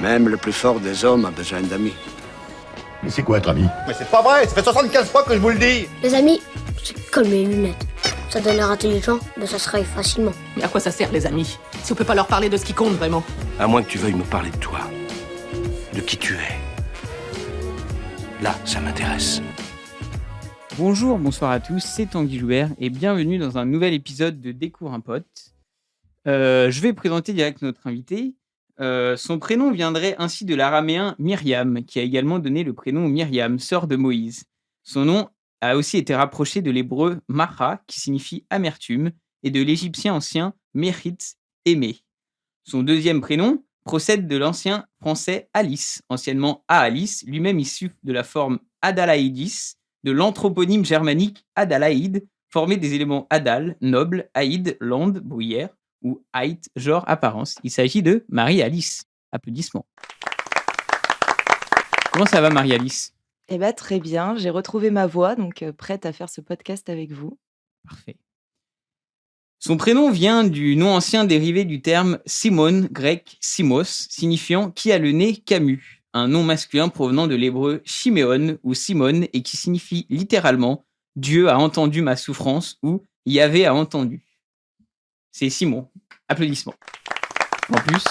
Même le plus fort des hommes a besoin d'amis. Mais c'est quoi être ami? Mais c'est pas vrai, ça fait 75 fois que je vous le dis. Les amis, c'est comme les lunettes. Ça donne l'air intelligent, mais ça se raye facilement. Mais à quoi ça sert, les amis, si on peut pas leur parler de ce qui compte vraiment? À moins que tu veuilles me parler de toi. De qui tu es. Là, ça m'intéresse. Bonjour, bonsoir à tous, c'est Tanguy Joubert et bienvenue dans un nouvel épisode de Découvre un pote. Je vais présenter direct notre invité. Son prénom viendrait ainsi de l'araméen Myriam, qui a également donné le prénom Myriam, sœur de Moïse. Son nom a aussi été rapproché de l'hébreu Macha, qui signifie amertume, et de l'égyptien ancien Mérit, aimé. Son deuxième prénom procède de l'ancien français Alice, anciennement Alice, lui-même issu de la forme Adalaïdis, de l'anthroponyme germanique Adalaïde, formé des éléments Adal, noble, Aïd, lande, bruyère, ou Ait, genre apparence. Il s'agit de Marie-Alice. Applaudissements. Comment ça va, Marie-Alice? Eh bien, très bien. J'ai retrouvé ma voix, donc prête à faire ce podcast avec vous. Parfait. Son prénom vient du nom ancien dérivé du terme Simone, grec Simos, signifiant qui a le nez Camus, un nom masculin provenant de l'hébreu Shiméon ou Simone et qui signifie littéralement Dieu a entendu ma souffrance ou Yahvé a entendu. C'est Simon. Applaudissements. En plus,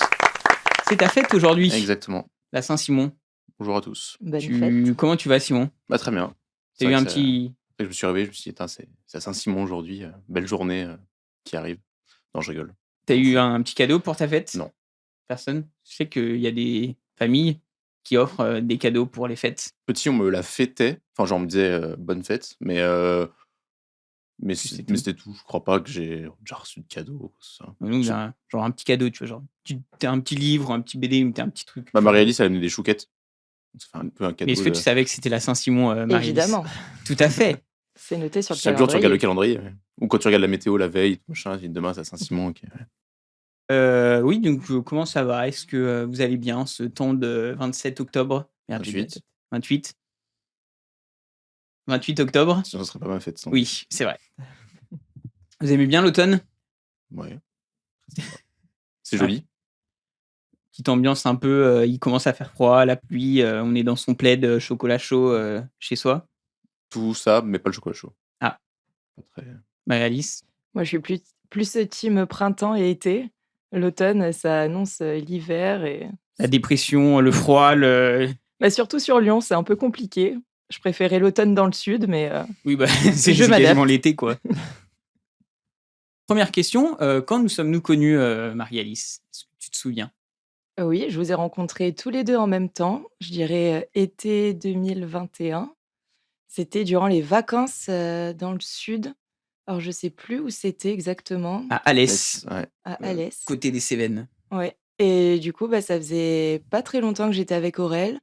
c'est ta fête aujourd'hui. Exactement. La Saint-Simon. Bonjour à tous. Bonne fête. Comment tu vas, Simon? Très bien. T'as eu un petit... Je me suis réveillé, je me suis dit, c'est à Saint-Simon aujourd'hui, belle journée qui arrive. Non, je rigole. T'as eu un petit cadeau pour ta fête? Non. Personne? Je sais qu'il y a des familles qui offrent des cadeaux pour les fêtes. Petit, on me la fêtait. Enfin, genre, on me disait bonne fête, mais c'était tout. Je crois pas que j'ai déjà reçu de cadeau. Ça. Nous, genre un petit cadeau, tu vois, genre t'as un petit livre, un petit BD, t'as un petit truc. Marie-Alice, elle a amené des chouquettes. Donc, ça fait un peu un cadeau. Mais est-ce que tu savais que c'était la Saint-Simon, Marie-Alice? Évidemment. Tout à fait. C'est noté sur le Chaque jour, tu regardes le calendrier. Ouais. Ou quand tu regardes la météo la veille, machin, demain, c'est à Saint-Simon. Okay. Oui, donc comment ça va? Est-ce que vous allez bien ce temps de 27 octobre? 28 octobre. Sinon, ce serait pas ma fête. Oui, c'est vrai. Vous aimez bien l'automne? Ouais. C'est joli. Petite ambiance un peu, il commence à faire froid, la pluie, on est dans son plaid chocolat chaud chez soi. Tout ça, mais pas le chocolat chaud. Ah. Pas très... Marie-Alice? Moi, je suis plus team printemps et été. L'automne, ça annonce l'hiver et... La dépression, le froid, Bah, surtout sur Lyon, c'est un peu compliqué. Je préférais l'automne dans le sud, mais... Oui, bah, c'est quasiment l'été, quoi. Première question, quand nous sommes-nous connus, Marie-Alice? Est-ce que tu te souviens? Oui, je vous ai rencontrés tous les deux en même temps. Je dirais été 2021. C'était durant les vacances dans le sud. Alors, je sais plus où c'était exactement. À Alès. Ouais. À Alès. Côté des Cévennes. Ouais. Et du coup, ça faisait pas très longtemps que j'étais avec Aurel.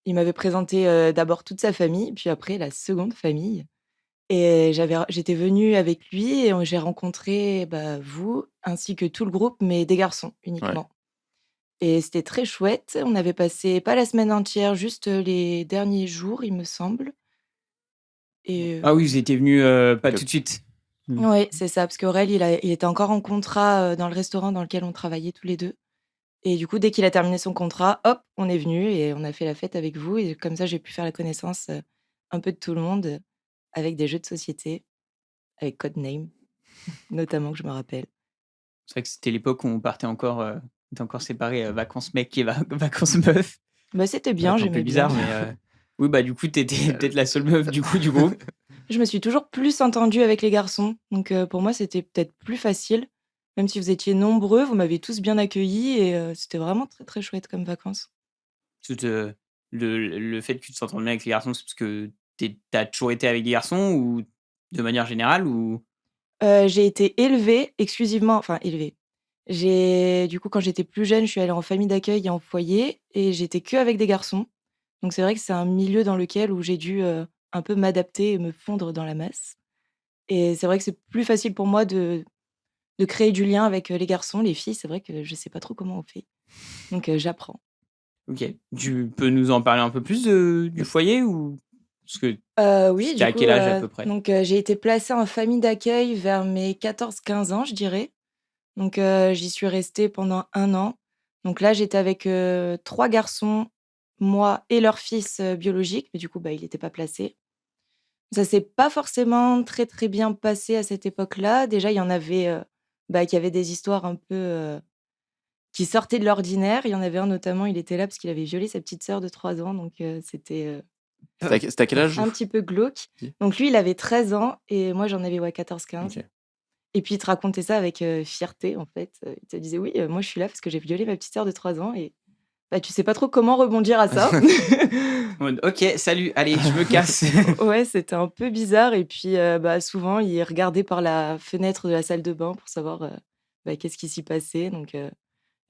Il m'avait présenté d'abord toute sa famille, puis après la seconde famille. Et j'étais venue avec lui et j'ai rencontré vous, ainsi que tout le groupe, mais des garçons uniquement. Ouais. Et c'était très chouette. On avait passé pas la semaine entière, juste les derniers jours, il me semble. Et Ah oui, vous étiez venus pas tout de suite. oui, c'est ça, parce qu'Aurel, il était encore en contrat dans le restaurant dans lequel on travaillait tous les deux. Et du coup, dès qu'il a terminé son contrat, hop, on est venu et on a fait la fête avec vous. Et comme ça, j'ai pu faire la connaissance un peu de tout le monde avec des jeux de société, avec Codename, notamment, que je me rappelle. C'est vrai que c'était l'époque où on partait encore, on était encore séparés, vacances mec et vacances meuf. C'était bien, C'est un peu j'aimais bizarre, bien. mais oui, du coup, t'étais peut-être la seule meuf du groupe. Je me suis toujours plus entendue avec les garçons. Donc pour moi, c'était peut-être plus facile. Même si vous étiez nombreux, vous m'avez tous bien accueillis et c'était vraiment très, très chouette comme vacances. Le fait que tu te s'entendes bien avec les garçons, c'est parce que t'as toujours été avec des garçons ou de manière générale ou... J'ai été élevée exclusivement, enfin élevée. Du coup, quand j'étais plus jeune, je suis allée en famille d'accueil et en foyer et j'étais qu'avec des garçons. Donc c'est vrai que c'est un milieu dans lequel où j'ai dû un peu m'adapter et me fondre dans la masse. Et c'est vrai que c'est plus facile pour moi de créer du lien avec les garçons. Les filles, c'est vrai que je sais pas trop comment on fait. Donc j'apprends. Ok. Tu peux nous en parler un peu plus du foyer ou... Parce que Oui, c'était à du quel coup, âge à peu près? donc j'ai été placée en famille d'accueil vers mes 14-15 ans, je dirais. Donc j'y suis restée pendant 1 an Donc là, j'étais avec 3 garçons, moi et leur fils biologique, mais du coup, il n'était pas placé. Ça s'est pas forcément très, très bien passé à cette époque-là. Déjà, il y en avait qui avaient des histoires un peu qui sortaient de l'ordinaire. Il y en avait un notamment, il était là parce qu'il avait violé sa petite sœur de 3 ans, donc c'était C'était à quel âge? un petit peu glauque. Ok. Donc lui, il avait 13 ans et moi, j'en avais 14-15. Ok. Et puis, il te racontait ça avec fierté, en fait. Il te disait: «Oui, moi, je suis là parce que j'ai violé ma petite sœur de 3 ans» et tu sais pas trop comment rebondir à ça. En mode, ok, salut, allez, je me casse. Ouais, c'était un peu bizarre et puis, souvent, il regardait par la fenêtre de la salle de bain pour savoir, qu'est-ce qui s'y passait. Donc,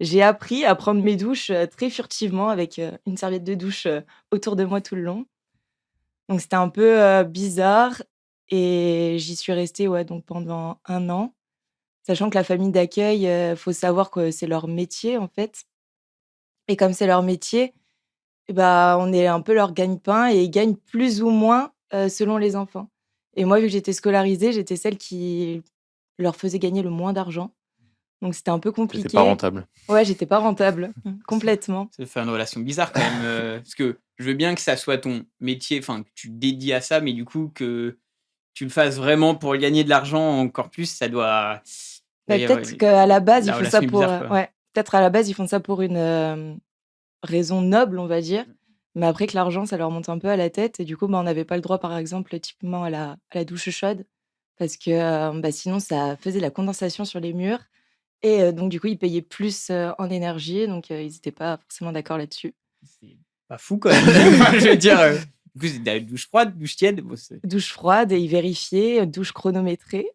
j'ai appris à prendre mes douches, très furtivement avec, une serviette de douche, autour de moi tout le long. Donc c'était un peu, bizarre et j'y suis restée, ouais, donc pendant 1 an. Sachant que la famille d'accueil, faut savoir que c'est leur métier, en fait et comme c'est leur métier on est un peu leur gagne-pain et ils gagnent plus ou moins, selon les enfants et moi, vu que j'étais scolarisée, j'étais celle qui leur faisait gagner le moins d'argent. Donc c'était un peu C'était pas compliqué. rentable. Ouais, j'étais pas rentable, complètement. Ça fait une relation bizarre quand même. Parce que je veux bien que ça soit ton métier, enfin, que tu te dédies à ça, mais du coup, que tu le fasses vraiment pour gagner de l'argent encore plus, ça doit. Peut-être qu'à la base, ils la font ça relation est pour, bizarre, quoi. ouais, peut-être à la base, ils font ça pour une, raison noble, on va dire. Mais après que l'argent, ça leur monte un peu à la tête et du coup, on n'avait pas le droit, par exemple, typiquement à la douche chaude parce que, sinon ça faisait la condensation sur les murs et donc du coup, ils payaient plus, en énergie donc ils étaient pas forcément d'accord là-dessus. C'est pas fou quand même. Je veux dire, du coup, c'est de la douche froide, douche tiède. Bon, Douche froide et ils vérifiaient, douche chronométrée.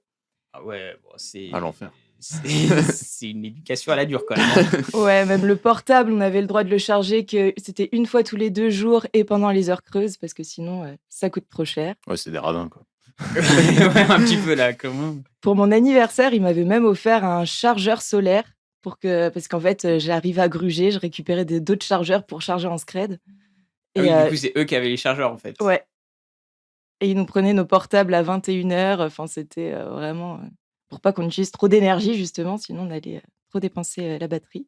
ah ouais, bon, c'est. À l'enfer. C'est une éducation à la dure quand même. Hein. Ouais, même le portable, on avait le droit de le charger que c'était une fois tous les 2 jours et pendant les heures creuses parce que sinon, ça coûte trop cher. Ouais, c'est des radins, quoi. Ouais, un petit peu là, comment. Pour mon anniversaire, ils m'avaient même offert un chargeur solaire parce qu'en fait, j'arrivais à gruger, je récupérais d'autres chargeurs pour charger en scred Ah et oui, du coup, c'est eux qui avaient les chargeurs en fait. ouais et ils nous prenaient nos portables à 21h, enfin c'était, vraiment, pour pas qu'on utilise trop d'énergie justement, sinon on allait, trop dépenser, la batterie.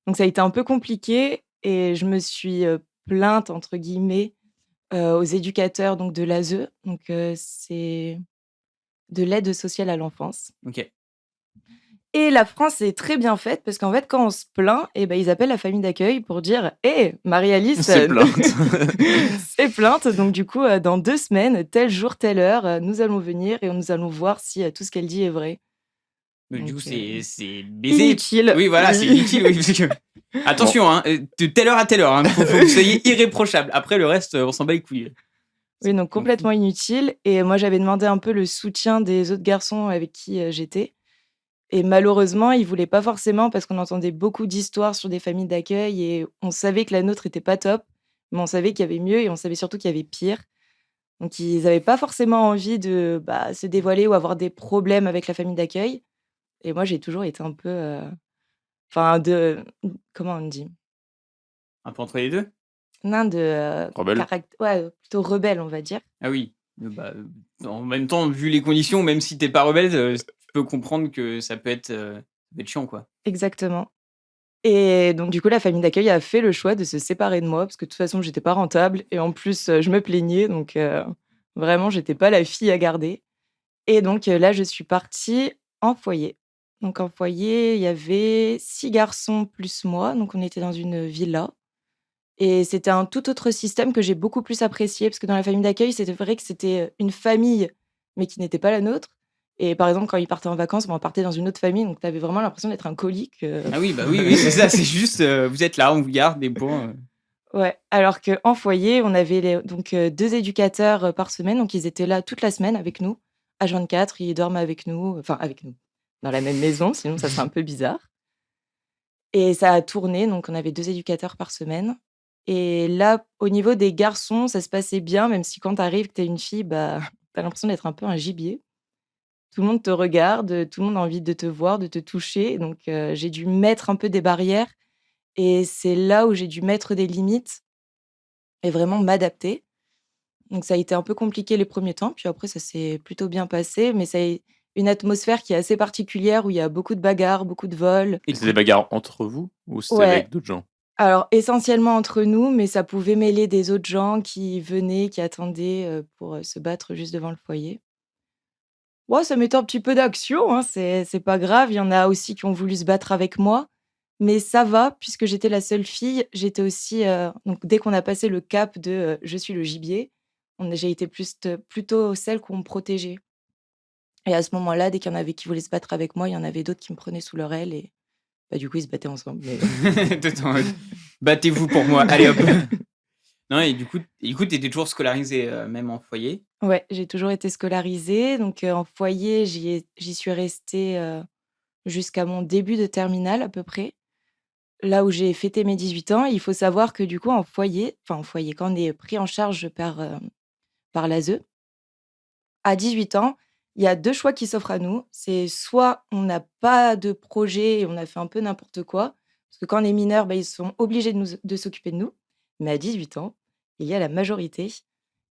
Donc ça a été un peu compliqué et je me suis, «plainte» entre guillemets, aux éducateurs donc de l'ASE, donc c'est de l'aide sociale à l'enfance. Ok. Et la France est très bien faite parce qu'en fait, quand on se plaint, ils appellent la famille d'accueil pour dire: «Hé, Marie-Alice, C'est plainte. c'est plainte, donc du coup, dans 2 semaines, tel jour, telle heure, nous allons venir et nous allons voir si, tout ce qu'elle dit est vrai». Mais du Donc, coup, c'est baiser. inutile. Oui, voilà, c'est inutile. Oui, parce que... Attention, hein, de telle heure à telle heure. Faut que vous soyez irréprochable. Après, le reste, on s'en bat les couilles. Oui, donc complètement inutile et moi, j'avais demandé un peu le soutien des autres garçons avec qui, j'étais et malheureusement, ils voulaient pas forcément parce qu'on entendait beaucoup d'histoires sur des familles d'accueil et on savait que la nôtre était pas top, mais on savait qu'il y avait mieux et on savait surtout qu'il y avait pire. Donc ils avaient pas forcément envie de, se dévoiler ou avoir des problèmes avec la famille d'accueil et moi, j'ai toujours été un peu, comment on dit? Un peu entre les deux. Non, de, Rebelle. ouais, plutôt rebelle, on va dire. Ah oui. En même temps, vu les conditions, même si t'es pas rebelle, tu peux comprendre que ça peut être chiant, quoi. Exactement. Et donc du coup, la famille d'accueil a fait le choix de se séparer de moi parce que de toute façon, j'étais pas rentable et en plus, je me plaignais donc vraiment, j'étais pas la fille à garder et donc là, je suis partie en foyer. Donc en foyer, il y avait 6 garçons plus moi, donc on était dans une villa et c'était un tout autre système que j'ai beaucoup plus apprécié parce que dans la famille d'accueil, c'était vrai que c'était, une famille mais qui n'était pas la nôtre et par exemple, quand ils partaient en vacances, on partait dans une autre famille donc tu avais vraiment l'impression d'être un colique, Ah oui, oui, c'est ça. C'est juste, vous êtes là, on vous garde des points. Ouais, alors qu'en foyer, on avait 2 éducateurs, par semaine, donc ils étaient là toute la semaine avec nous, H24, ils dorment avec nous, dans la même maison, sinon ça serait un peu bizarre et ça a tourné, donc on avait 2 éducateurs par semaine et là, au niveau des garçons, ça se passait bien, même si quand tu arrives, que tu es une fille, tu as l'impression d'être un peu un gibier. Tout le monde te regarde, tout le monde a envie de te voir, de te toucher, donc j'ai dû mettre un peu des barrières et c'est là où j'ai dû mettre des limites et vraiment m'adapter. Donc ça a été un peu compliqué les premiers temps, puis après ça s'est plutôt bien passé, mais une atmosphère qui est assez particulière où il y a beaucoup de bagarres, beaucoup de vols. Et c'est des bagarres entre vous ou c'était Ouais. avec d'autres gens? Alors, essentiellement entre nous, mais ça pouvait mêler des autres gens qui venaient, qui attendaient pour se battre juste devant le foyer. Ouais, ça mettait un petit peu d'action, hein, c'est pas grave. Il y en a aussi qui ont voulu se battre avec moi, mais ça va, puisque j'étais la seule fille. J'étais aussi. Donc, dès qu'on a passé le cap de je suis le gibier, j'ai été plutôt celle qu'on me protégeait. Et à ce moment-là, dès qu'il y en avait qui voulaient se battre avec moi, il y en avait d'autres qui me prenaient sous leur aile et bah, du coup, ils se battaient ensemble. Mais... Tout en mode, battez-vous pour moi, allez hop. Non, et du coup, t'étais toujours scolarisé, même en foyer. Ouais, j'ai toujours été scolarisée. Donc, en foyer, j'y suis restée jusqu'à mon début de terminale à peu près. Là où j'ai fêté mes 18 ans. Il faut savoir que du coup, en foyer, quand on est pris en charge par l'ASE, à 18 ans, il y a 2 choix qui s'offrent à nous. C'est soit on n'a pas de projet et on a fait un peu n'importe quoi, parce que quand on est mineur, bah, ils sont obligés de s'occuper de nous. Mais à 18 ans, il y a la majorité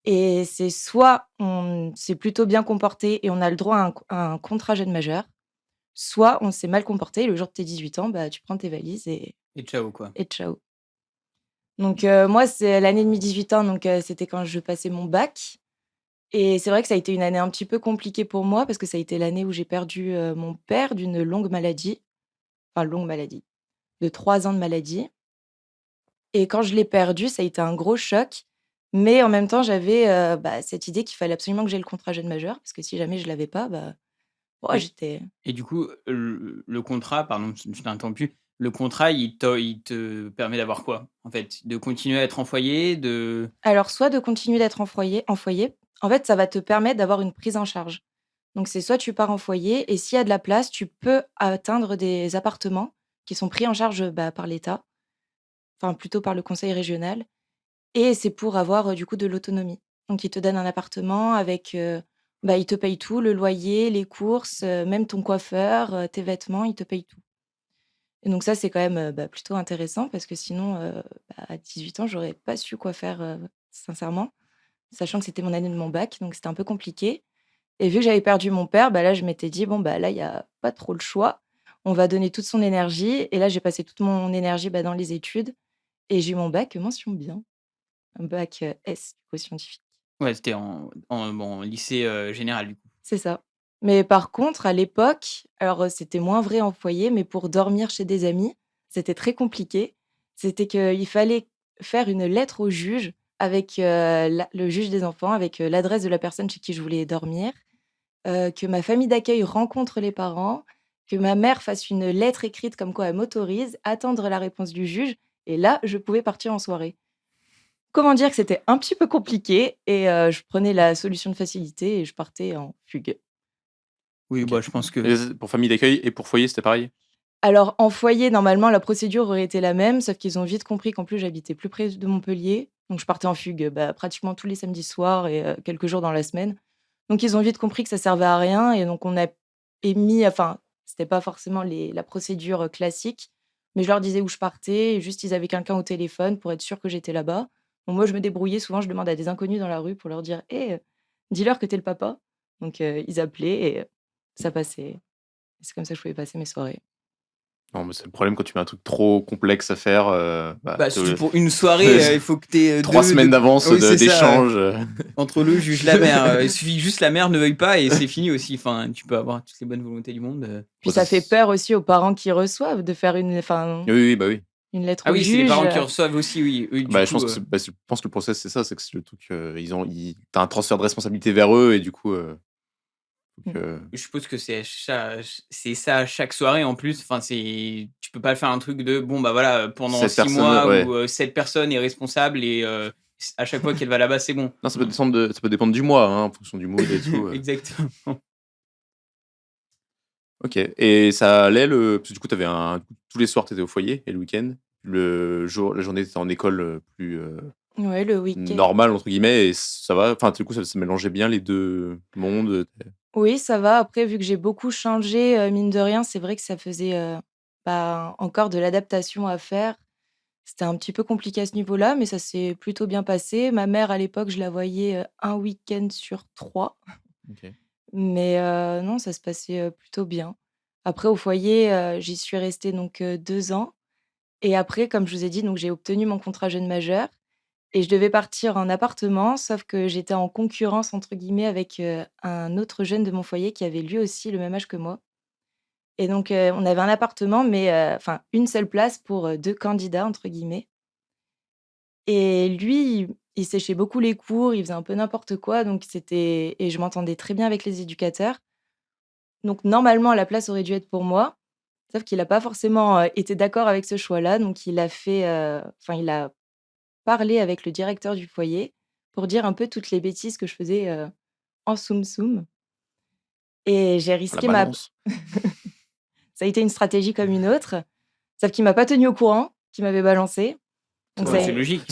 et c'est soit on s'est plutôt bien comporté et on a le droit à un contrat jeune majeur, soit on s'est mal comporté et le jour de tes 18 ans, bah, tu prends tes valises Et ciao, quoi. et ciao. Donc moi, c'est l'année de mes 18 ans, donc c'était quand je passais mon bac. Et c'est vrai que ça a été une année un petit peu compliquée pour moi parce que ça a été l'année où j'ai perdu mon père d'une longue maladie, de 3 ans de maladie. Et quand je l'ai perdu, ça a été un gros choc. Mais en même temps, j'avais cette idée qu'il fallait absolument que j'aie le contrat jeune majeur parce que si jamais je l'avais pas, Et, j'étais. et du coup, le contrat, pardon, je t'ai interrompu, le contrat, il te permet d'avoir quoi, en fait? De continuer à être en foyer, Alors, soit de continuer d'être en foyer, en fait, ça va te permettre d'avoir une prise en charge. Donc, c'est soit tu pars en foyer et s'il y a de la place, tu peux atteindre des appartements qui sont pris en charge par l'État, enfin plutôt par le conseil régional. Et c'est pour avoir du coup de l'autonomie. Donc, ils te donnent un appartement avec, ils te payent tout, le loyer, les courses, même ton coiffeur, tes vêtements, ils te payent tout. Et donc ça, c'est quand même plutôt intéressant parce que sinon, à 18 ans, j'aurais pas su quoi faire, sincèrement, sachant que c'était mon année de mon bac, donc c'était un peu compliqué. Et vu que j'avais perdu mon père, là, je m'étais dit: «Bon, là, il y a pas trop le choix. On va donner toute son énergie» et là, j'ai passé toute mon énergie, dans les études et j'ai eu mon bac mention bien, un bac, S, du coup, scientifique. Ouais, c'était en lycée général, du coup. C'est ça. Mais par contre, à l'époque, alors, c'était moins vrai en foyer, mais pour dormir chez des amis, c'était très compliqué. C'était qu'il fallait faire une lettre au juge avec, le juge des enfants, avec, l'adresse de la personne chez qui je voulais dormir, que ma famille d'accueil rencontre les parents, que ma mère fasse une lettre écrite comme quoi elle m'autorise, attendre la réponse du juge et là, je pouvais partir en soirée. Comment dire que c'était un petit peu compliqué et je prenais la solution de facilité et je partais en fugue. Oui, OK. je pense que... Et pour famille d'accueil et pour foyer, c'était pareil? Alors en foyer, normalement, la procédure aurait été la même, sauf qu'ils ont vite compris qu'en plus j'habitais plus près de Montpellier, donc je partais en fugue, pratiquement tous les samedis soirs et quelques jours dans la semaine. Donc ils ont vite compris que ça servait à rien et donc on a émis c'était pas forcément la procédure, classique, mais je leur disais où je partais et juste ils avaient quelqu'un au téléphone pour être sûr que j'étais là-bas. Donc moi je me débrouillais, souvent je demandais à des inconnus dans la rue pour leur dire: «Hé, dis-leur que t'es le papa». Donc ils appelaient et ça passait. C'est comme ça que je pouvais passer mes soirées. Non, mais c'est le problème quand tu mets un truc trop complexe à faire, Surtout pour une soirée, il faut que t'aies 3 semaines d'avance oui, c'est ça, d'échange. entre le juge, la mère, il suffit juste la mère ne veuille pas et c'est fini aussi. Enfin, tu peux avoir toutes les bonnes volontés du monde. Puis ça fait peur aussi aux parents qui reçoivent de faire une Oui. une lettre Ah au oui, c'est les juge. parents qui reçoivent aussi, oui. Eux, du Je coup, pense je pense que le process, c'est ça, c'est que c'est le truc, t'as un transfert de responsabilité vers eux et du coup, donc, je suppose que c'est ça à chaque soirée en plus. Enfin, tu peux pas faire un truc de pendant 7 6 personnes, mois ouais. où cette personne est responsable et à chaque fois qu'elle va là-bas, c'est bon. Non, ça peut dépendre du mois, hein, en fonction du mood et tout. Exactement. OK, et ça allait parce que du coup, tous les soirs, t'étais au foyer et le week-end, la journée, t'étais en école, plus Ouais, le week-end. normale entre guillemets et ça va? Enfin, du coup, ça mélangeait bien les 2 mondes? Oui, ça va. Après, vu que j'ai beaucoup changé, mine de rien, c'est vrai que ça faisait, encore de l'adaptation à faire. C'était un petit peu compliqué à ce niveau-là, mais ça s'est plutôt bien passé. Ma mère, à l'époque, je la voyais, 1 week-end sur 3. OK. Mais non, ça se passait, plutôt bien. Après au foyer, j'y suis restée donc 2 ans et après, comme je vous ai dit, donc j'ai obtenu mon contrat jeune majeur et je devais partir en appartement, sauf que j'étais en «concurrence» entre guillemets avec, un autre jeune de mon foyer qui avait lui aussi le même âge que moi et donc on avait un appartement mais enfin une seule place pour, 2 «candidats» entre guillemets et lui, il séchait beaucoup les cours, il faisait un peu n'importe quoi donc c'était et je m'entendais très bien avec les éducateurs. Donc normalement, la place aurait dû être pour moi, sauf qu'il a pas forcément, été d'accord avec ce choix-là, donc il a fait, enfin il a parlé avec le directeur du foyer pour dire un peu toutes les bêtises que je faisais, en soum-soum et j'ai La risqué ma balance. ça a été une stratégie comme une autre, sauf qu'il m'a pas tenue au courant qu'il m'avait balancé, donc ça Ouais, c'est logique.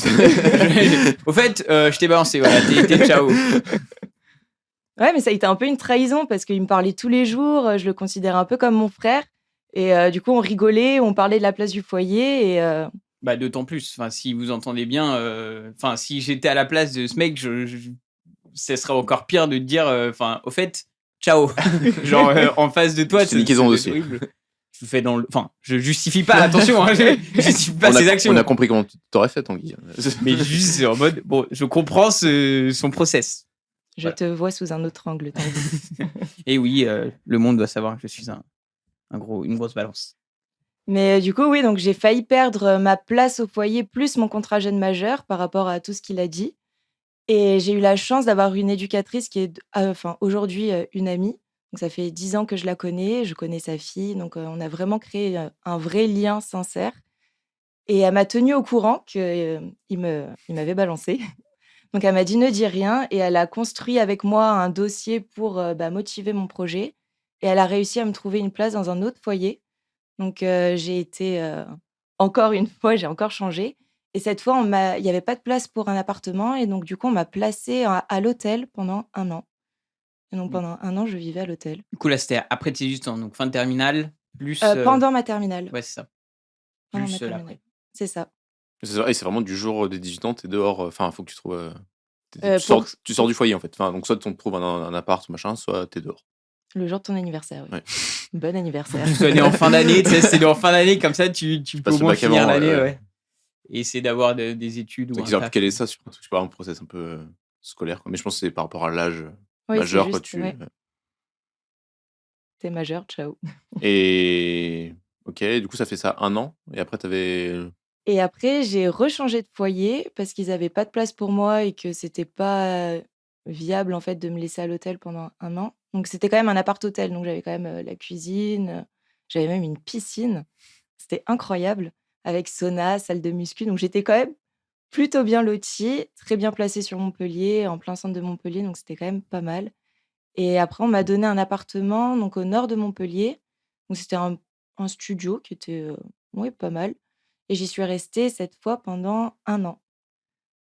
Au fait, je t'ai balancé, voilà, t'es ciao. ouais, mais ça a été un peu une trahison parce qu'il me parlait tous les jours, je le considérais un peu comme mon frère et du coup on rigolait, on parlait de la place du foyer et Bah, d'autant plus, enfin, si vous entendez bien, enfin, si j'étais à la place de ce mec, ça serait encore pire de te dire, enfin, au fait, ciao. Genre, en face de toi, C'est niqué son doit être dossier. horrible. Je le fais dans le... Enfin, je justifie pas, attention, hein, je justifie pas ses actions. On a compris comment tu t'aurais fait, Tanguy. Mais juste en mode, bon, je comprends son process. je Voilà. te vois sous un autre angle, Tanguy. Et oui, le monde doit savoir que je suis une grosse balance. Mais du coup, oui, donc j'ai failli perdre, ma place au foyer plus mon contrat jeune majeur par rapport à tout ce qu'il a dit et j'ai eu la chance d'avoir une éducatrice qui est d enfin aujourd'hui, une amie. Donc ça fait 10 ans que je la connais, je connais sa fille, donc on a vraiment créé, un vrai lien sincère et elle m'a tenue au courant que, il m'avait balancé. Donc elle m'a dit: «Ne dis rien» et elle a construit avec moi un dossier pour, bah, motiver mon projet et elle a réussi à me trouver une place dans un autre foyer. Donc j'ai été, encore une fois, j'ai encore changé et cette fois, il y avait pas de place pour un appartement et donc du coup, on m'a placée à l'hôtel pendant 1 an et donc pendant 1 an, je vivais à l'hôtel. Du coup, là, c'était après tes 18 ans, donc fin de terminale, plus... Pendant ma terminale, Ouais, c'est ça. pendant ma Plus terminale. l'après. C'est ça. Et c'est vraiment du jour des 18 ans, t'es dehors. Enfin, faut que tu trouves. Pour Tu sors du foyer, en fait. Enfin, donc, soit on te trouve un appart, machin, soit t'es dehors. le jour de ton anniversaire, oui. Ouais. Bon anniversaire. Tu sois né en fin d'année, tu sais, c'est né en fin d'année, comme ça, tu peux passes au le moins bac finir avant, l'année, ouais. ouais. Et essayer d'avoir des études ou C'est un qu'ils auraient pu taf. caler ça sur je sais pas, un process un peu scolaire, quoi. Mais je pense que c'est par rapport à l'âge Oui, c'est majeur, quoi. juste, ouais. Tu es majeur, ciao. Et ok, du coup, ça fait ça 1 an. Et après, t'avais. Et après, j'ai rechangé de foyer parce qu'ils avaient pas de place pour moi et que c'était pas, viable, en fait, de me laisser à l'hôtel pendant 1 an. Donc c'était quand même un appart-hôtel, donc j'avais quand même, la cuisine, j'avais même une piscine. C'était incroyable avec sauna, salle de muscu, donc j'étais quand même plutôt bien lotie, très bien placée sur Montpellier, en plein centre de Montpellier, donc c'était quand même pas mal. Et après, on m'a donné un appartement donc au nord de Montpellier. Donc c'était un studio qui était, ouais, pas mal et j'y suis restée cette fois pendant 1 an.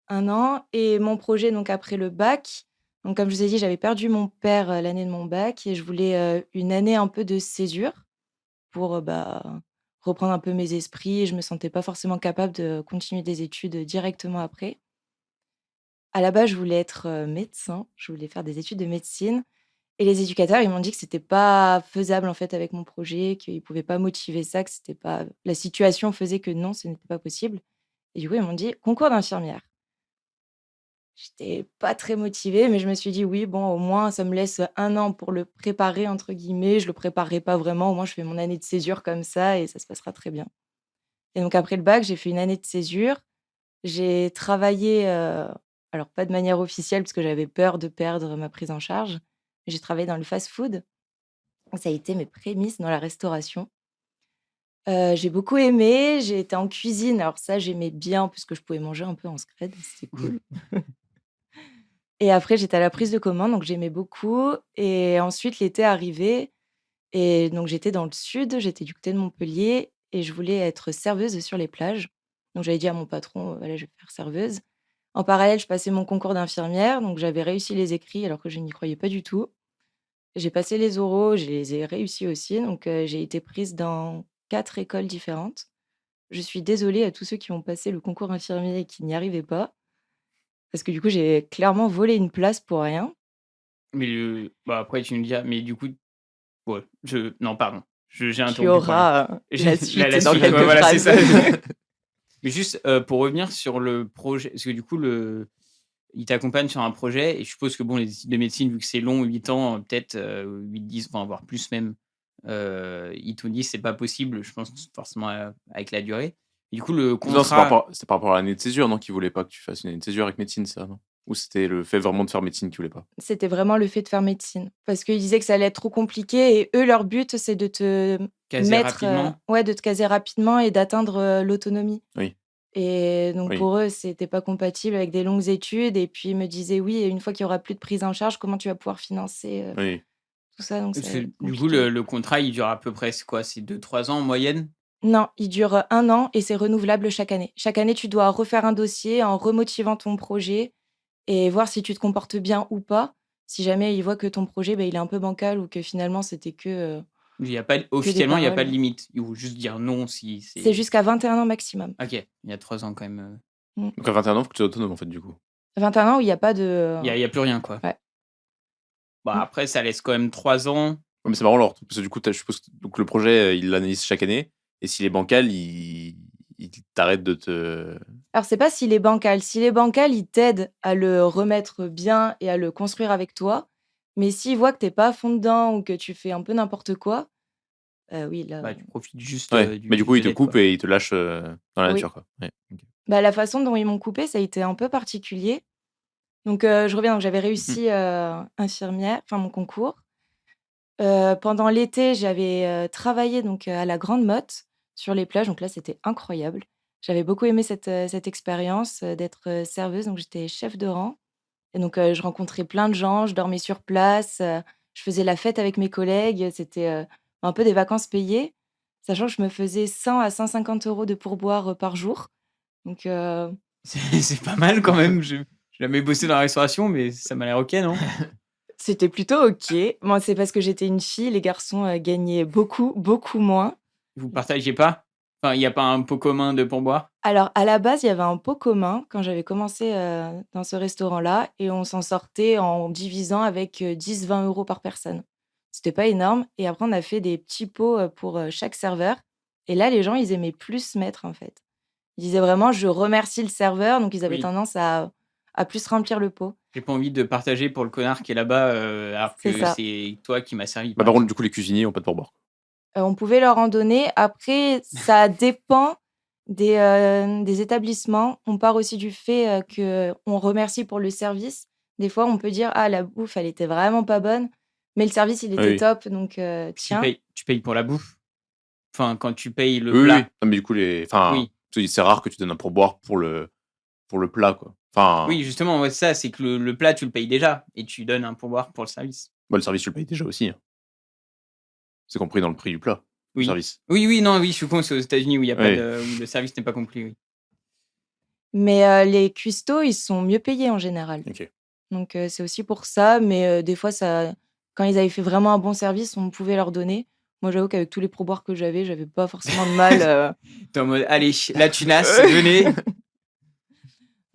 1 an et mon projet donc après le bac, donc comme je vous ai dit, j'avais perdu mon père, l'année de mon bac et je voulais, une année un peu de césure pour, bah, reprendre un peu mes esprits et je me sentais pas forcément capable de continuer des études, directement après. À la base, je voulais être, médecin, je voulais faire des études de médecine et les éducateurs, ils m'ont dit que c'était pas faisable, en fait, avec mon projet, qu'ils pouvaient pas motiver ça, que c'était pas la situation faisait que non, ce n'était pas possible et du coup, ils m'ont dit: «Concours d'infirmière». J'étais pas très motivée, mais je me suis dit: «Oui, bon, au moins, ça me laisse 1 an pour le «préparer» entre guillemets. Je le préparerai pas vraiment, au moins je fais mon année de césure comme ça et ça se passera très bien et donc après le bac, j'ai fait une année de césure. J'ai travaillé, alors pas de manière officielle parce que j'avais peur de perdre ma prise en charge. J'ai travaillé dans le fast-food. Ça a été mes prémices dans la restauration. J'ai beaucoup aimé, j'ai été en cuisine, alors ça j'aimais bien puisque je pouvais manger un peu en scred, c'était cool et après j'étais à la prise de commande, donc j'aimais beaucoup et ensuite l'été arrivait et donc j'étais dans le sud, j'étais du côté de Montpellier et je voulais être serveuse sur les plages. Donc j'avais dit à mon patron: «Voilà, je vais faire serveuse». En parallèle, je passais mon concours d'infirmière, donc j'avais réussi les écrits alors que je n'y croyais pas du tout. J'ai passé les oraux, je les ai réussis aussi, donc j'ai été prise dans 4 écoles différentes. Je suis désolée à tous ceux qui ont passé le concours infirmier et qui n'y arrivaient pas, parce que du coup, j'ai clairement volé une place pour rien. Mais après, tu nous dis, mais du coup, ouais, non, pardon. J'ai Tu interrompu pour rien. auras la suite dans suite, quelques voilà, c'est phrases. ça. Mais juste pour revenir sur le projet, parce que du coup, il t'accompagne sur un projet, et je suppose que bon, les études de médecine, vu que c'est long, 8 ans, peut-être 8-10, enfin, voire plus même, ils t'ont dit c'est pas possible, je pense forcément avec la durée. Et du coup, le Non, c'est contrat, par rapport à l'année de césure, non, qu'ils voulaient pas que tu fasses une année de césure avec médecine, ça, non? Ou c'était le fait vraiment de faire médecine qu'ils voulaient pas? C'était vraiment le fait de faire médecine. Parce qu'ils disaient que ça allait être trop compliqué et eux, leur but, c'est de te caser mettre, rapidement. de te caser rapidement et d'atteindre l'autonomie. Oui, Et donc oui. pour eux, c'était pas compatible avec des longues études. Et puis ils me disaient, oui, et une fois qu'il y aura plus de prise en charge, comment tu vas pouvoir financer Oui. tout ça? Donc Parce que, c'est du coup, compliqué. le contrat, il dure à peu près, c'est quoi? C'est 2-3 ans en moyenne? Non, il dure 1 an et c'est renouvelable chaque année. Chaque année, tu dois refaire un dossier en remotivant ton projet et voir si tu te comportes bien ou pas. Si jamais ils voient que ton projet, il est un peu bancal ou que finalement c'était Il y a pas, que des officiellement, il n'y a pas de paroles. limite. Il faut juste dire non si C'est c'est. jusqu'à 21 ans maximum. Ok, il y a 3 ans quand même. Mmh. Donc à 21 ans, faut que tu sois autonome, en fait, du coup. 21 ans où il y a pas de Il y a plus rien, quoi. ouais. Bah, Mmh. après, ça laisse quand même 3 ans. Ouais, mais c'est marrant, alors, parce que du coup, je suppose que donc, le projet, il l'analyse chaque année, et s'il est bancal, il t'arrête de te. Alors c'est pas s'il est bancal. S'il est bancal, il t'aide à le remettre bien et à le construire avec toi. Mais s'il voit que tu es pas à fond dedans ou que tu fais un peu n'importe quoi, oui là, Bah, tu profites juste Ouais, mais du coup, il te de l'aide, coupe quoi. et il te lâche dans la oui. nature, quoi. Ouais, ok. La façon dont ils m'ont coupé, ça a été un peu particulier. Donc je reviens, donc j'avais réussi, infirmière, enfin mon concours. Pendant l'été, j'avais, travaillé donc, à la Grande Motte, sur les plages, donc là, c'était incroyable. J'avais beaucoup aimé cette expérience, d'être, serveuse, donc j'étais chef de rang et donc je rencontrais plein de gens, je dormais sur place, je faisais la fête avec mes collègues, c'était, un peu des vacances payées, sachant que je me faisais 100 à 150 € de pourboire, par jour, donc C'est pas mal quand même. J'ai jamais bossé dans la restauration, mais ça m'a l'air ok, non? c'était plutôt OK. Moi, c'est parce que j'étais une fille, les garçons, gagnaient beaucoup, beaucoup moins. Vous partagez pas? Enfin, il n'y a pas un pot commun de pourboire? Alors, à la base, il y avait un pot commun quand j'avais commencé, dans ce restaurant-là et on s'en sortait en divisant avec, 10-20 € par personne. C'était pas énorme et après on a fait des petits pots, pour, chaque serveur et là, les gens, ils aimaient plus se mettre, en fait. Ils disaient vraiment: «Je remercie le serveur», donc ils avaient Oui. tendance à plus remplir le pot. J'ai pas envie de partager pour le connard qui est là-bas, alors C'est que ça. c'est toi qui m'as servi, Bah, par par contre, exemple. du coup, les cuisiniers ont pas de pourboire. On pouvait leur en donner. Après, ça dépend des établissements. On part aussi du fait, qu'on remercie pour le service. Des fois, on peut dire: «Ah, la bouffe, elle était vraiment pas bonne, mais le service, il Oui, était oui. top, donc Tu tiens». payes pour la bouffe? Enfin, quand tu payes le Oui, oui. plat? Non, mais du coup, enfin, Oui. c'est rare que tu donnes un pourboire pour le plat, quoi. Enfin, Oui, justement, ouais, c'est ça, c'est que le plat, tu le payes déjà et tu donnes un pourboire pour le service. le service, tu le payes déjà aussi, hein. C'est compris dans le prix du plat, le Oui. service. Oui, non, oui, je suis con, c'est aux États-Unis où il y a pas Oui. où le service n'est pas compris, oui. Mais les cuistots, ils sont mieux payés en général. OK. Donc c'est aussi pour ça, mais des fois, quand ils avaient fait vraiment un bon service, on pouvait leur donner. Moi, j'avoue qu'avec tous les pourboires que j'avais pas forcément de mal, Tu es en mode: «Allez, la tunasse, venez!»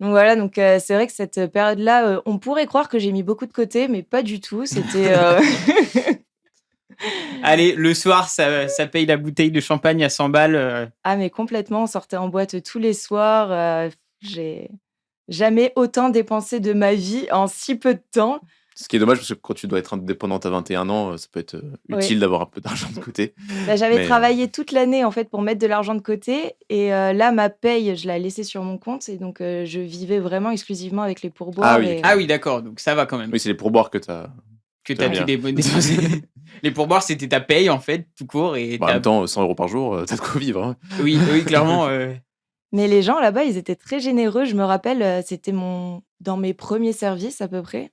Donc voilà, donc c'est vrai que cette période-là, on pourrait croire que j'ai mis beaucoup de côté, mais pas du tout. C'était, Allez, le soir, ça paye la bouteille de champagne à 100 balles. ah mais complètement, on sortait en boîte tous les soirs, j'ai jamais autant dépensé de ma vie en si peu de temps. Ce qui est dommage, parce que quand tu dois être indépendante à 21 ans, ça peut être Oui. utile d'avoir un peu d'argent de côté. J'avais Mais, travaillé toute l'année, en fait, pour mettre de l'argent de côté et là, ma paye, je la laissais sur mon compte et donc je vivais vraiment exclusivement avec les pourboires oui, et Ah oui, d'accord, donc ça va quand même. oui, c'est les pourboires que tu as. Que Très tu as bien. dépensé. Les pourboires, c'était ta paye, en fait, tout court et En même temps, 100 € par jour, t'as de quoi vivre, hein. Oui, clairement, mais les gens là-bas, ils étaient très généreux. Je me rappelle, c'était dans mes premiers services à peu près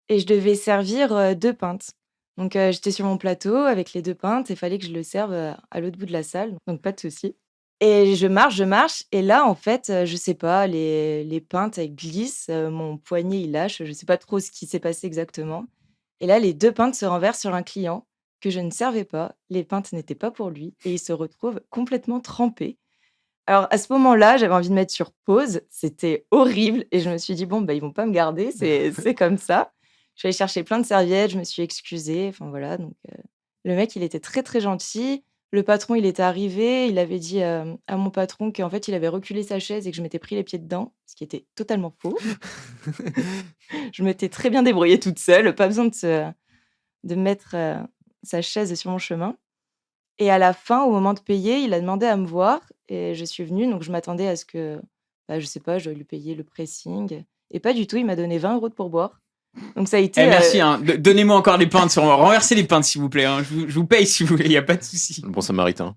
et je devais servir, 2 pintes. Donc j'étais sur mon plateau avec les 2 pintes et il fallait que je le serve, à l'autre bout de la salle, donc pas de souci et je marche et là, en fait, je sais pas, les pintes, elles glissent, mon poignet, il lâche, je sais pas trop ce qui s'est passé exactement et là, les 2 pintes se renversent sur un client que je ne servais pas. Les pintes n'étaient pas pour lui et il se retrouve complètement trempé. Alors à ce moment-là, j'avais envie de mettre sur pause, c'était horrible et je me suis dit: «Bon, ils vont pas me garder, c'est comme ça». Je suis allée chercher plein de serviettes, je me suis excusée, enfin voilà. Donc, le mec, il était très, très gentil. Le patron, il était arrivé, il avait dit à mon patron qu'en fait, il avait reculé sa chaise et que je m'étais pris les pieds dedans, ce qui était totalement faux. Je m'étais très bien débrouillée toute seule, pas besoin de mettre sa chaise sur mon chemin. Et à la fin, au moment de payer, il a demandé à me voir et je suis venue. Donc, je m'attendais à ce que, je sais pas, je dois lui payer le pressing. Et pas du tout, il m'a donné 20 € de pourboire. Donc, ça a été. Merci, donnez-moi encore les pintes, renversez les pintes s'il vous plaît. Je vous paye si vous voulez, il n'y a pas de souci. Le bon samaritain.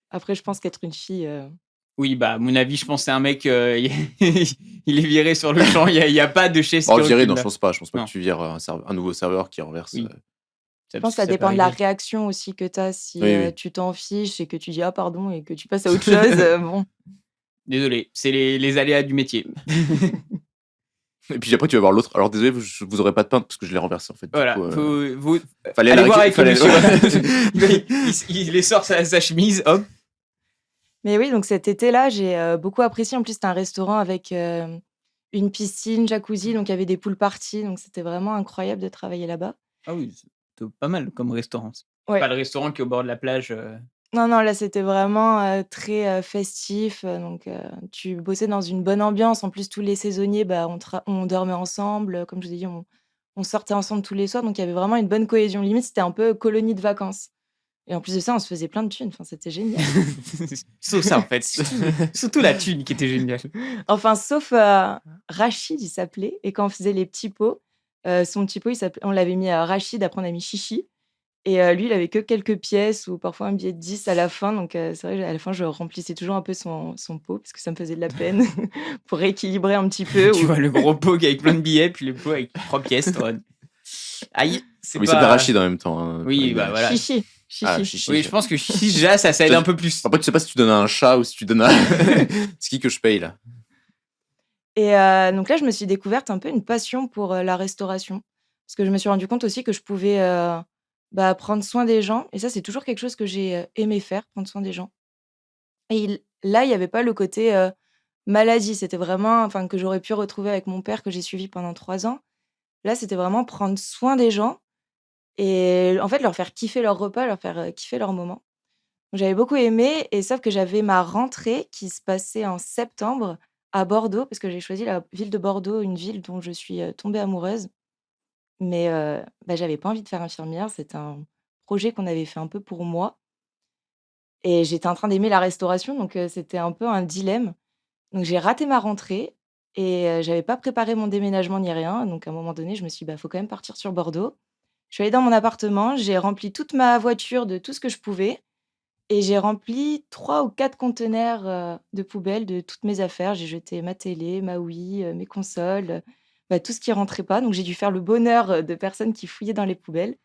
Après, je pense qu'être une fille. Oui, bah, à mon avis, je pense que c'est un mec, il est viré sur le champ, il n'y a pas de chaise. Viré, non, je pense pas que tu vires un nouveau serveur qui renverse. Oui. Je pense que ça dépend de la réaction aussi que tu as. Si tu t'en fiches et que tu dis ah pardon et que tu passes à autre chose, bon. Désolé, c'est les aléas du métier. Et puis après, tu vas voir l'autre. Alors désolé, vous aurez pas de pinte parce que je l'ai renversé en fait. Voilà, coup, vous fallait allez voir avec le monsieur. il les sort sa chemise, hop. Mais oui, donc cet été-là, j'ai beaucoup apprécié. En plus, c'était un restaurant avec une piscine, jacuzzi, donc il y avait des pool parties, donc c'était vraiment incroyable de travailler là-bas. Ah oui, c'est pas mal comme restaurant. Ouais. Pas le restaurant qui est au bord de la plage. Non, là, c'était vraiment très festif. Donc, tu bossais dans une bonne ambiance. En plus, tous les saisonniers, on dormait ensemble. Comme je vous ai dit, on sortait ensemble tous les soirs. Donc, il y avait vraiment une bonne cohésion. Limite, c'était un peu colonie de vacances. Et en plus de ça, on se faisait plein de thunes. Enfin, c'était génial. Sauf ça, en fait. Surtout la thune qui était géniale. Enfin, sauf Rachid, il s'appelait. Et quand on faisait les petits pots, son petit pot, on l'avait mis à Rachid. Après, on a mis Chichi. Et lui, il avait que quelques pièces ou parfois un billet de 10 à la fin. Donc, c'est vrai qu'à la fin, je remplissais toujours un peu son pot parce que ça me faisait de la peine pour rééquilibrer un petit peu. Tu vois le gros pot avec plein de billets, puis le pot avec 3 pièces. Aïe, c'est oui, pas... ça s'appelle Rachid en même temps. Hein, oui, bah voilà. Chichi. Ah, Chichi. Oui, je pense que Chichi, déjà, ça aide un peu plus. Après, tu sais pas si tu donnes à un chat ou si tu donnes à... C'est qui que je paye, là? Et donc là, je me suis découverte un peu une passion pour la restauration. Parce que je me suis rendu compte aussi que je pouvais... prendre soin des gens. Et ça, c'est toujours quelque chose que j'ai aimé faire, prendre soin des gens. Et là, il n'y avait pas le côté maladie. C'était vraiment, que j'aurais pu retrouver avec mon père que j'ai suivi pendant 3 ans. Là, c'était vraiment prendre soin des gens et en fait, leur faire kiffer leur repas, leur faire kiffer leur moment. Donc, j'avais beaucoup aimé et sauf que j'avais ma rentrée qui se passait en septembre à Bordeaux parce que j'ai choisi la ville de Bordeaux, une ville dont je suis tombée amoureuse. Mais j'avais pas envie de faire infirmière. C'était un projet qu'on avait fait un peu pour moi et j'étais en train d'aimer la restauration, donc c'était un peu un dilemme. Donc j'ai raté ma rentrée et j'avais pas préparé mon déménagement ni rien. Donc à un moment donné, je me suis dit: «Faut quand même partir sur Bordeaux». Je suis allée dans mon appartement, j'ai rempli toute ma voiture de tout ce que je pouvais et j'ai rempli 3 ou 4 conteneurs de poubelle de toutes mes affaires. J'ai jeté ma télé, ma Wii, mes consoles, tout ce qui rentrait pas. Donc j'ai dû faire le bonheur de personnes qui fouillaient dans les poubelles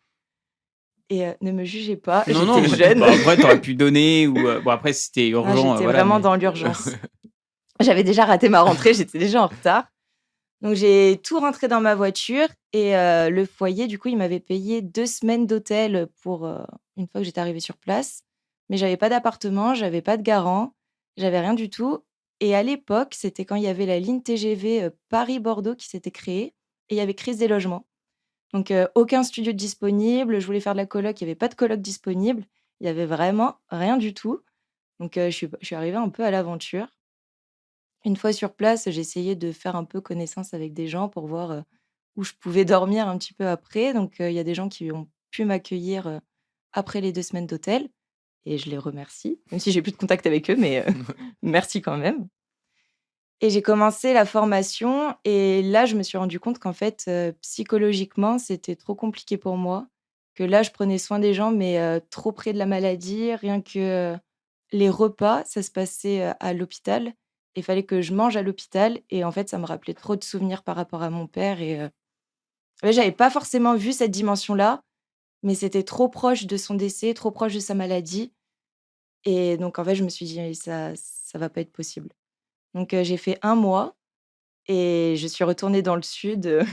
et ne me jugez pas, Non, j'étais jeune. Après, t'aurais pu donner ou après, c'était urgent. J'étais vraiment dans l'urgence. J'avais déjà raté ma rentrée, j'étais déjà en retard. Donc j'ai tout rentré dans ma voiture et le foyer, du coup, il m'avait payé 2 semaines d'hôtel pour une fois que j'étais arrivée sur place. Mais j'avais pas d'appartement, j'avais pas de garant, j'avais rien du tout. Et à l'époque, c'était quand il y avait la ligne TGV Paris-Bordeaux qui s'était créée et il y avait crise des logements. Donc aucun studio disponible, je voulais faire de la coloc, il y avait pas de coloc disponible, il y avait vraiment rien du tout. Donc je suis arrivée un peu à l'aventure. Une fois sur place, j'ai essayé de faire un peu connaissance avec des gens pour voir où je pouvais dormir un petit peu après. Donc il y a des gens qui ont pu m'accueillir après les 2 semaines d'hôtel et je les remercie, même si j'ai plus de contact avec eux, mais merci quand même. Et j'ai commencé la formation et là, je me suis rendu compte qu'en fait, psychologiquement, c'était trop compliqué pour moi, que là, je prenais soin des gens, mais trop près de la maladie. Rien que les repas, ça se passait à l'hôpital. Il fallait que je mange à l'hôpital et en fait, ça me rappelait trop de souvenirs par rapport à mon père et j'avais pas forcément vu cette dimension-là, mais c'était trop proche de son décès, trop proche de sa maladie et donc en fait, je me suis dit: Ça va pas être possible». Donc j'ai fait 1 mois et je suis retournée dans le sud,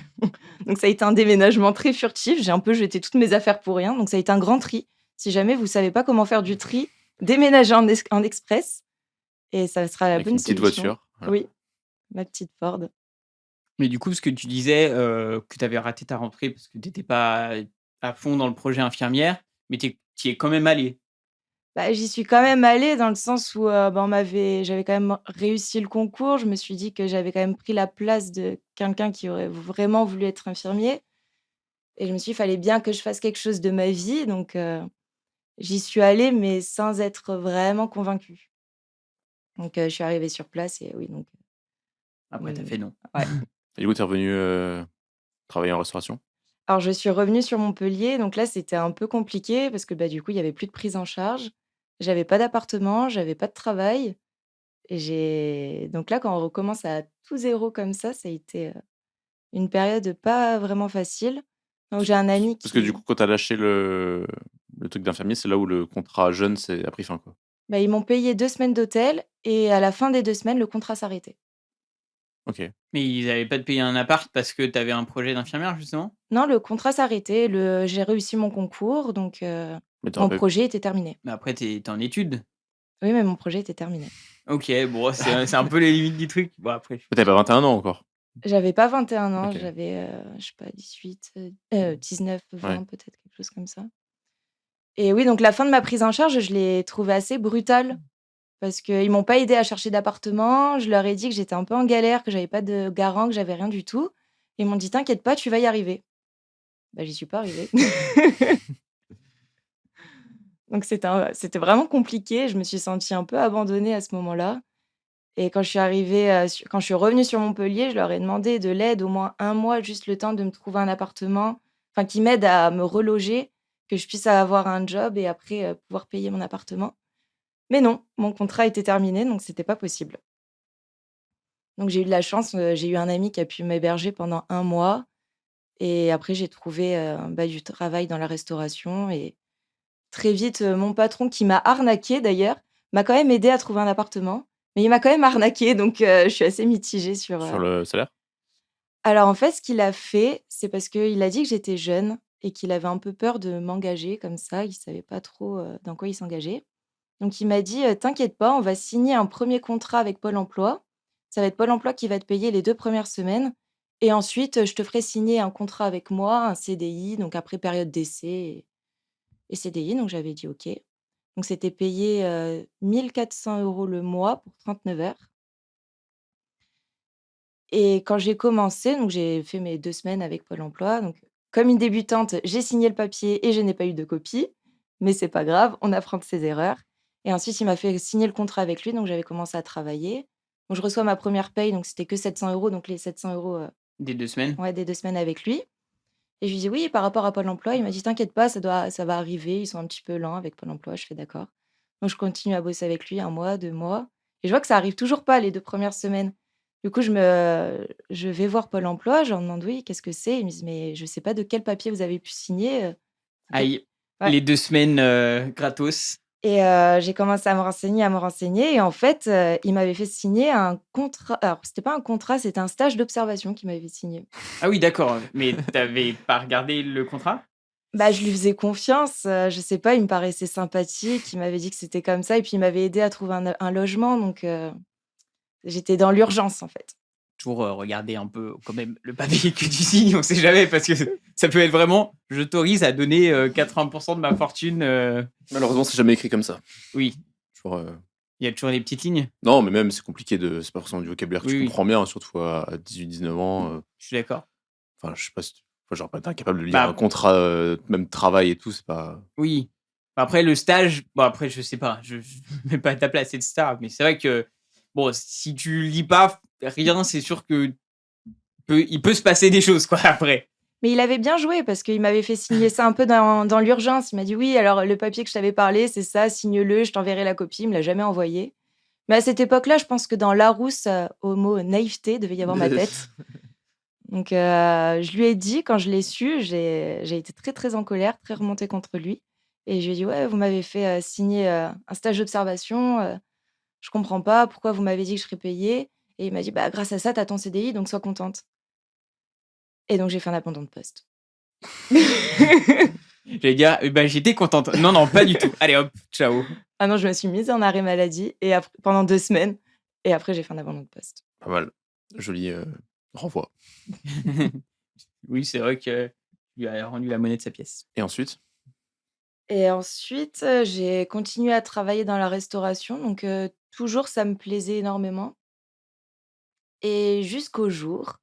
donc ça a été un déménagement très furtif. J'ai un peu jeté toutes mes affaires pour rien, donc ça a été un grand tri. Si jamais vous savez pas comment faire du tri, déménagez en express et ça sera la Avec bonne une petite solution. voiture. Voilà. Oui, ma petite Ford. Mais du coup, ce que tu disais, que tu avais raté ta rentrée parce que tu étais pas à fond dans le projet infirmière, mais tu y es quand même allée? Bah, j'y suis quand même allée dans le sens où, bah, j'avais quand même réussi le concours. Je me suis dit que j'avais quand même pris la place de quelqu'un qui aurait vraiment voulu être infirmier et je me suis dit: «Il fallait bien que je fasse quelque chose de ma vie», donc j'y suis allée, mais sans être vraiment convaincue. Donc je suis arrivée sur place et oui, donc Après, tu as fait non. ouais. Et du coup, tu es revenu travailler en restauration? Alors je suis revenue sur Montpellier, donc là, c'était un peu compliqué parce que, bah, du coup, il y avait plus de prise en charge. J'avais pas d'appartement, j'avais pas de travail et j'ai donc là, quand on recommence à tout zéro comme ça a été, une période pas vraiment facile. Donc j'ai un ami Parce que du qui coup, quand tu as lâché le truc d'infirmier, c'est là où le contrat jeune a pris fin, quoi? bah, ils m'ont payé 2 semaines d'hôtel et à la fin des 2 semaines, le contrat s'arrêtait. OK. Mais ils avaient pas te payer un appart parce que tu avais un projet d'infirmière, justement? Non, le contrat s'arrêtait, j'ai réussi mon concours, donc Mais tu mon aurais pas projet était terminé. Mais après, tu es en études? Oui, mais mon projet était terminé. OK, bon, c'est un peu les limites du truc. Bon, après, mais tu pas 21 ans encore? J'avais pas 21 ans, OK. j'avais, je sais pas 18, 19, Ouais. 20 peut-être, quelque chose comme ça et oui, donc la fin de ma prise en charge, je l'ai trouvée assez brutale parce qu'ils m'ont pas aidée à chercher d'appartement. Je leur ai dit que j'étais un peu en galère, que j'avais pas de garant, que j'avais rien du tout. Ils m'ont dit: «T'inquiète pas, tu vas y arriver». Bah, j'y suis pas arrivée. Donc c'était vraiment compliqué. Je me suis sentie un peu abandonnée à ce moment-là et quand je suis arrivée, quand je suis revenue sur Montpellier, je leur ai demandé de l'aide au moins un mois, juste le temps de me trouver un appartement, enfin qu'ils m'aident à me reloger, que je puisse avoir un job et après, pouvoir payer mon appartement. Mais non, mon contrat était terminé, donc c'était pas possible. Donc j'ai eu de la chance, j'ai eu un ami qui a pu m'héberger pendant un mois et après j'ai trouvé, bah, du travail dans la restauration et très vite, mon patron qui m'a arnaquée d'ailleurs, m'a quand même aidé à trouver un appartement, mais il m'a quand même arnaquée donc je suis assez mitigée sur, Sur le salaire? alors en fait, ce qu'il a fait, c'est parce qu'il a dit que j'étais jeune et qu'il avait un peu peur de m'engager comme ça, il savait pas trop, dans quoi il s'engageait. Donc il m'a dit: «T'inquiète pas, on va signer un premier contrat avec Pôle emploi. Ça va être Pôle emploi qui va te payer les 2 premières semaines et ensuite, je te ferai signer un contrat avec moi, un CDI, donc après période d'essai et CDI». Donc j'avais dit: «OK». Donc c'était payé, 1 400 € le mois pour 39 heures et quand j'ai commencé, donc j'ai fait mes 2 semaines avec Pôle emploi, donc comme une débutante, j'ai signé le papier et je n'ai pas eu de copie, mais c'est pas grave, on apprend de ses erreurs et ensuite il m'a fait signer le contrat avec lui, donc j'avais commencé à travailler. Donc je reçois ma première paye, donc c'était que 700 €, donc les 700 €, des 2 semaines? ouais, des 2 semaines avec lui et je lui dis: «Oui, par rapport à Pôle emploi». Il m'a dit: «T'inquiète pas, ça va arriver, ils sont un petit peu lents avec Pôle emploi». Je fais: «D'accord». Donc je continue à bosser avec lui 1 mois, 2 mois et je vois que ça arrive toujours pas les 2 premières semaines. Du coup, je vais voir Pôle emploi, je leur demande: «Oui, qu'est-ce que c'est?» Ils me disent: «Mais je sais pas de quel papier vous avez pu signer, quel». Aïe, Ouais les 2 semaines, gratos. et j'ai commencé à me renseigner et en fait, ils m'avaient fait signer un contrat. Alors c'était pas un contrat, c'était un stage d'observation qu'ils m'avaient signé. Ah oui, d'accord, mais tu avais pas regardé le contrat? Bah, je lui faisais confiance, je sais pas, il me paraissait sympathique, il m'avait dit que c'était comme ça et puis il m'avait aidé à trouver un logement donc j'étais dans l'urgence, en fait. Toujours, regarder un peu quand même le papier que tu signes, on sait jamais parce que ça peut être vraiment: «Je t'autorise à donner, 80 de ma fortune», Malheureusement, c'est jamais écrit comme ça. oui, Toujours, il y a toujours des petites lignes. non, mais même c'est compliqué c'est pas forcément du vocabulaire que Oui, tu oui. comprends bien, surtout à 18-19 ans, Je suis d'accord. enfin, je sais pas si enfin, j'aurais pas été incapable de lire un Bah, contrat, même travail et tout, c'est pas oui. Après le stage, bon après je sais pas, je me mets pas à ta place et cetera, mais c'est vrai que, bon, si tu lis pas rien, c'est sûr que il peut se passer des choses quoi après. Mais il avait bien joué parce qu'il m'avait fait signer ça un peu dans l'urgence. Il m'a dit: «Oui, alors le papier que je t'avais parlé, c'est ça, signe-le, je t'enverrai la copie». Il me l'a jamais envoyé. Mais à cette époque-là, je pense que dans Larousse, au mot naïveté, devait y avoir ma tête. Donc je lui ai dit quand je l'ai su, j'ai été très, très en colère, très remontée contre lui et je lui ai dit: «Ouais, vous m'avez fait, signer, un stage d'observation, je comprends pas, pourquoi vous m'avez dit que je serais payée?» et il m'a dit: «Bah, grâce à ça, tu as ton CDI, donc sois contente» et donc j'ai fait un abandon de poste. J'allais dire: bah, j'étais contente». Non, non, pas du tout. Allez hop, ciao. Ah non, je me suis mise en arrêt maladie et après pendant 2 semaines et après j'ai fait un abandon de poste. pas mal. Joli, Renvoie. Oui, c'est vrai que tu lui as rendu la monnaie de sa pièce. Et ensuite? Et ensuite, j'ai continué à travailler dans la restauration, donc toujours ça me plaisait énormément et jusqu'au jour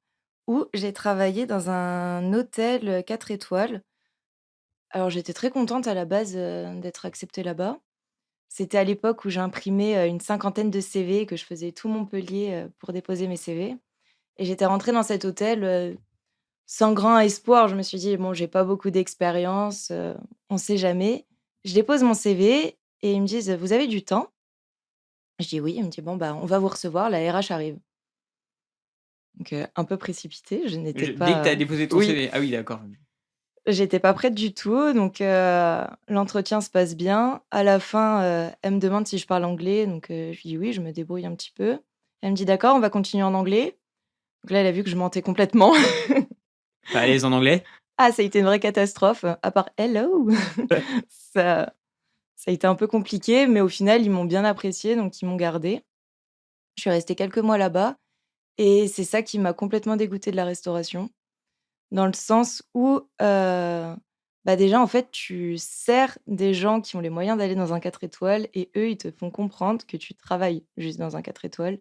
où j'ai travaillé dans un hôtel, 4 étoiles. Alors j'étais très contente à la base, d'être acceptée là-bas. C'était à l'époque où j'imprimais, une cinquantaine de CV, que je faisais tout Montpellier, pour déposer mes CV et j'étais rentrée dans cet hôtel, sans grand espoir. Je me suis dit: «Bon, j'ai pas beaucoup d'expérience, on sait jamais». Je dépose mon CV et ils me disent: «Vous avez du temps?» Je dis: «Oui». Il me dit: «Bon, bah, on va vous recevoir, la RH arrive». Donc un peu précipitée, je n'étais Dès que tu as pas déposé ton oui, CV. Ah oui, d'accord. j'étais pas prête du tout, donc l'entretien se passe bien. À la fin, elle me demande si je parle anglais, donc je lui dis: «Oui, je me débrouille un petit peu». Elle me dit: «D'accord, on va continuer en anglais». Donc là, elle a vu que je mentais complètement. Pas à l'aise en anglais? Ah, ça a été une vraie catastrophe, à part «Hello», ça ça a été un peu compliqué, mais au final, ils m'ont bien appréciée, donc ils m'ont gardée. Je suis restée quelques mois là-bas et c'est ça qui m'a complètement dégoûtée de la restauration. Dans le sens où, bah, déjà, en fait, tu sers des gens qui ont les moyens d'aller dans un 4 étoiles et eux, ils te font comprendre que tu travailles juste dans un 4 étoiles.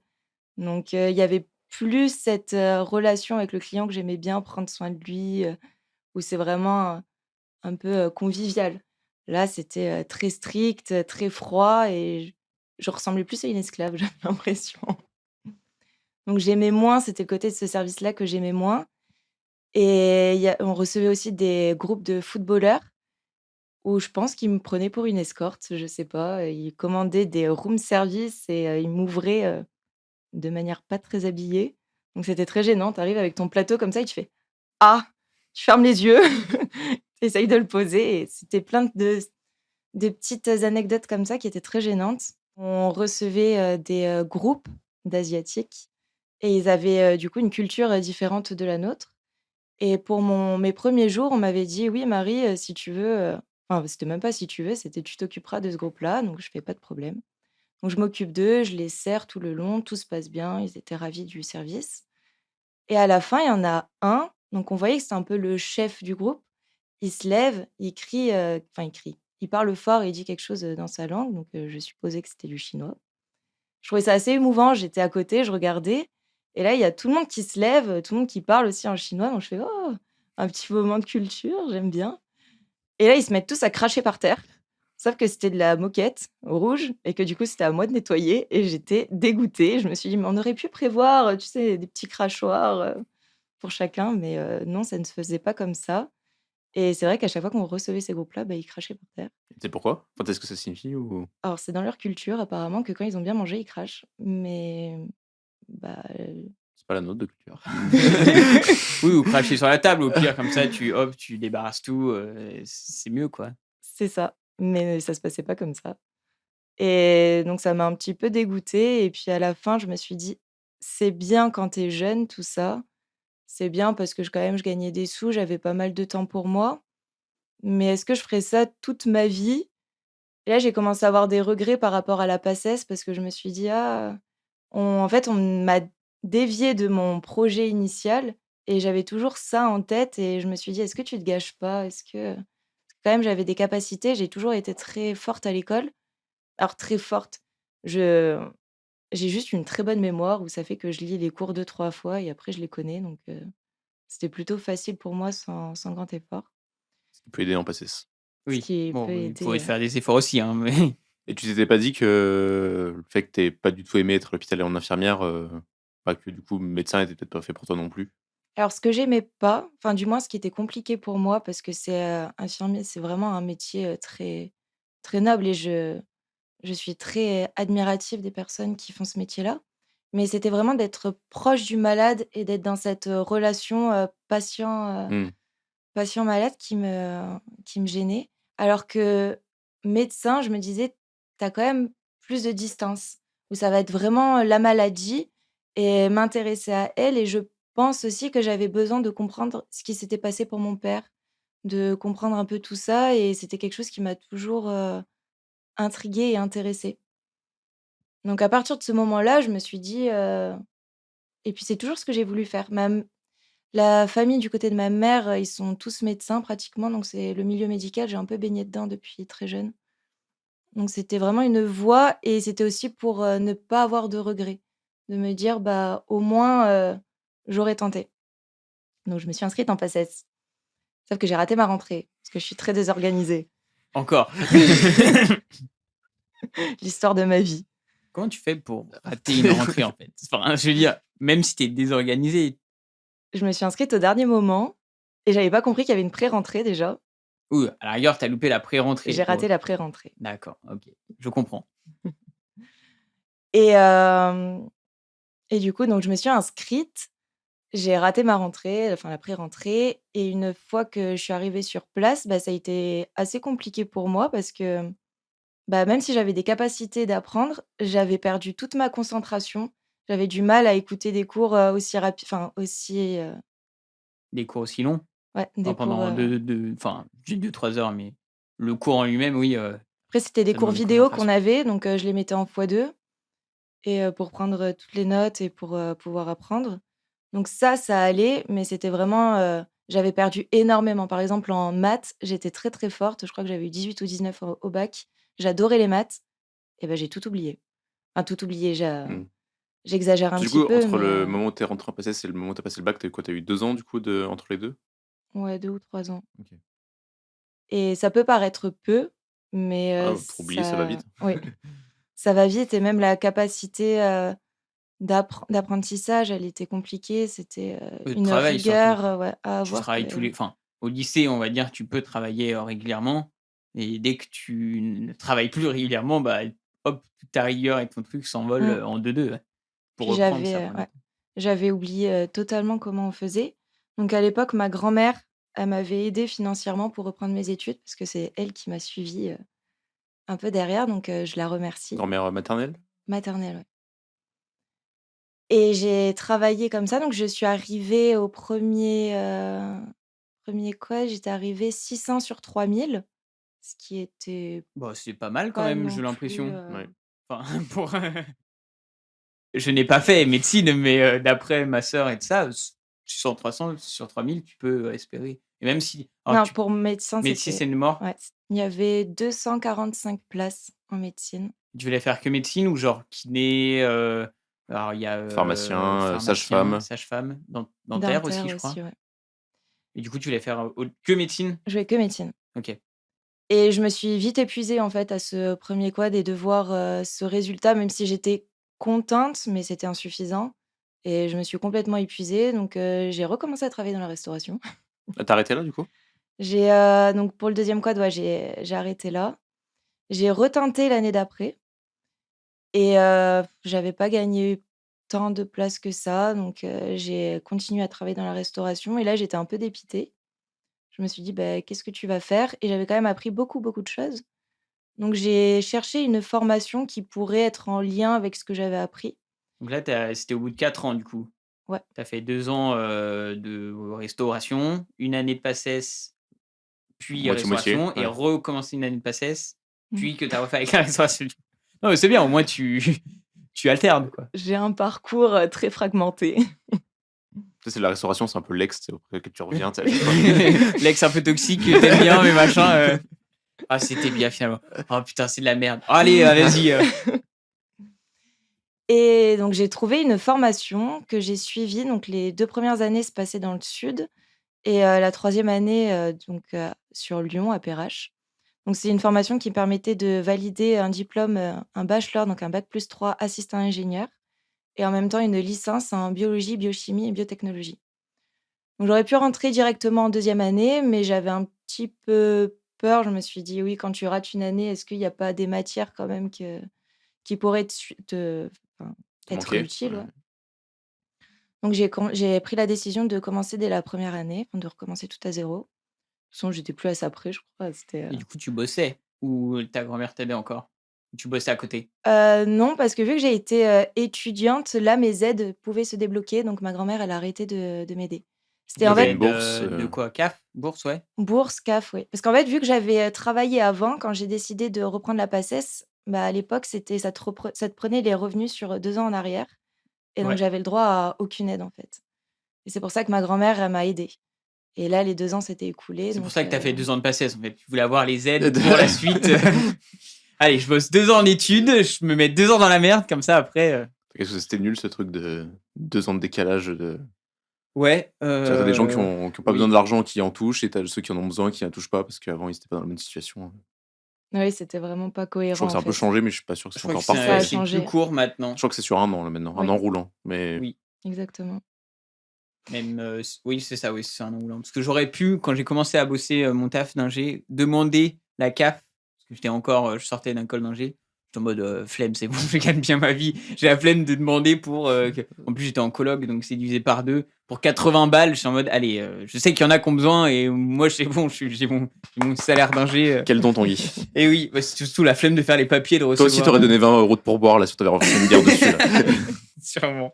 Donc il y avait plus cette, relation avec le client que j'aimais bien, prendre soin de lui, où c'est vraiment, un peu, convivial. Là, c'était, très strict, très froid et je ressemblais plus à une esclave, j'avais l'impression. Donc j'aimais moins, c'était le côté de ce service-là que j'aimais moins et il y a on recevait aussi des groupes de footballeurs où je pense qu'ils me prenaient pour une escorte, je sais pas, ils commandaient des room service et ils m'ouvraient, de manière pas très habillée. Donc c'était très gênant. Tu arrives avec ton plateau comme ça et tu fais: «Ah!» tu fermes les yeux, tu essayes de le poser et c'était plein de petites anecdotes comme ça qui étaient très gênantes. On recevait, des, groupes d'asiatiques et ils avaient, du coup une culture, différente de la nôtre et pour mes premiers jours, on m'avait dit: «Oui Marie, si tu veux, enfin c'était même pas si tu veux, c'était: «Tu t'occuperas de ce groupe-là», donc je fais: «Pas de problème». Donc je m'occupe d'eux, je les sers tout le long, tout se passe bien, ils étaient ravis du service et à la fin, il y en a un, donc on voyait que c'était un peu le chef du groupe. Il se lève, il crie, enfin il crie, il parle fort et il dit quelque chose, dans sa langue, donc je supposais que c'était du chinois. Je trouvais ça assez émouvant, j'étais à côté, je regardais et là, il y a tout le monde qui se lève, tout le monde qui parle aussi en chinois, donc je fais: «Oh, un petit moment de culture, j'aime bien» et là, ils se mettent tous à cracher par terre, sauf que c'était de la moquette rouge et que du coup, c'était à moi de nettoyer et j'étais dégoûtée. Je me suis dit: «Mais on aurait pu prévoir, tu sais, des petits crachoirs, pour chacun», mais non, ça ne se faisait pas comme ça et c'est vrai qu'à chaque fois qu'on recevait ces groupes-là, bah, ils crachaient par terre. Tu sais pourquoi? Enfin, tu ce que ça signifie ou? Alors c'est dans leur culture apparemment que quand ils ont bien mangé, ils crachent, mais bah, C'est pas la nôtre de culture. Oui, ou cracher sur la table, au pire, comme ça, hop, tu débarrasses tout, c'est mieux, quoi. c'est ça, mais ça se passait pas comme ça et donc ça m'a un petit peu dégoûtée et puis à la fin, je me suis dit: «C'est bien quand tu es jeune tout ça, c'est bien parce que je gagnais des sous, j'avais pas mal de temps pour moi, mais est-ce que je ferais ça toute ma vie?» Et là, j'ai commencé à avoir des regrets par rapport à la PACES parce que je me suis dit: «Ah, en fait, on m'a déviée de mon projet initial» et j'avais toujours ça en tête et je me suis dit: «Est-ce que tu te gâches pas? Est-ce que» quand même, j'avais des capacités, j'ai toujours été très forte à l'école. Alors très forte, je j'ai juste une très bonne mémoire où ça fait que je lis les cours 2-3 fois et après je les connais donc c'était plutôt facile pour moi sans grand effort. Ça peut aider en PACES. Ce Oui, qui bon, peut il aider, faudrait faire des efforts aussi, hein, mais Et tu t'étais pas dit que le fait que tu pas du tout aimé être à l'hôpital et en infirmière, bah, que du coup médecin était peut-être pas fait pour toi non plus? Alors ce que j'aimais pas, enfin du moins ce qui était compliqué pour moi parce que infirmier, c'est vraiment un métier, très très noble et je suis très admirative des personnes qui font ce métier-là. Mais c'était vraiment d'être proche du malade et d'être dans cette, relation, Mmh. patient-malade qui me gênait. Alors que médecin, je me disais: «Tu as quand même plus de distance, où ça va être vraiment la maladie et m'intéresser à elle» et je pense aussi que j'avais besoin de comprendre ce qui s'était passé pour mon père, de comprendre un peu tout ça et c'était quelque chose qui m'a toujours, intriguée et intéressée. Donc à partir de ce moment-là, je me suis dit, Et puis, c'est toujours ce que j'ai voulu faire. La famille du côté de ma mère, ils sont tous médecins pratiquement, donc c'est le milieu médical, j'ai un peu baigné dedans depuis très jeune. Donc c'était vraiment une voie et c'était aussi pour, ne pas avoir de regrets. De me dire: «Bah, au moins, j'aurais tenté». Donc je me suis inscrite en PACES. Sauf que j'ai raté ma rentrée, parce que je suis très désorganisée. Encore. L'histoire de ma vie. Comment tu fais pour rater une rentrée, en fait? Enfin, je veux dire, même si t'es désorganisé. Je me suis inscrite au dernier moment et j'avais pas compris qu'il y avait une pré-rentrée déjà Oui, à la rigueur, t'as loupé la et pré-rentrée. j'ai raté la pré-rentrée. D'accord, ok. Je comprends. Et hem et du coup, donc je me suis inscrite, j'ai raté ma rentrée, enfin la pré-rentrée et une fois que je suis arrivée sur place, bah, ça a été assez compliqué pour moi parce que, bah, même si j'avais des capacités d'apprendre, j'avais perdu toute ma concentration. J'avais du mal à écouter des cours, aussi enfin aussi, Des cours aussi longs? ouais, Enfin, des cours, pendant enfin, juste 2-3 heures, mais le cours en lui-même, oui, après c'était des ça cours demande une vidéo qu'on concentration. avait donc je les mettais en x2 et pour prendre, toutes les notes et pour, pouvoir apprendre. Donc ça allait, mais c'était vraiment, j'avais perdu énormément. Par exemple, en maths, j'étais très, très forte. Je crois que j'avais eu 18 ou 19 au bac. J'adorais les maths et ben j'ai tout oublié. Enfin tout oublié, Mmh. j'exagère un Du petit coup, peu, entre mais le moment où t'es rentré en PACES et le moment où t'as passé le bac, tu quoi? Tu eu 2 ans du coup entre les 2. ouais, 2 ou 3 ans OK. et ça peut paraître peu, mais Ah, pour oublier, ça va ça vite. oui, ça va vite et même la capacité, d'apprentissage, elle était compliquée. C'était, De une travail surtout. rigueur, ouais, à Tu avoir travailles enfin, au lycée, on va dire, tu peux travailler, régulièrement et dès que tu ne travailles plus régulièrement, bah, hop, toute ta rigueur et ton truc s'envole, mmh. en 2-2, ouais. Pour Puis reprendre, ça prend du ouais, temps. j'avais oublié, totalement comment on faisait. Donc à l'époque, ma grand-mère, elle m'avait aidée financièrement pour reprendre mes études parce que c'est elle qui m'a suivie, un peu derrière, donc je la remercie. Grand-mère, maternelle? Maternelle, ouais et j'ai travaillé comme ça, donc je suis arrivée au premier er 1 quoi? J'étais arrivée 600 sur 3000, ce qui était Bah, c'est pas mal quand pas même, non j'ai plus, l'impression. Enfin, pour je n'ai pas fait médecine, mais d'après ma sœur et de ça, 600-300 sur 3000, tu peux, espérer et même si alors non, tu pour médecin, médecine, c'était c'est mort. ouais, il y avait 245 places en médecine. Tu voulais faire que médecine ou genre kiné, alors il y a, Pharmacien, pharmacien, sage-femme. sage-femme, dentaire aussi, Dentaire je crois aussi, ouais. et du coup, tu voulais faire, que médecine? Je voulais que médecine OK. et je me suis vite épuisée, en fait, à ce premier quad et de voir, ce résultat, même si j'étais contente, mais c'était insuffisant et je me suis complètement épuisée donc j'ai recommencé à travailler dans la restauration. Ah, tu arrêté là du coup? Donc pour le deuxième quad, ouais, j'ai arrêté là. J'ai retenté l'année d'après et j'avais pas gagné tant de places que ça donc j'ai continué à travailler dans la restauration et là, j'étais un peu dépitée. Je me suis dit: «Beh, qu'est-ce que tu vas faire?» et j'avais quand même appris beaucoup, beaucoup de choses. Donc j'ai cherché une formation qui pourrait être en lien avec ce que j'avais appris. Donc là, c'était au bout de 4 ans du coup? Ouais. Tu as fait 2 ans, de restauration, 1 année de PACES, puis Moitié-moitié, restauration et ouais. recommencer une année de PACES, Mmh. puis que tu as refait avec la restauration. Non, mais c'est bien, au moins tu tu alternes, quoi. J'ai un parcours, très fragmenté. Tu sais, c'est la restauration, c'est un peu l'ex, tu sais, auprès que tu reviens, tu sais, à chaque fois. L'ex un peu toxique que tu bien, mais machin, «Ah, c'était bien finalement. Oh putain, c'est de la merde. Allez, vas-y, Et donc j'ai trouvé une formation que j'ai suivie. Donc les 2 premières années se passaient dans le sud et la troisième année, sur Lyon, à Perrache. Donc c'est une formation qui permettait de valider un diplôme, un bachelor, donc un bac+3 assistant ingénieur et en même temps une licence en biologie, biochimie et biotechnologie. Donc j'aurais pu rentrer directement en deuxième année, mais j'avais un petit peu peur. Je me suis dit: «Oui, quand tu rates une année, est-ce qu'il y a pas des matières quand même qui pourraient enfin, Te être manquait? utiles?» Ouais. Ouais. Donc j'ai pris la décision de commencer dès la première année, enfin de recommencer tout à zéro. De toute façon, j'étais plus à ça près, je crois, c'était, et du coup, tu bossais ou ta grand-mère t'aidait encore? Tu bossais à côté? non, parce que vu que j'ai été, étudiante, là, mes aides pouvaient se débloquer, donc ma grand-mère, elle a arrêté de m'aider. C'était Tu en avais fait une bourse, De quoi? CAF? Bourse, ouais? bourse, CAF, oui. Parce qu'en fait, vu que j'avais, travaillé avant, quand j'ai décidé de reprendre la PACES, bah, à l'époque, c'était ça te prenait les revenus sur, 2 ans en arrière Et donc, Ouais. j'avais le droit à aucune aide, en fait. Et c'est pour ça que ma grand-mère, elle m'a aidée. Et là, les 2 ans s'étaient écoulés. C'est pour Donc, ça que tu as fait 2 ans de PACES, en fait. Tu voulais avoir les aides pour la suite. Allez, je bosse 2 ans en études, je me mets 2 ans dans la merde, comme ça, après... Qu'est-ce que c'était nul ce truc de 2 ans de décalage de. Ouais. T'as des gens qui ont pas oui. besoin de l'argent qui en touchent et t'as ceux qui en ont besoin qui en touchent pas parce qu'avant ils étaient pas dans la bonne situation. oui, c'était vraiment pas Je cohérent. crois que c'est un peu en fait. changé, mais je suis pas sûr que Je c'est crois encore que Ça a parfait. c'est changé. plus court maintenant. Je crois que c'est sur 1 an là, maintenant, un Oui. an roulant. Mais Oui. Exactement. Même, oui, c'est ça, oui, c'est un an roulant. Parce que j'aurais pu, quand j'ai commencé à bosser mon taf d'ingé, demander la CAF, parce que j'étais encore, je sortais d'un col d'ingé. J'étais en mode flemme, c'est bon, je gagne bien ma vie. J'ai la flemme de demander pour. En plus, j'étais en coloc, donc c'est divisé par 2. Pour 80 balles, je suis en mode, allez, je sais qu'il y en a qui ont besoin, et moi, c'est bon, j'ai mon salaire d'ingé. quel don Tanguy. Et oui, bah, c'est surtout la flemme de faire les papiers, de Toi recevoir. aussi t'aurais donné 20 € de pourboire là si t'avais refait une guerre dessus là. Sûrement.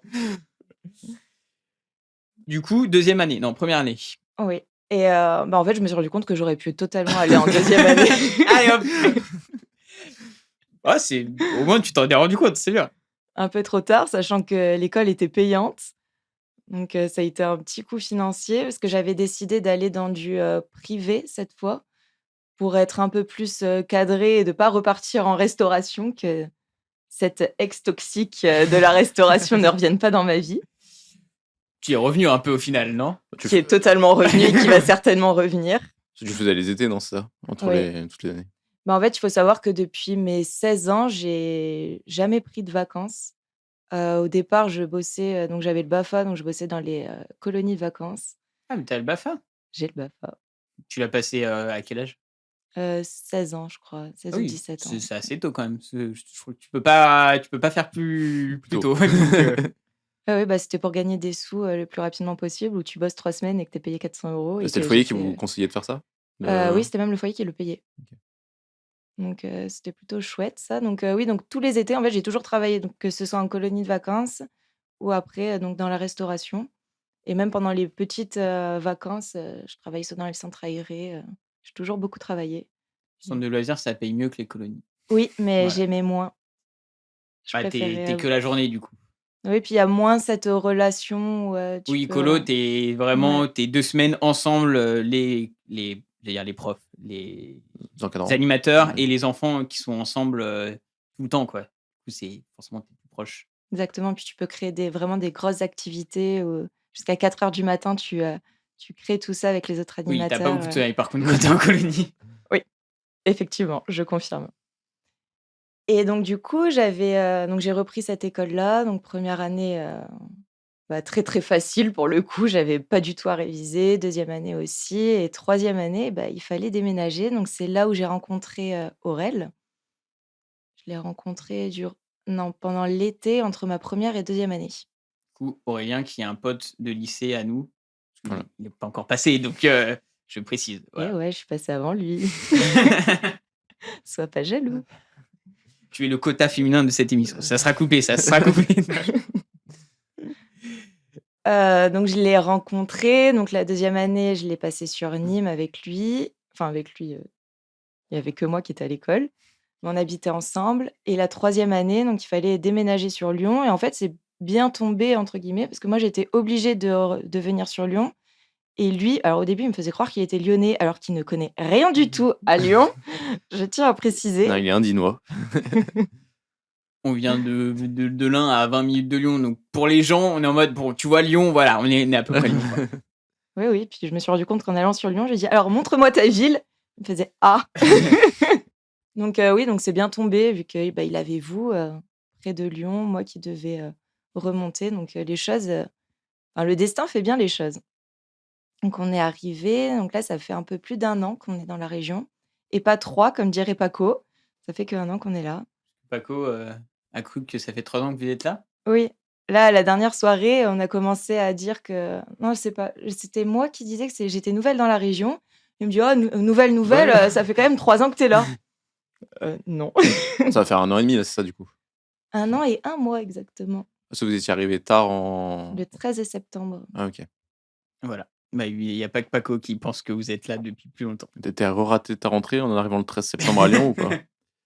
Du coup, deuxième année, non, première année. Oui. Et en fait, je me suis rendu compte que j'aurais pu totalement aller en deuxième année. Allez hop. Ouais, c'est au moins tu t'en es rendu compte, c'est bien. Un peu trop tard, sachant que l'école était payante. Donc, ça a été un petit coup financier parce que j'avais décidé d'aller dans du privé cette fois pour être un peu plus cadrée et de ne pas repartir en restauration, que cette ex-toxique de la restauration ne revienne pas dans ma vie, Tu es revenu un peu au final, non? qui est totalement revenu et qui va certainement revenir. Tu faisais les étés, non, c'est ça entre Oui. toutes les années. En fait, il faut savoir que depuis mes 16 ans, j'ai jamais pris de vacances. Au départ, je bossais, donc j'avais le BAFA, donc je bossais dans les colonies de vacances. Ah, mais t'as le BAFA. J'ai le BAFA. Tu l'as passé à quel âge? 16 ans, je crois, 16 Ah ou oui, 17 ans. c'est assez tôt quand même. Je trouve que tu peux pas faire plus tôt. Donc, Ah oui, c'était pour gagner des sous le plus rapidement possible, où tu bosses 3 semaines et que tu es payé 400 €. Et C'était le que foyer qui j'étais- vous conseillait de faire ça Oui, c'était même le foyer qui le payait. Ok. Donc, c'était plutôt chouette, ça. Donc, oui, donc tous les étés, en fait, j'ai toujours travaillé, donc, que ce soit en colonie de vacances ou après donc dans la restauration. Et même pendant les petites vacances, je travaillais soit dans les centres aérés. J'ai toujours beaucoup travaillé. centre de loisirs, ça paye mieux que les colonies. Oui, mais Ouais. j'aimais moins. Je Ah, préférais, t'es que la journée du coup. Oui, puis il y a moins cette relation où tu Oui, peux, colo, t'es vraiment t'es 2 semaines ensemble, j'allais dire les profs, les encadrants. animateurs Ouais. et les enfants qui sont ensemble tout le temps, quoi. Du coup, c'est forcément t'es plus proche. Exactement, puis tu peux créer vraiment des grosses activités où jusqu'à 4 heures du matin, tu crées tout ça avec les autres Oui, t'as animateurs. pas beaucoup de sommeil par contre quand t'es en colonie. Effectivement, je confirme. Et donc du coup, donc j'ai repris cette école-là, donc première année, très, très facile pour le coup, j'avais pas du tout à réviser, deuxième année aussi et troisième année, il fallait déménager, donc c'est là où j'ai rencontré, Aurel. Je l'ai rencontré pendant l'été entre ma première et deuxième année. Du coup, Aurélien qui est un pote de lycée à nous, parce que Voilà. il n'est pas encore passé, donc je précise. Eh Voilà. ouais, je suis passée avant lui. Sois pas jaloux. Tu es le quota féminin de cette émission. Ça sera coupé, ça sera coupé. Donc je l'ai rencontré, donc la deuxième année, je l'ai passée sur Nîmes avec lui. Enfin avec lui, il y avait que moi qui étais à l'école. Mais on habitait ensemble et la troisième année, donc il fallait déménager sur Lyon et en fait, c'est bien tombé entre guillemets parce que moi, j'étais obligée de venir sur Lyon et lui, alors au début, il me faisait croire qu'il était lyonnais alors qu'il ne connaît rien du tout à Lyon. Je tiens à préciser. Non, il est indinois. On vient de l'Ain à 20 minutes de Lyon, donc pour les gens, on est en mode, bon, tu vois Lyon, voilà, on est à peu près Lyon, quoi. Oui, puis je me suis rendu compte qu'en allant sur Lyon, je lui ai dit: «Alors montre-moi ta ville». Il me faisait: «Ah». Donc oui, donc c'est bien tombé vu que, il avait vous, près de Lyon, moi qui devais, remonter donc les choses, le destin fait bien les choses. Donc on est arrivés, donc là, ça fait un peu plus d'1 an qu'on est dans la région et pas 3 comme dirait Paco. Ça fait qu'1 an qu'on est là. Paco a cru que ça fait 3 ans que vous êtes là. Oui, là, à la dernière soirée, on a commencé à dire que non, c'est pas c'était moi qui disais que j'étais nouvelle dans la région. Il me dit: «Oh, nouvelle, Ouais. ça fait quand même 3 ans que tu es là». Non. Ça va faire 1 an et demi, là, c'est ça, du coup. 1 an et 1 mois exactement, Parce que vous étiez arrivé tard en. le 13 septembre. Ah, ok. Voilà. Il n'y a pas que Paco qui pense que vous êtes là depuis plus longtemps. T'as raté ta rentrée en arrivant le 13 septembre à Lyon ou pas?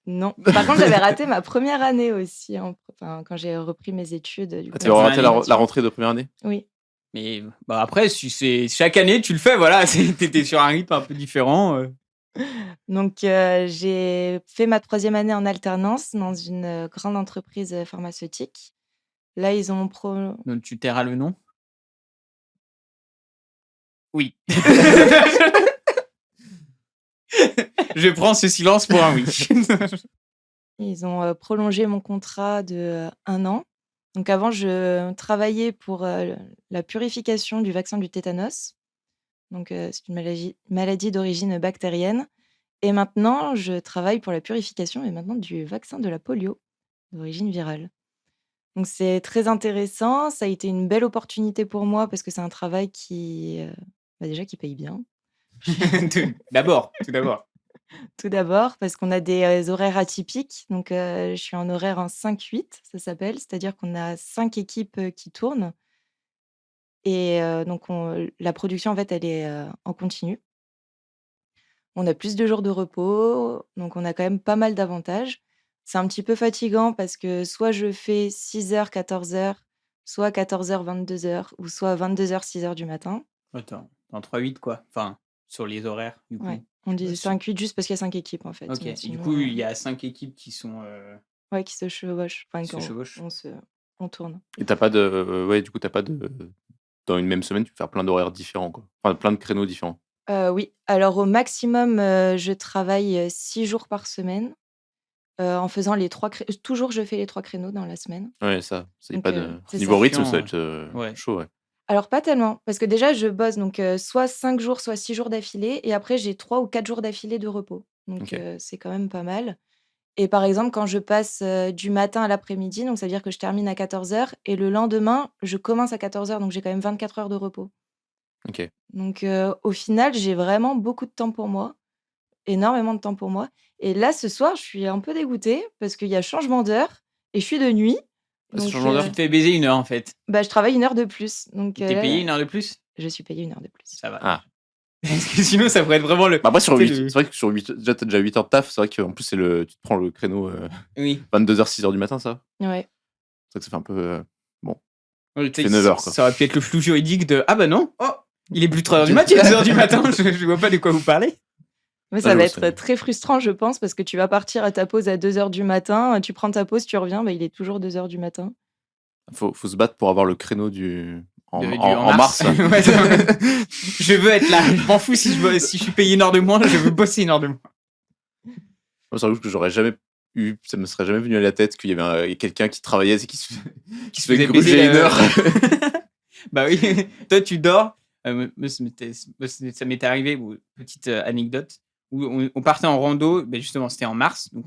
Non. Par contre, j'avais raté ma première année aussi, quand j'ai repris mes études. Du coup. Tu vas rater année, la rentrée de première année? Oui. Mais bah, après, si c'est chaque année, tu le fais, voilà. T'étais sur un rythme un peu différent. Donc, j'ai fait ma 3e année en alternance dans une grande entreprise pharmaceutique. Là, ils ont Donc, tu tairas le nom? Oui. Je prends ce silence pour un oui. Ils ont prolongé mon contrat de 1 an. Donc avant, je travaillais pour la purification du vaccin du tétanos. Donc c'est une maladie d'origine bactérienne. Et maintenant, je travaille pour la purification du vaccin de la polio d'origine virale. Donc c'est très intéressant. Ça a été une belle opportunité pour moi parce que c'est un travail qui paye bien. Tout d'abord. Tout d'abord, parce qu'on a des horaires atypiques. Donc, je suis en horaire en 5-8, ça s'appelle. C'est-à-dire qu'on a 5 équipes qui tournent. Et donc, la production, en fait, elle est en continu. On a plus de jours de repos. Donc, on a quand même pas mal d'avantages. C'est un petit peu fatigant parce que soit je fais 6h, 14h, soit 14h, 22h, ou soit 22h, 6h du matin. Attends, en 3-8, quoi. Enfin, sur les horaires, du coup. Ouais. On dit 5-8 juste parce qu'il y a 5 équipes, en fait. Ok. Mais Et du sinon, coup, il y a 5 équipes qui sont. ouais, qui se chevauchent. Enfin, Qui se chevauchent. on tourne. Et t'as pas de. Ouais, du coup, t'as pas de. Dans une même semaine, tu peux faire plein d'horaires différents, quoi. Enfin, plein de créneaux différents. Oui. Alors, au maximum, je travaille 6 jours par semaine en faisant les 3 créneaux. Toujours, je fais les 3 créneaux dans la semaine. Ouais, ça. C'est Donc, pas de. c'est Niveau ça. rythme, ça va Chiant, être ouais. chaud, ouais. Alors, pas tellement, parce que déjà, je bosse donc soit 5 jours, soit 6 jours d'affilée. Et après, j'ai 3 ou 4 jours d'affilée de repos. Donc, Ok. c'est quand même pas mal. Et par exemple, quand je passe du matin à l'après-midi, donc ça veut dire que je termine à 14h. Et le lendemain, je commence à 14h. Donc, j'ai quand même 24 heures de repos. Ok. Donc, au final, j'ai vraiment beaucoup de temps pour moi. Énormément de temps pour moi. Et là, ce soir, je suis un peu dégoûtée parce qu'il y a changement d'heure et je suis de nuit. Ah, c'est Donc, changement d'heure? Tu te fais baiser 1 heure, en fait. je travaille 1 heure de plus. Donc, T'es là, payé 1 heure de plus? je suis payée 1 heure de plus. Ça va. Ah. Parce que sinon, ça pourrait être vraiment le. Bah après, sur Tu sais, 8, c'est vrai que sur 8, déjà, t'as déjà 8 heures de taf. C'est vrai qu'en plus, tu te prends le créneau Oui. 22h, 6h du matin, ça. Ouais. C'est vrai que ça fait un peu. Bon. Ouais, tu sais, fait 9 heures, quoi. Ça aurait pu être le flou juridique de. Ah bah non, oh, il est plus 3h du matin, il est 2h du matin, je vois pas de quoi vous parlez. Mais Ah, ça va j'avoue, être c'est- très frustrant, je pense, parce que tu vas partir à ta pause à 2h du matin, tu prends ta pause, tu reviens, il est toujours 2h du matin. Faut se battre pour avoir le créneau en En mars. Ouais, je veux être là, je m'en fous si je suis payé 1 heure de moins, je veux bosser 1 heure de moins. Moi, c'est que j'aurais jamais eu, ça me serait jamais venu à la tête qu'il y avait quelqu'un qui travaillait et qui se fait faisait gruger baiser 1 heure. Bah oui, toi tu dors. Ça m'était arrivé, petite anecdote, où on partait en rando, justement c'était en mars, donc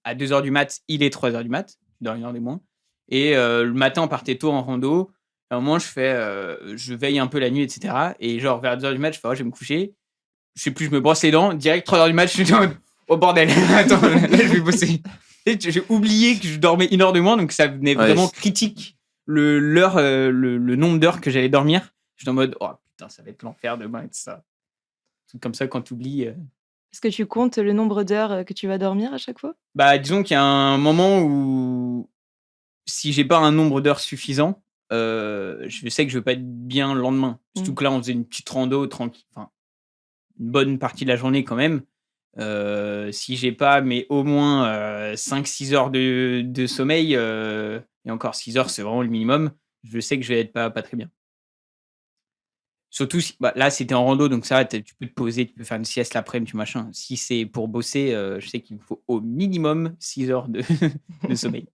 à 2h du mat, il est 3h du mat, tu dors 1 heure de moins. Et le matin, on partait tôt en rando. À un moment, je veille un peu la nuit, etc. Et genre vers 2h du mat, je fais, oh, je vais me coucher. Je sais plus, je me brosse les dents. Direct 3h du mat, je suis en mode, oh bordel, attends, là je vais bosser. Et j'ai oublié que je dormais 1 heure de moins, donc ça venait vraiment critique le nombre d'heures que j'allais dormir. J'étais en mode, oh putain, ça va être l'enfer demain et tout ça. C'est comme ça quand tu oublies. Est-ce que tu comptes le nombre d'heures que tu vas dormir à chaque fois? Bah, disons qu'il y a un moment où si j'ai pas un nombre d'heures suffisant, je sais que je vais pas être bien le lendemain. Surtout que là, on faisait une petite rando tranquille, enfin une bonne partie de la journée quand même. Si j'ai pas, mais au moins 5-6 heures de sommeil, et encore 6 heures, c'est vraiment le minimum, je sais que je vais être pas très bien. Surtout si, là, c'était en rando, donc ça, tu peux te poser, tu peux faire une sieste l'après-midi, machin. Si c'est pour bosser, je sais qu'il me faut au minimum 6 heures de sommeil.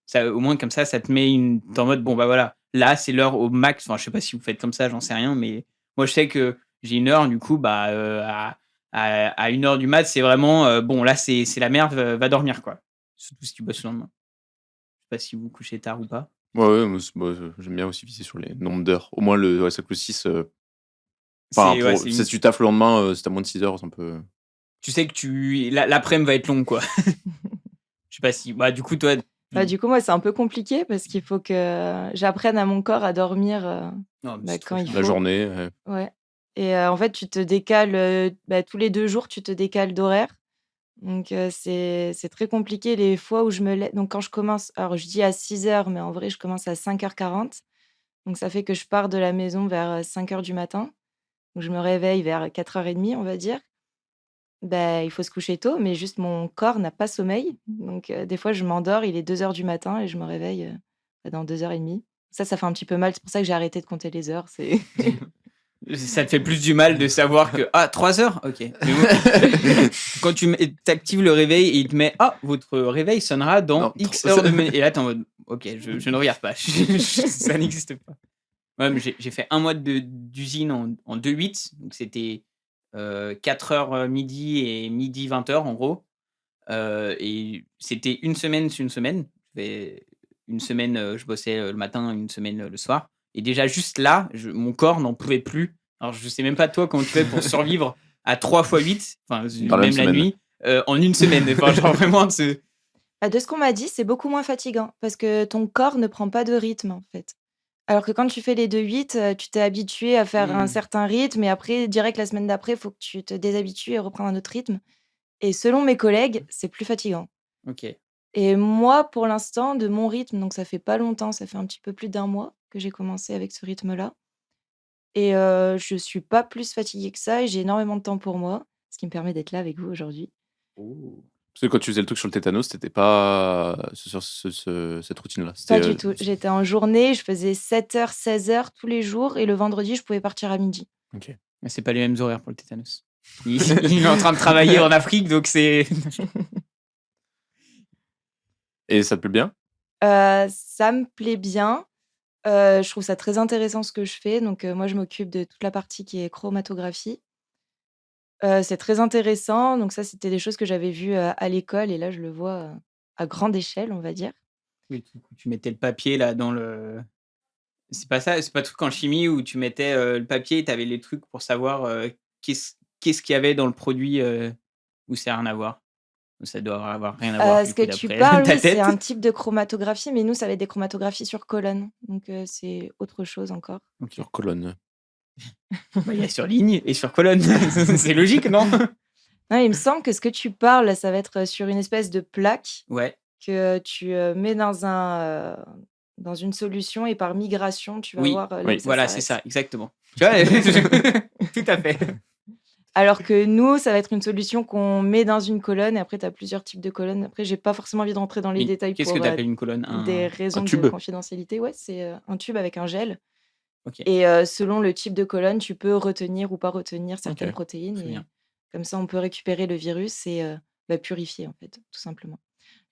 Ça, au moins, comme ça te met t'es en mode, bon, bah voilà, là, c'est l'heure au max. Enfin, je sais pas si vous faites comme ça, j'en sais rien, mais moi, je sais que j'ai 1 heure, du coup, à 1 heure du mat, c'est vraiment, bon, là, c'est la merde, va dormir, quoi. Surtout si tu bosses le lendemain. Je sais pas si vous couchez tard ou pas. Ouais, moi, j'aime bien aussi viser sur les nombres d'heures. Au moins, le 6. Si tu taffes le lendemain, si t'as moins de 6 heures, c'est un peu. Tu sais que l'après-midi va être long, quoi. Je sais pas si. Du coup, toi. Du coup, moi, c'est un peu compliqué parce qu'il faut que j'apprenne à mon corps à dormir quand il faut. La journée. Ouais. Et en fait, tu te décales tous les 2 jours, tu te décales d'horaire. Donc c'est très compliqué les fois où je me lève. Donc quand je commence, alors je dis à 6 heures, mais en vrai, je commence à 5h40. Donc ça fait que je pars de la maison vers 5 heures du matin. Donc je me réveille vers 4h30, on va dire. Ben, il faut se coucher tôt, mais juste mon corps n'a pas sommeil. Donc des fois, je m'endors, il est 2 heures du matin et je me réveille dans 2h30. Ça fait un petit peu mal. C'est pour ça que j'ai arrêté de compter les heures. C'est Ça te fait plus du mal de savoir que 3 heures, ok. Mais bon, quand tu actives le réveil et il te met votre réveil sonnera dans Non, X heures et là t'es en mode ok, je ne regarde pas. Ça n'existe pas. Ouais, mais j'ai fait un mois d'usine en 2/8, donc c'était 4h midi et midi 20h en gros. Et c'était une semaine sur une semaine. Une semaine, je bossais le matin, une semaine le soir. Et déjà, juste là, mon corps n'en pouvait plus. Alors, je sais même pas, toi, comment tu fais pour survivre à 3 fois 8, enfin, Dans la même même la semaine. nuit, en une semaine. Enfin, genre vraiment, De ce qu'on m'a dit, c'est beaucoup moins fatigant parce que ton corps ne prend pas de rythme en fait. Alors que quand tu fais les 2-8, tu t'es habitué à faire un certain rythme et après, direct la semaine d'après, il faut que tu te déshabitues et reprendre un autre rythme. Et selon mes collègues, c'est plus fatigant. ok. Et moi, pour l'instant, de mon rythme, donc ça fait pas longtemps, ça fait un petit peu plus d'1 mois que j'ai commencé avec ce rythme-là. Et je suis pas plus fatiguée que ça et j'ai énormément de temps pour moi, ce qui me permet d'être là avec vous aujourd'hui. Parce que quand tu faisais le truc sur le tétanos, t'étais pas sur cette routine-là. Pas C'était, du tout. J'étais en journée, je faisais 7h, 16h tous les jours et le vendredi, je pouvais partir à midi. Ok. Mais c'est pas les mêmes horaires pour le tétanos. Il est en train de travailler en Afrique, donc c'est. Et ça te plaît bien? Ça me plaît bien. Je trouve ça très intéressant ce que je fais. Donc moi, je m'occupe de toute la partie qui est chromatographie. C'est très intéressant. Donc ça, c'était des choses que j'avais vues à l'école et là, je le vois à grande échelle, on va dire. Oui, tu mettais le papier là dans le. C'est pas ça, c'est pas le truc en chimie où tu mettais le papier et tu avais les trucs pour savoir qu'est-ce qu'il y avait dans le produit ou ça n'a rien à voir. Ou ça doit avoir rien à voir du Ce coup, que tu d'après parles, ta oui, c'est tête. un type de chromatographie, mais nous, ça va être des chromatographies sur colonne. Donc c'est autre chose encore. Sur colonne. Il y a sur ligne et sur colonne. C'est logique, non? Non, il me semble que ce que tu parles, ça va être sur une espèce de plaque Ouais. que tu mets dans une solution et par migration, tu vas Oui, voir là oui. où ça voilà, c'est s'arrête. ça, exactement. Tu vois, tout à fait. Alors que nous, ça va être une solution qu'on met dans une colonne et après, tu as plusieurs types de colonnes. Après, j'ai pas forcément envie de rentrer dans les Mais détails qu'est-ce pour que tu appelles une colonne? des raisons de tube. confidentialité. Ouais, c'est un tube avec un gel. Ok. Et selon le type de colonne, tu peux retenir ou pas retenir certaines Ok, protéines. très Et bien. comme ça, on peut récupérer le virus et purifier, en fait, tout simplement.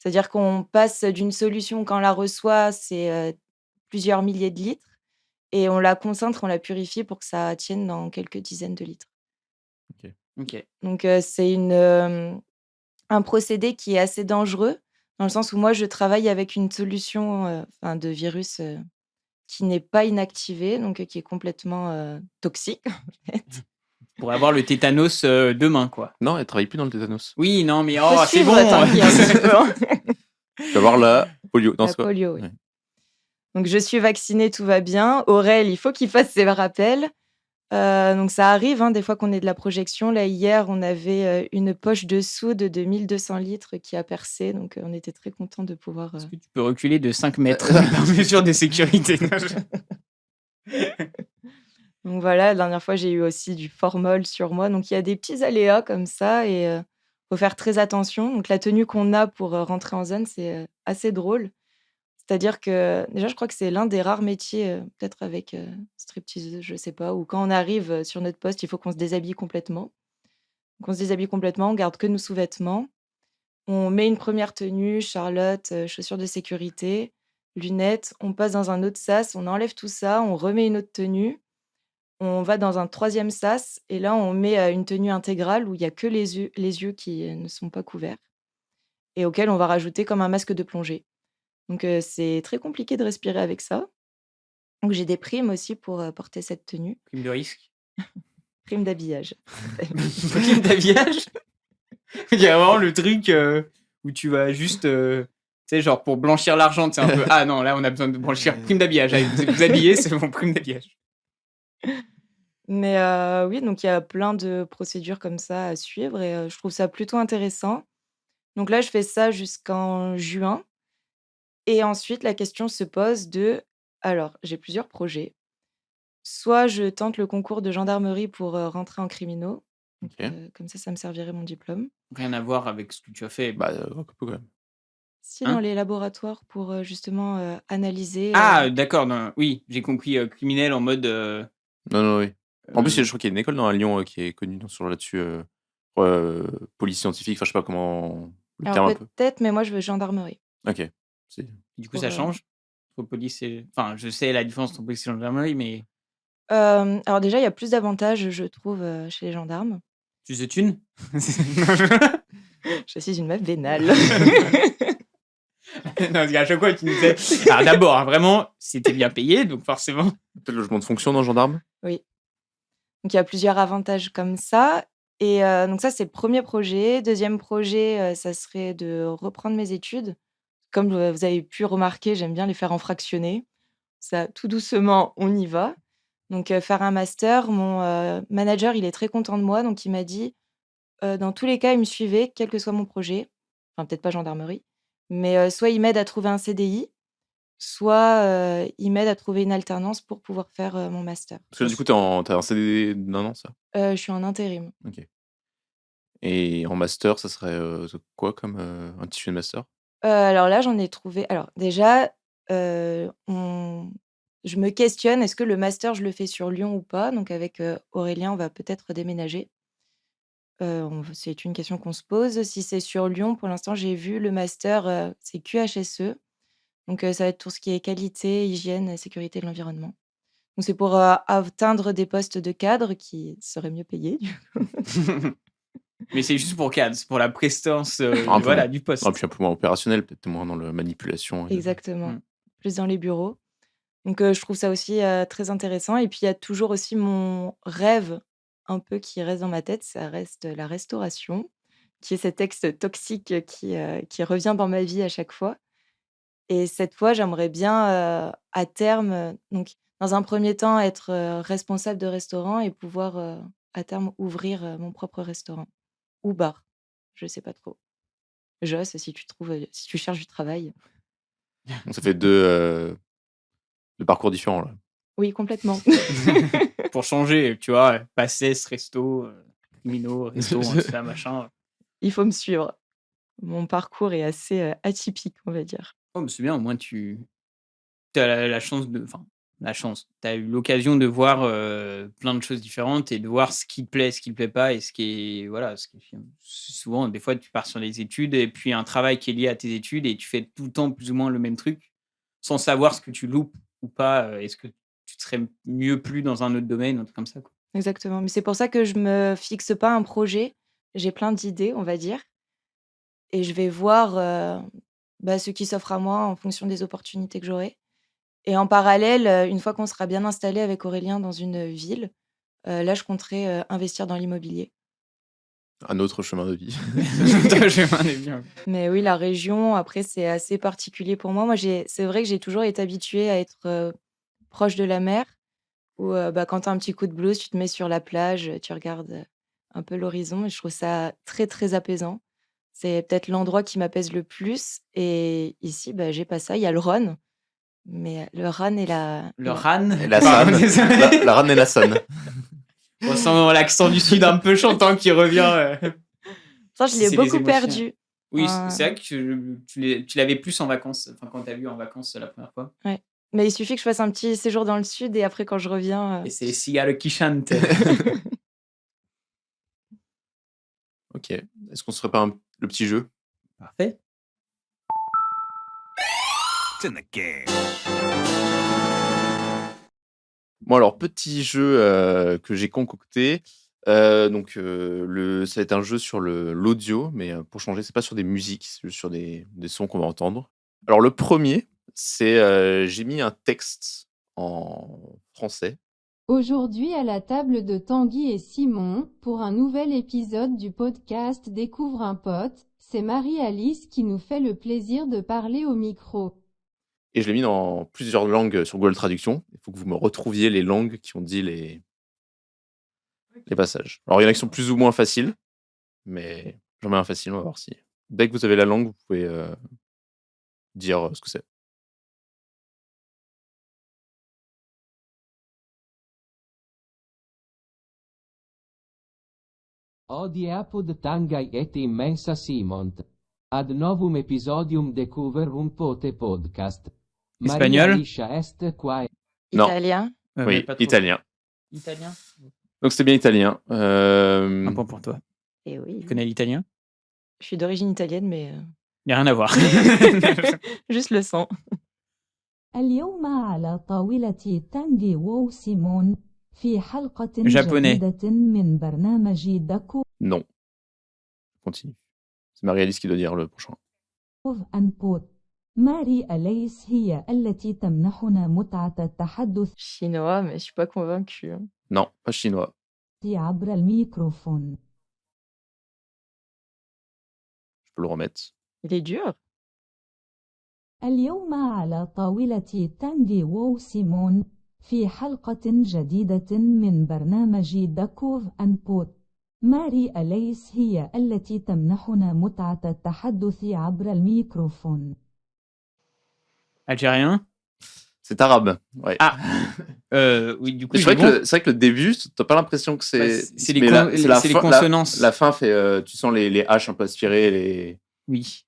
C'est-à-dire qu'on passe d'une solution, quand on la reçoit, c'est plusieurs milliers de litres. Et on la concentre, on la purifie pour que ça tienne dans quelques dizaines de litres. Ok. Donc c'est un procédé qui est assez dangereux, dans le sens où moi, je travaille avec une solution de virus qui n'est pas inactivée, donc qui est complètement toxique, en fait. Pour avoir le tétanos demain, quoi. Non, elle travaille plus dans le tétanos. Oui, non, mais Faut c'est suivre bon. Tanguy un petit peu, hein. Tu vas voir la polio. Non, La c'est quoi? polio, oui. Ouais. Donc je suis vaccinée, tout va bien. Aurel, il faut qu'il fasse ses rappels. Donc ça arrive, hein, des fois qu'on ait de la projection. Là, hier, on avait une poche de soude de 1200 litres qui a percé. Donc on était très contents de pouvoir... Est-ce que tu peux reculer de 5 mètres par mesure de sécurité? Donc voilà, la dernière fois, j'ai eu aussi du formol sur moi. Donc il y a des petits aléas comme ça et faut faire très attention. Donc la tenue qu'on a pour rentrer en zone, c'est assez drôle. C'est-à-dire que déjà, je crois que c'est l'un des rares métiers, peut-être avec stripteaseuse, je sais pas, où quand on arrive sur notre poste, il faut qu'on se déshabille complètement. Donc on se déshabille complètement, on garde que nos sous-vêtements. On met une première tenue, Charlotte, chaussures de sécurité, lunettes. On passe dans un autre sas, on enlève tout ça, on remet une autre tenue. On va dans un 3e sas et là, on met une tenue intégrale où il y a que les yeux qui ne sont pas couverts et auquel on va rajouter comme un masque de plongée. Donc c'est très compliqué de respirer avec ça. Donc j'ai des primes aussi pour porter cette tenue. Prime de risque. Prime d'habillage. Prime d'habillage. Il y a vraiment le truc où tu vas juste, tu sais, genre pour blanchir l'argent, c'est un peu. Ah non, là on a besoin de blanchir. Prime d'habillage. Allez, vous habillez, c'est mon prime d'habillage. Mais oui, donc il y a plein de procédures comme ça à suivre et je trouve ça plutôt intéressant. Donc là, je fais ça jusqu'en juin. Et ensuite, la question se pose de, alors, j'ai plusieurs projets. Soit je tente le concours de gendarmerie pour rentrer en criminaux. Donc, Ok. comme ça me servirait mon diplôme. Rien à voir avec ce que tu as fait. Bah, un peu quand même. Si, Hein dans les laboratoires pour justement analyser. Ah, d'accord. Non, oui, j'ai compris. Criminel en mode. Non, non, oui. En plus, euh, je crois qu'il y a une école à Lyon qui est connue sur là-dessus. Police scientifique, enfin, je sais pas comment. Le Alors terme un peu. peut-être, mais moi, je veux gendarmerie. Ok. du coup, Pour, ça change entre police et. Enfin, je sais la différence entre police et gendarmerie, mais. alors déjà, il y a plus d'avantages, je trouve, chez les gendarmes. Plus de thunes. Je suis une meuf vénale. Non, parce qu'à chaque fois, tu nous disais. Alors d'abord, hein, vraiment, c'était bien payé, donc forcément. Peut-être le logement de fonction dans gendarme. Oui. Donc il y a plusieurs avantages comme ça. Et donc ça, c'est le premier projet. Deuxième projet, ça serait de reprendre mes études. Comme vous avez pu remarquer, j'aime bien les faire en fractionné. Ça, tout doucement, on y va. Donc faire un master, mon manager, il est très content de moi. Donc il m'a dit, dans tous les cas, il me suivait, quel que soit mon projet. Enfin, peut-être pas gendarmerie. Mais soit il m'aide à trouver un CDI, soit il m'aide à trouver une alternance pour pouvoir faire mon master. Parce que du coup, t'as un CDD d'un an, ça. Je suis en intérim. Ok. Et en master, ça serait quoi comme intitulé de master? Alors là, j'en ai trouvé. Alors déjà, je me questionne, est-ce que le master, je le fais sur Lyon ou pas? Donc avec Aurélien, on va peut-être déménager. C'est une question qu'on se pose. Si c'est sur Lyon, pour l'instant, j'ai vu le master, c'est QHSE. Donc ça va être tout ce qui est qualité, hygiène, sécurité de l'environnement. Donc c'est pour atteindre des postes de cadre qui seraient mieux payés. Mais c'est juste pour cadre, c'est pour la prestance Un peu voilà, moins. du poste. Ah, puis un peu moins opérationnel, peut-être moins dans la manipulation. Exactement. Mm. Plus dans les bureaux. Donc je trouve ça aussi très intéressant. Et puis il y a toujours aussi mon rêve un peu qui reste dans ma tête, ça reste la restauration, qui est cet ex toxique qui revient dans ma vie à chaque fois. Et cette fois, j'aimerais bien à terme, donc dans un premier temps, être responsable de restaurant et pouvoir à terme ouvrir mon propre restaurant ou bar. Je sais pas trop. Joss, si tu cherches du travail. Donc, ça fait deux parcours différents, là. Oui, complètement. Pour changer, tu vois, passer ce resto, criminaux, resto, tout ça, machin. Il faut me suivre. Mon parcours est assez atypique, on va dire. Oh, mais c'est bien, au moins tu as la chance de. Enfin, la chance. Tu as eu l'occasion de voir plein de choses différentes et de voir ce qui te plaît, ce qui te plaît pas et ce qui est. Voilà, ce qui est, souvent, des fois, tu pars sur les études et puis un travail qui est lié à tes études et tu fais tout le temps plus ou moins le même truc sans savoir ce que tu loupes ou pas. Est-ce que tu te serais mieux plu dans un autre domaine, un truc comme ça, quoi. Exactement. Mais c'est pour ça que je me fixe pas un projet. J'ai plein d'idées, on va dire. Et je vais voir ce qui s'offre à moi en fonction des opportunités que j'aurai. Et en parallèle, une fois qu'on sera bien installé avec Aurélien dans une ville, là, je compterai investir dans l'immobilier. Un autre chemin de vie. Mais oui, la région, après, c'est assez particulier pour moi. C'est vrai que j'ai toujours été habituée à être proche de la mer, où quand tu as un petit coup de blues, tu te mets sur la plage, tu regardes un peu l'horizon. Et je trouve ça très, très apaisant. C'est peut-être l'endroit qui m'apaise le plus. Et ici, j'ai pas ça. Il y a le Rhône, mais le Rhône et la. Le RAN. Et la Sanne. La Ranne et la Sanne. On sent l'accent du sud un peu chantant qui revient. Ça, je l'ai C'est les beaucoup émotions. perdu. Oui, c'est vrai que tu l'avais plus en vacances, enfin quand t'as vu en vacances la première fois. Ouais. Mais il suffit que je fasse un petit séjour dans le sud et après, quand je reviens. Et c'est les cigales qui chantent. Ok. Est-ce qu'on se ferait pas le petit jeu? Parfait. Bon, alors, petit jeu que j'ai concocté. Ça va être un jeu sur l'audio, mais pour changer, c'est pas sur des musiques, c'est juste sur des sons qu'on va entendre. Alors, le premier, c'est j'ai mis un texte en français. Aujourd'hui à la table de Tanguy et Simon, pour un nouvel épisode du podcast Découvre un pote, c'est Marie-Alice qui nous fait le plaisir de parler au micro. Et je l'ai mis dans plusieurs langues sur Google Traduction. Il faut que vous me retrouviez les langues qui ont dit les passages. Alors, il y en a qui sont plus ou moins faciles, mais j'en mets un facile, on va voir si Dès que vous avez la langue, vous pouvez dire ce que c'est. Odiapod tangai et immensa Simont. Ad novum episodium decuverum pote podcast. Espagnol? Maria Alicia est qua. Non. Italien. mais Oui, pas trop. italien. Italien. Donc c'était bien italien. Un point pour toi. Et oui. Tu connais l'italien? Je suis d'origine italienne, mais Il n'y a rien à voir. juste le sang. اليوم على طاولة تانغي وو سيمون في حلقة Japonais. جديدة من برنامج داكو Non. Continue. C'est Marie-Alice qui doit dire le prochain. أنبوت. ماري أليس هي التي تمنحنا متعة التحدث Chinois, mais je suis pas convaincue. hein. Non, pas chinois. عبر الميكروفون. Je peux le remettre. Il est dur. اليوم على طاولة تانغي وو سيمون في حلقة جديدة من برنامج داكوف أنبوت. ماري أليس هي التي تمنحنا متعة التحدث عبر الميكروفون. Algérien? C'est arabe. Ouais. Ah. Oui, du coup, C'est vrai, c'est vrai que le début, t'as pas l'impression que c'est. Bah, c'est les mais con- c'est la c'est les fin- consonances. La fin fait. Tu sens les H un peu aspirées. Les... Oui.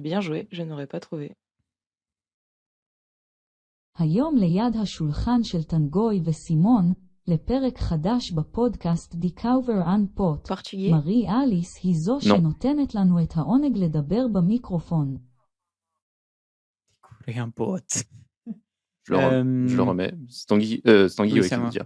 Bien joué, je n'aurais pas trouvé. היום ליד השולחן של טנגוי וסימון, לפרק חדש בפודקאסט דיקאובר אנפוט. Portugais. מארי אליס היא זו שנותנת לנו את העונג לדבר במיקרופון. Un pote. Je le remets. C'est Tanguy, oui, ouais, ça qui va. veut dire.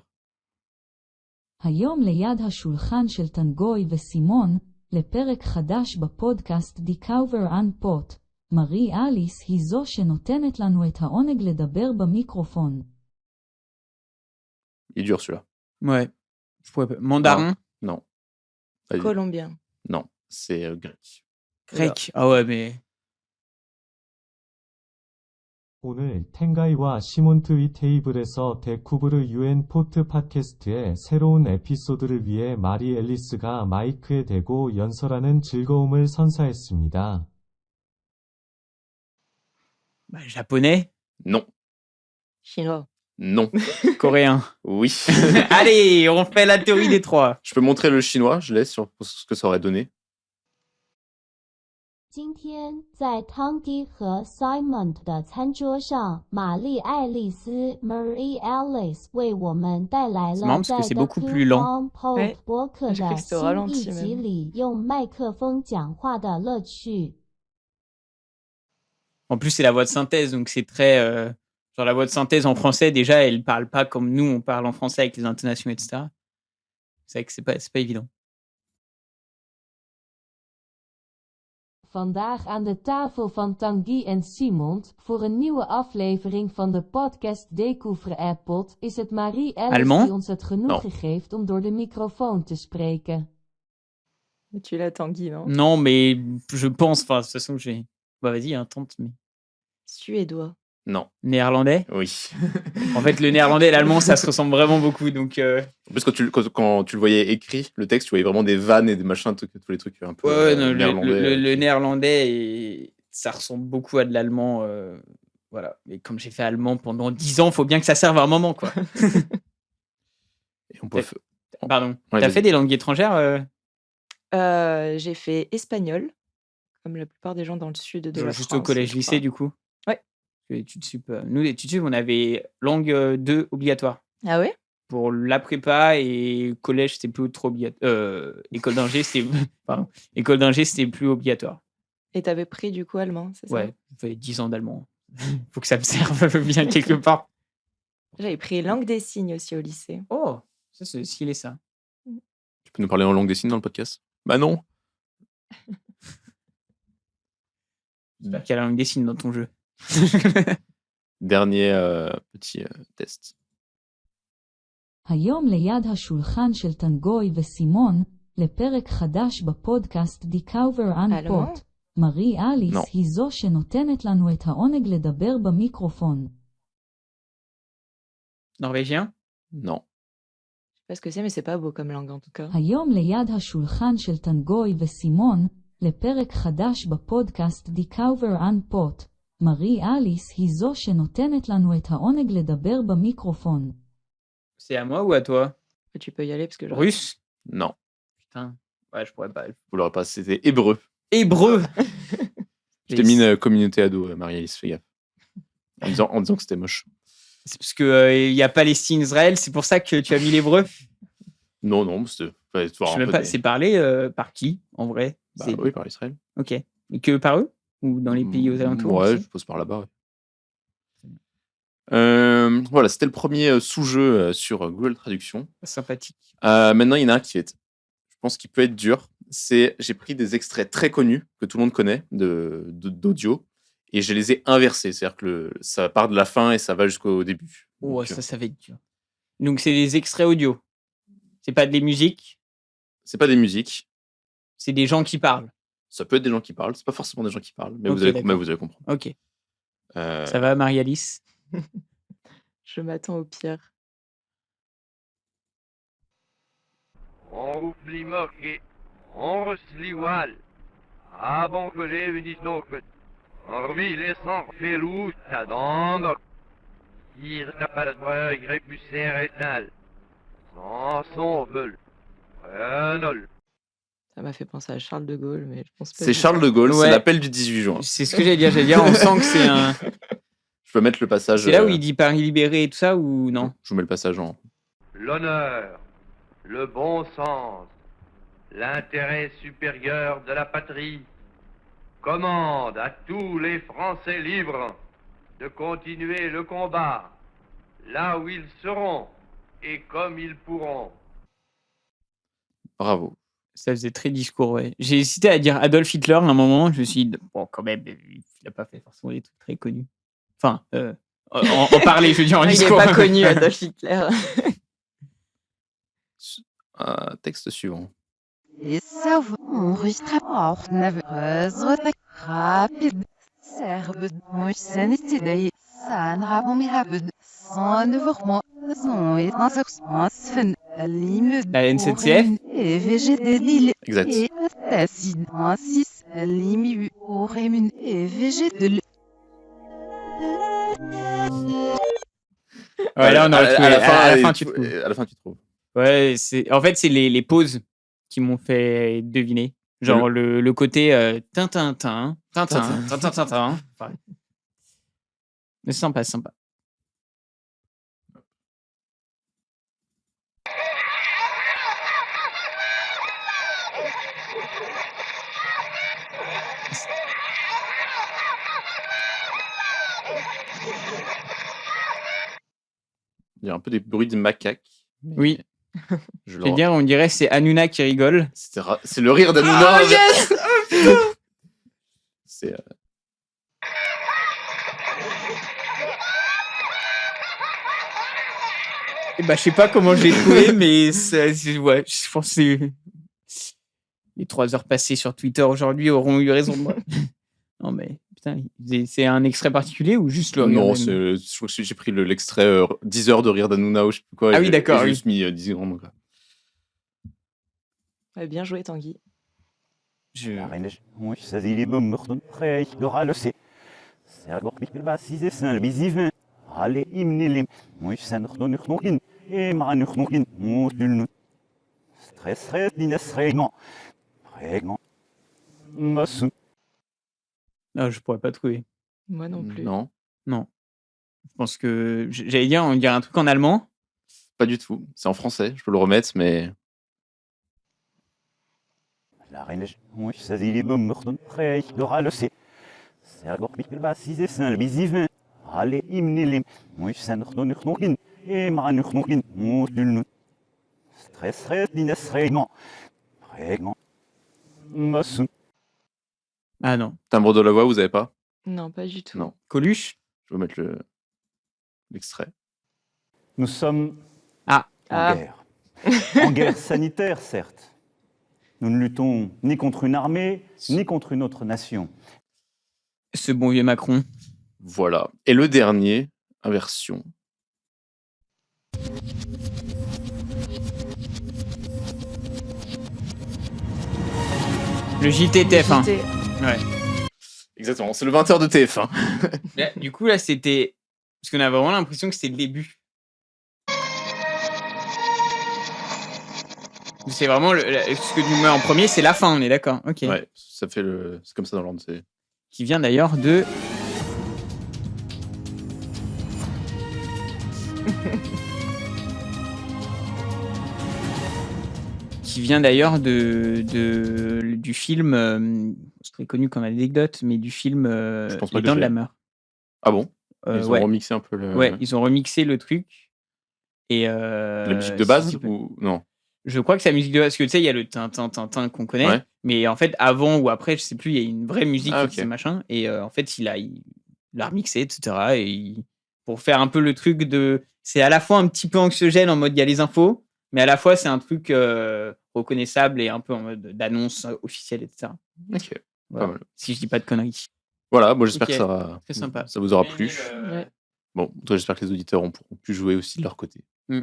היום ליד השולחן של טנגוי וסימון, לפרק חדש בפודקאסט דיקאובר אנפוט. מארי אליס היא זו שנותנת לנו את העונג לדבר במיקרופון. Il est dur celui-là. Ouais. Je pourrais pas. Mandarin? Non. Vas-y. Colombien. Non, c'est grec. Grec. Ah ouais, mais. 오늘 텐가이와 시몬트위 테이블에서 데쿠브르 UN 포트 팟캐스트의 새로운 에피소드를 위해 마리 앨리스가 마이크에 대고 연설하는 즐거움을 선사했습니다. Bah, japonais? Non. Chinois. Non. Coréen? Oui. Allez, on fait la théorie des trois. Je peux montrer le chinois, je laisse sur ce que ça aurait donné. 今天在 Tanguy 和 Simon 的餐桌上，玛丽爱丽丝 Marie Alice 为我们带来 C'est marrant 了 parce 在 que c'est The beaucoup plus lent. Coupon Ouais. Pod 播客 Je crois 的 que c'était au 新一 ralenti 集 même. 里用麦克风讲话的乐趣。 En plus, c'est la voix de synthèse, donc c'est très. Genre, la voix de synthèse en français, déjà, elle parle pas comme nous, on parle en français avec les intonations, etc. C'est vrai que c'est pas évident. Vandaag aan de tafel van Tanguy en Simond voor een nieuwe aflevering van de podcast Découvre Appot is het Marie Alice Allemand? die ons het genoegen geeft om door de microfoon te spreken. Mais tu l'as Tanguy, non? Non, mais je pense, enfin, de toute façon, j'ai. Bah, vas-y, hein, tente. Mais... Suédois. Non. Néerlandais? Oui. En fait, le néerlandais et l'allemand, ça se ressemble vraiment beaucoup, donc. En plus, quand tu le voyais écrit, le texte, tu voyais vraiment des vannes et des machins, tous les trucs un peu Ouais, non, néerlandais. le néerlandais, ça ressemble beaucoup à de l'allemand. Voilà. Mais comme j'ai fait allemand pendant 10 ans, faut bien que ça serve à un moment, quoi. Et on peut Pardon. Ouais, T'as vas-y. fait des langues étrangères J'ai fait espagnol, comme la plupart des gens dans le sud de genre la juste France. au collège-lycée, du coup? Ouais. Les études sup, nous, les études sup, on avait langue 2 obligatoire. Ah ouais? Pour la prépa et collège, c'était plus trop obligatoire. École d'ingé, c'était. Pardon. École d'ingé, c'était plus obligatoire. Et t'avais pris du coup allemand, c'est ça? Ouais, j'ai fait 10 ans d'allemand. Faut que ça me serve bien quelque part. J'avais pris langue des signes aussi au lycée. Oh, ça, c'est stylé, ça. Tu peux nous parler en langue des signes dans le podcast? Bah non. J'espère qu'il y a la langue des signes dans ton jeu. Dernier petit test. היום ליד השולחן של טנגוי וסימון, לפרק חדש בפודקאסט דיקאובר אנפוט. מארי אליס Non. היא זו שנותנת לנו את העונג לדבר במיקרופון. Norvégien? Non. Je sais pas ce que c'est, mais c'est pas beau comme langue en tout cas. היום ליד השולחן של טנגוי וסימון, לפרק חדש בפודקאסט Decover Unpot. מארי אליס היא זו שנותנת לנו את העונג לדבר במיקרופון. C'est à moi ou à toi? Tu peux y aller parce que je... Russe? Non, Putain, ouais, je pourrais pas. vous l'aurez pas, c'était hébreu. Hébreu. Je t'ai mis une communauté ado, Marie-Alice, fais gaffe. En disant que c'était moche. C'est parce que il y a Palestine-Israël, c'est pour ça que tu as mis l'hébreu. Non, c'était... Je sais même pas, c'est parlé par qui, en vrai? Oui, par Israël. Ok. Et que par eux? Ou dans les pays aux alentours? Ouais, aussi je pose par là-bas, ouais. Voilà, c'était le premier sous-jeu sur Google Traduction. Sympathique. Maintenant, il y en a un qui est, je pense qu'il peut être dur. J'ai pris des extraits très connus que tout le monde connaît d'audio et je les ai inversés. C'est-à-dire que ça part de la fin et ça va jusqu'au début. Oh, Donc, ça va être dur. Donc, c'est des extraits audio. C'est pas des musiques. c'est pas des musiques. C'est des gens qui parlent. Ça peut être des gens qui parlent. C'est pas forcément des gens qui parlent, mais Ok, vous allez d'accord. comprendre. Ok. Euh, Ça va, Marie-Alice? Je m'attends au pire. On blir mörker, on röstlig wall. Avant que j'ai venu snoket, on ville sans felou, ta dang. Hier n'a pas de droit, grépusser rétal. Sans son veul. Renol. Ça m'a fait penser à Charles de Gaulle, mais je pense pas. C'est Charles de Gaulle, Ouais. c'est l'appel du 18 juin. C'est ce que j'allais dire. J'allais dire, on sent que c'est un. Je peux mettre le passage. C'est là où il dit Paris libéré et tout ça ou non? Je vous mets le passage en. L'honneur, le bon sens, l'intérêt supérieur de la patrie commande à tous les Français libres de continuer le combat là où ils seront et comme ils pourront. Bravo. Ça faisait très discours, ouais. J'ai hésité à dire Adolf Hitler à un moment. Je me suis dit, bon, quand même, il n'a pas fait forcément des trucs très connus. Enfin, en parler, je veux dire, en Il n'est discours. pas connu, Adolf Hitler. Texte suivant. السوف نفرز rapide serbe مش سنتدي سنعب مهبد صنفخ son et transexuence La NCCF. Exact. Ouais, là, on aurait trouvé. À la fin, tu trouves. À la fin, tu trouves. Ouais, en fait, c'est les pauses qui m'ont fait deviner. Genre le côté Tintin. Enfin, mais c'est sympa, sympa. Il y a un peu des bruits de macaques. Oui. Je vais dire, on dirait que c'est Hanouna qui rigole. C'est le rire d'Hanouna. Oh yes. C'est. Je sais pas comment je l'ai trouvé, mais ouais, je pense que les 3 heures passées sur Twitter aujourd'hui auront eu raison de moi. Non mais putain, c'est un extrait particulier ou juste le rire? Non, je crois que j'ai pris l'extrait 10 heures de rire d'Hanouna ou je sais plus quoi. Ah oui, d'accord. J'ai Oui. juste mis 10 secondes. Quoi. Ouais, bien joué, Tanguy. Non, je pourrais pas trouver. Moi non plus. Non. Non. Je pense que j'allais dire, on dirait un truc en allemand. Pas du tout. C'est en français. Je peux le remettre, mais. Ah non. Timbre de la voix, vous avez pas? Non, pas du tout. Non. Coluche? Je vais mettre l'extrait. Nous sommes en guerre. En guerre sanitaire, certes. Nous ne luttons ni contre une armée, ni contre une autre nation. Ce bon vieux Macron. Voilà. Et le dernier, inversion. Le JT TF1. JT. Ouais. Exactement, c'est le 20h de TF1. Là, du coup, là, c'était. Parce qu'on a vraiment l'impression que c'était le début. C'est vraiment. Ce que tu mets en premier, c'est la fin, on est d'accord. Ok. Ouais, ça fait c'est comme ça dans l'ordre. Qui vient d'ailleurs de. Qui vient d'ailleurs du film, c'est très connu comme anecdote, mais du film Je pense pas Les que Dents je de la l'ai. Mer. Ah bon? Ils ont Ouais. remixé un peu le. Ouais, ils ont remixé le truc. Et La musique de base ou non? Je crois que c'est la musique de base, parce que tu sais, il y a le tin qu'on connaît, Ouais. mais en fait, avant ou après, je sais plus, il y a une vraie musique Ah, qui c'est ok. machin, et en fait, il l'a remixé, etc. Pour faire un peu le truc de. C'est à la fois un petit peu anxiogène en mode il y a les infos, mais à la fois c'est un truc reconnaissable et un peu en mode d'annonce officielle, etc. Ok, Voilà. pas mal. Si je dis pas de conneries. Voilà, moi j'espère Ok. que Très sympa. ça vous aura Bien plu. aimé Ouais. Bon, toi j'espère que les auditeurs pourront pu jouer aussi de leur côté. Mm.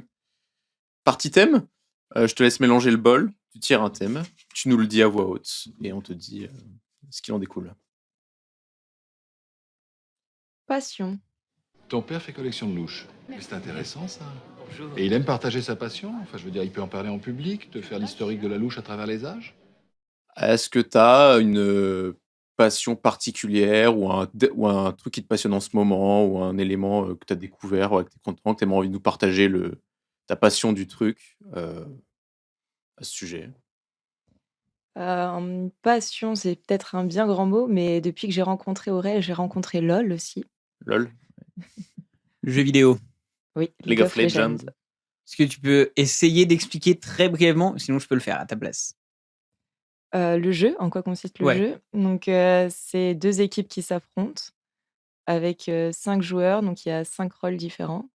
Partie thème, je te laisse mélanger le bol, tu tires un thème, tu nous le dis à voix haute et on te dit ce qu'il en découle. Passion. Ton père fait collection de louches. Mais c'est intéressant, ça. Et il aime partager sa passion. Enfin, je veux dire, il peut en parler en public, te faire l'historique de la louche à travers les âges. Est-ce que tu as une passion particulière ou un truc qui te passionne en ce moment ou un élément que tu as découvert, que tu es content, que tu aimerais envie de nous partager ta passion du truc à ce sujet? Passion, c'est peut-être un bien grand mot, mais depuis que j'ai rencontré Aurel, j'ai rencontré LOL aussi. LOL. Le jeu vidéo. Oui, League of Legends. Est-ce que tu peux essayer d'expliquer très brièvement, sinon je peux le faire à ta place? Le jeu, en quoi consiste le Ouais. jeu? Donc, c'est 2 équipes qui s'affrontent avec 5 joueurs, donc il y a 5 rôles différents.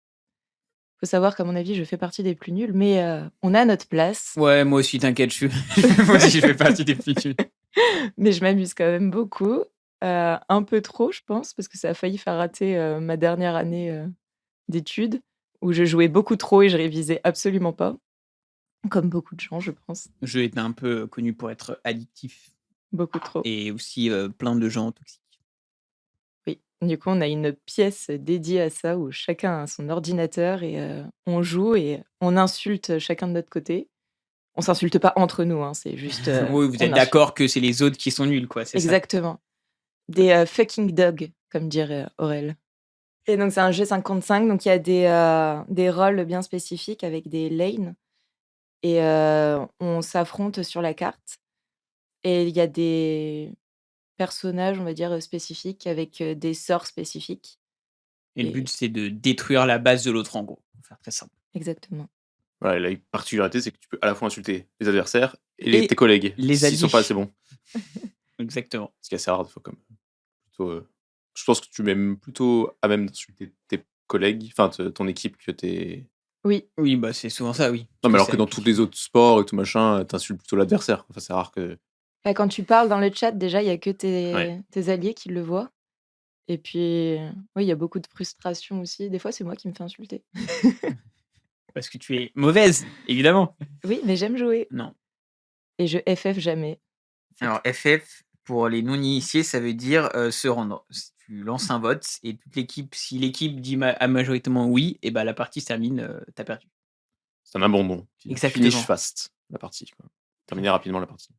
Faut savoir qu'à mon avis, je fais partie des plus nuls, mais on a notre place. Ouais, moi aussi, t'inquiète, moi aussi, je fais partie des plus nuls. Mais je m'amuse quand même beaucoup, un peu trop, je pense, parce que ça a failli faire rater ma dernière année d'études, où je jouais beaucoup trop et je révisais absolument pas, comme beaucoup de gens, je pense. Le jeu était un peu connu pour être addictif. Beaucoup trop. Et aussi plein de gens toxiques. Oui, du coup, on a une pièce dédiée à ça où chacun a son ordinateur et on joue et on insulte chacun de notre côté. On s'insulte pas entre nous, hein, c'est juste. Oui, vous on êtes insulte. d'accord que c'est les autres qui sont nuls, quoi, c'est ça? Exactement. Des fucking dogs, comme dirait Aurel. Et donc, c'est un jeu 55, donc il y a des rôles bien spécifiques avec des lanes. Et on s'affronte sur la carte. Et il y a des personnages, on va dire, spécifiques avec des sorts spécifiques. Et le but, c'est de détruire la base de l'autre, en gros, pour faire très simple. Exactement. Voilà, la particularité, c'est que tu peux à la fois insulter les adversaires et tes collègues, les s'ils sont alliés. pas assez bons. Exactement. Ce qui est assez rare, des fois, comme plutôt, je pense que tu es même plutôt à même d'insulter tes collègues, enfin ton équipe, que tes. Oui. Oui, bah c'est souvent ça, oui. Non, mais alors C'est que dans tous les autres sports et tout machin, t'insultes plutôt l'adversaire. Enfin, c'est rare que. Bah, quand tu parles dans le chat, déjà, il y a que Ouais. tes alliés qui le voient. Et puis, oui, il y a beaucoup de frustration aussi. Des fois, c'est moi qui me fais insulter. Parce que tu es mauvaise, évidemment. Oui, mais j'aime jouer. Non. Et je FF jamais. Alors, FF, pour les non-initiés, ça veut dire se rendre. Si tu lances un vote et toute l'équipe, si l'équipe dit majoritairement oui, et bah la partie se termine, t'as perdu. C'est un abandon. Exactement. Finish fast, la partie. Quoi. Terminer rapidement la partie.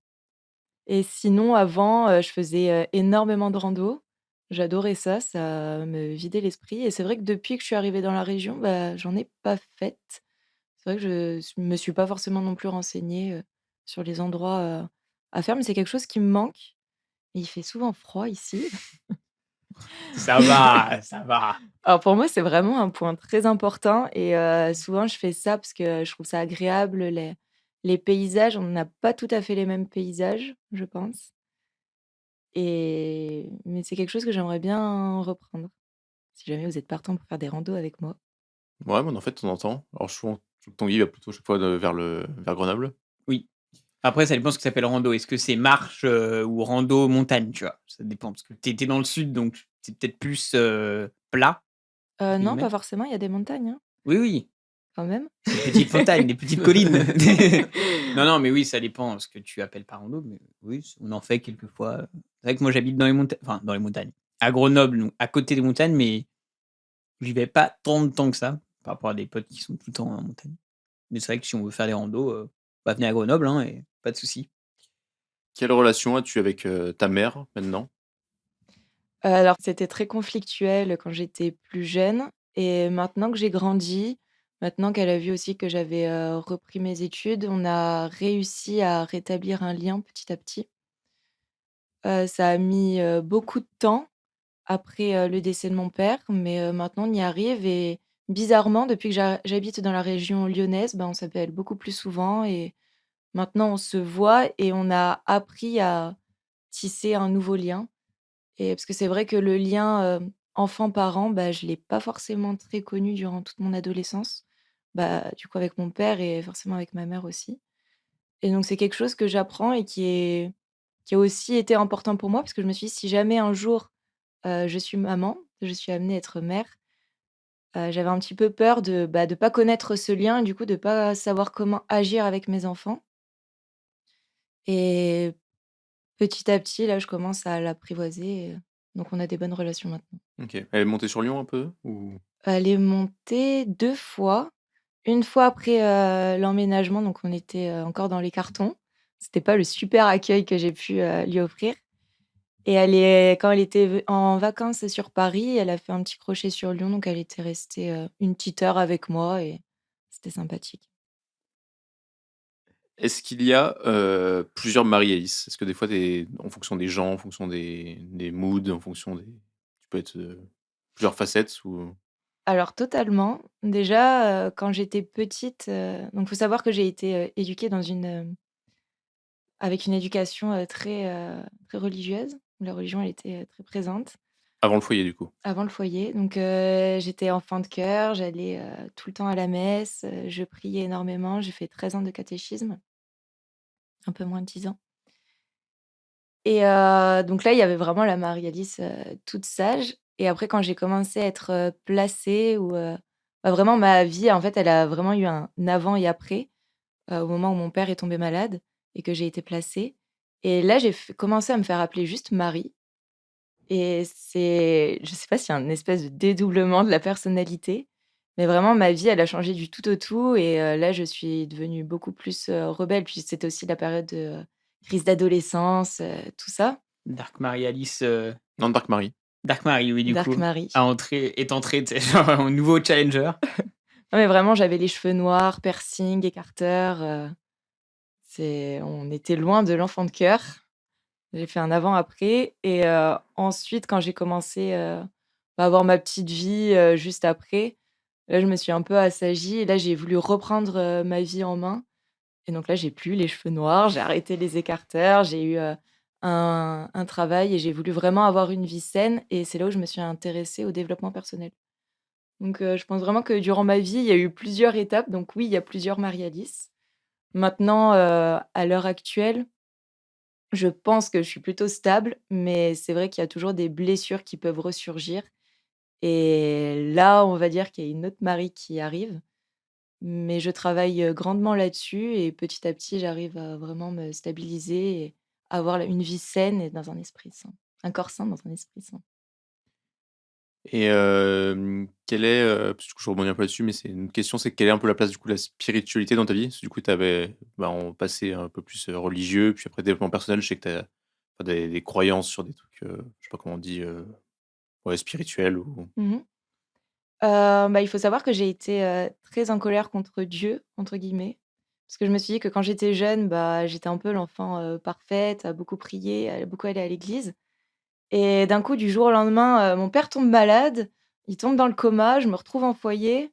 Et sinon, avant, je faisais énormément de rando. J'adorais ça, ça me vidait l'esprit. Et c'est vrai que depuis que je suis arrivée dans la région, bah, j'en ai pas faites. C'est vrai que je me suis pas forcément non plus renseignée sur les endroits à faire, mais c'est quelque chose qui me manque. Et il fait souvent froid ici. Ça va, ça va. Alors pour moi, c'est vraiment un point très important. Et souvent, je fais ça parce que je trouve ça agréable. Les paysages, on n'a pas tout à fait les mêmes paysages, je pense. Mais c'est quelque chose que j'aimerais bien reprendre. Si jamais vous êtes partant pour faire des randos avec moi. Ouais, mais en fait, de temps en temps. Alors, souvent, Tanguy va plutôt chaque fois vers Grenoble. Oui. Après, ça dépend ce que ça s'appelle rando. Est-ce que c'est marche ou rando montagne, tu vois? Ça dépend. Parce que t'étais dans le sud, donc c'est peut-être plus plat. Non, guillemets. pas forcément, il y a des montagnes. Hein. Oui, oui. quand même. Des petites montagnes, des petites collines. Non, mais oui, ça dépend ce que tu appelles par rando, mais oui, on en fait quelquefois. C'est vrai que moi, j'habite dans les montagnes, enfin, dans les montagnes, à Grenoble, donc à côté des montagnes, mais j'y vais pas tant de temps que ça, par rapport à des potes qui sont tout le temps en montagne. Mais c'est vrai que si on veut faire des randos, venez à Grenoble, hein, et pas de souci. Quelle relation as-tu avec ta mère maintenant? Alors c'était très conflictuel quand j'étais plus jeune et maintenant que j'ai grandi, maintenant qu'elle a vu aussi que j'avais, repris mes études, on a réussi à rétablir un lien petit à petit. Ça a mis, beaucoup de temps après, le décès de mon père, mais maintenant on y arrive et bizarrement depuis que j'habite dans la région lyonnaise, on s'appelle beaucoup plus souvent et maintenant on se voit et on a appris à tisser un nouveau lien. Et parce que c'est vrai que le lien, enfant-parent, je l'ai pas forcément très connu durant toute mon adolescence. Du coup avec mon père et forcément avec ma mère aussi. Et donc c'est quelque chose que j'apprends et qui a aussi été important pour moi parce que je me suis dit: «Si jamais un jour, je suis maman, je suis amenée à être mère», j'avais un petit peu peur de pas connaître ce lien et du coup de pas savoir comment agir avec mes enfants. Et petit à petit, là, je commence à l'apprivoiser et donc on a des bonnes relations maintenant. OK. Elle est montée sur Lyon un peu ou? Elle est montée 2 fois. Une fois après, l'emménagement, donc on était, encore dans les cartons. C'était pas le super accueil que j'ai pu, lui offrir et quand elle était en vacances sur Paris, elle a fait un petit crochet sur Lyon, donc elle était restée, une petite heure avec moi et c'était sympathique. Est-ce qu'il y a, plusieurs Marie-Alice? Est-ce que des fois tu en fonction des gens, en fonction des moods, en fonction des tu peux être, plusieurs facettes ou? Alors totalement. Déjà, quand j'étais petite, donc faut savoir que j'ai été, éduquée avec une éducation, très religieuse, où la religion elle était, très présente. Avant le foyer du coup? Avant le foyer, donc j'étais enfant de chœur, j'allais, tout le temps à la messe, je priais énormément, j'ai fait 13 ans de catéchisme, un peu moins de 10 ans et donc là, il y avait vraiment la Marie-Alice, toute sage et après quand j'ai commencé à être, placée ou vraiment ma vie, en fait, elle a vraiment eu un avant et après, au moment où mon père est tombé malade et que j'ai été placée et là, j'ai commencé à me faire appeler juste Marie. Et je sais pas s'il y a un espèce de dédoublement de la personnalité, mais vraiment ma vie, elle a changé du tout au tout et là, je suis devenue beaucoup plus, rebelle. Puis c'était aussi la période de, crise d'adolescence, tout ça. Dark Marie Alice, Non, Dark Marie. Dark Marie, oui, du Dark coup, Marie. est entrée, tu sais, genre en nouveau challenger. Non, mais vraiment, j'avais les cheveux noirs, piercing, écarteurs, on était loin de l'enfant de cœur. J'ai fait un avant-après et ensuite quand j'ai commencé, à avoir ma petite vie, juste après, là, je me suis un peu assagie et là, j'ai voulu reprendre, ma vie en main et donc là, j'ai plus les cheveux noirs, j'ai arrêté les écarteurs, j'ai eu, un travail et j'ai voulu vraiment avoir une vie saine et c'est là où je me suis intéressée au développement personnel. Donc je pense vraiment que durant ma vie, il y a eu plusieurs étapes, donc oui, il y a plusieurs Marie-Alice. Maintenant, à l'heure actuelle, je pense que je suis plutôt stable, mais c'est vrai qu'il y a toujours des blessures qui peuvent ressurgir et là, on va dire qu'il y a une autre Marie qui arrive, mais je travaille, grandement là-dessus et petit à petit, j'arrive à vraiment me stabiliser et avoir une vie saine et dans un esprit sain. Un corps sain dans un esprit sain. Et quelle est, parce que je rebondis un peu là-dessus, mais c'est une question, c'est quelle est un peu la place du coup de la spiritualité dans ta vie? Parce que du coup tu avais, en passé un peu plus, religieux, puis après développement personnel, je sais que tu as des croyances sur des trucs, je sais pas comment on dit, ouais spirituels ou Mmh mh. Il faut savoir que j'ai été, très en colère contre «Dieu» entre guillemets, parce que je me suis dit que quand j'étais jeune, j'étais un peu l'enfant, parfaite, à beaucoup prier, à beaucoup aller à l'église et d'un coup, du jour au lendemain, mon père tombe malade, il tombe dans le coma, je me retrouve en foyer.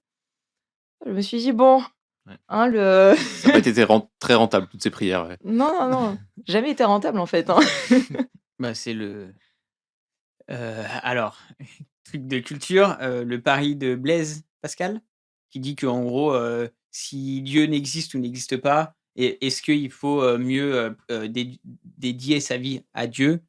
Je me suis dit: «Bon, Ouais. hein, le» ça a pas été très rentable toutes ces prières, ouais. non, non, non, jamais été rentable en fait, hein. C'est alors, truc de culture, le pari de Blaise Pascal, qui dit qu'en gros, si Dieu n'existe ou n'existe pas, est-ce qu'il faut, mieux, dédier sa vie à Dieu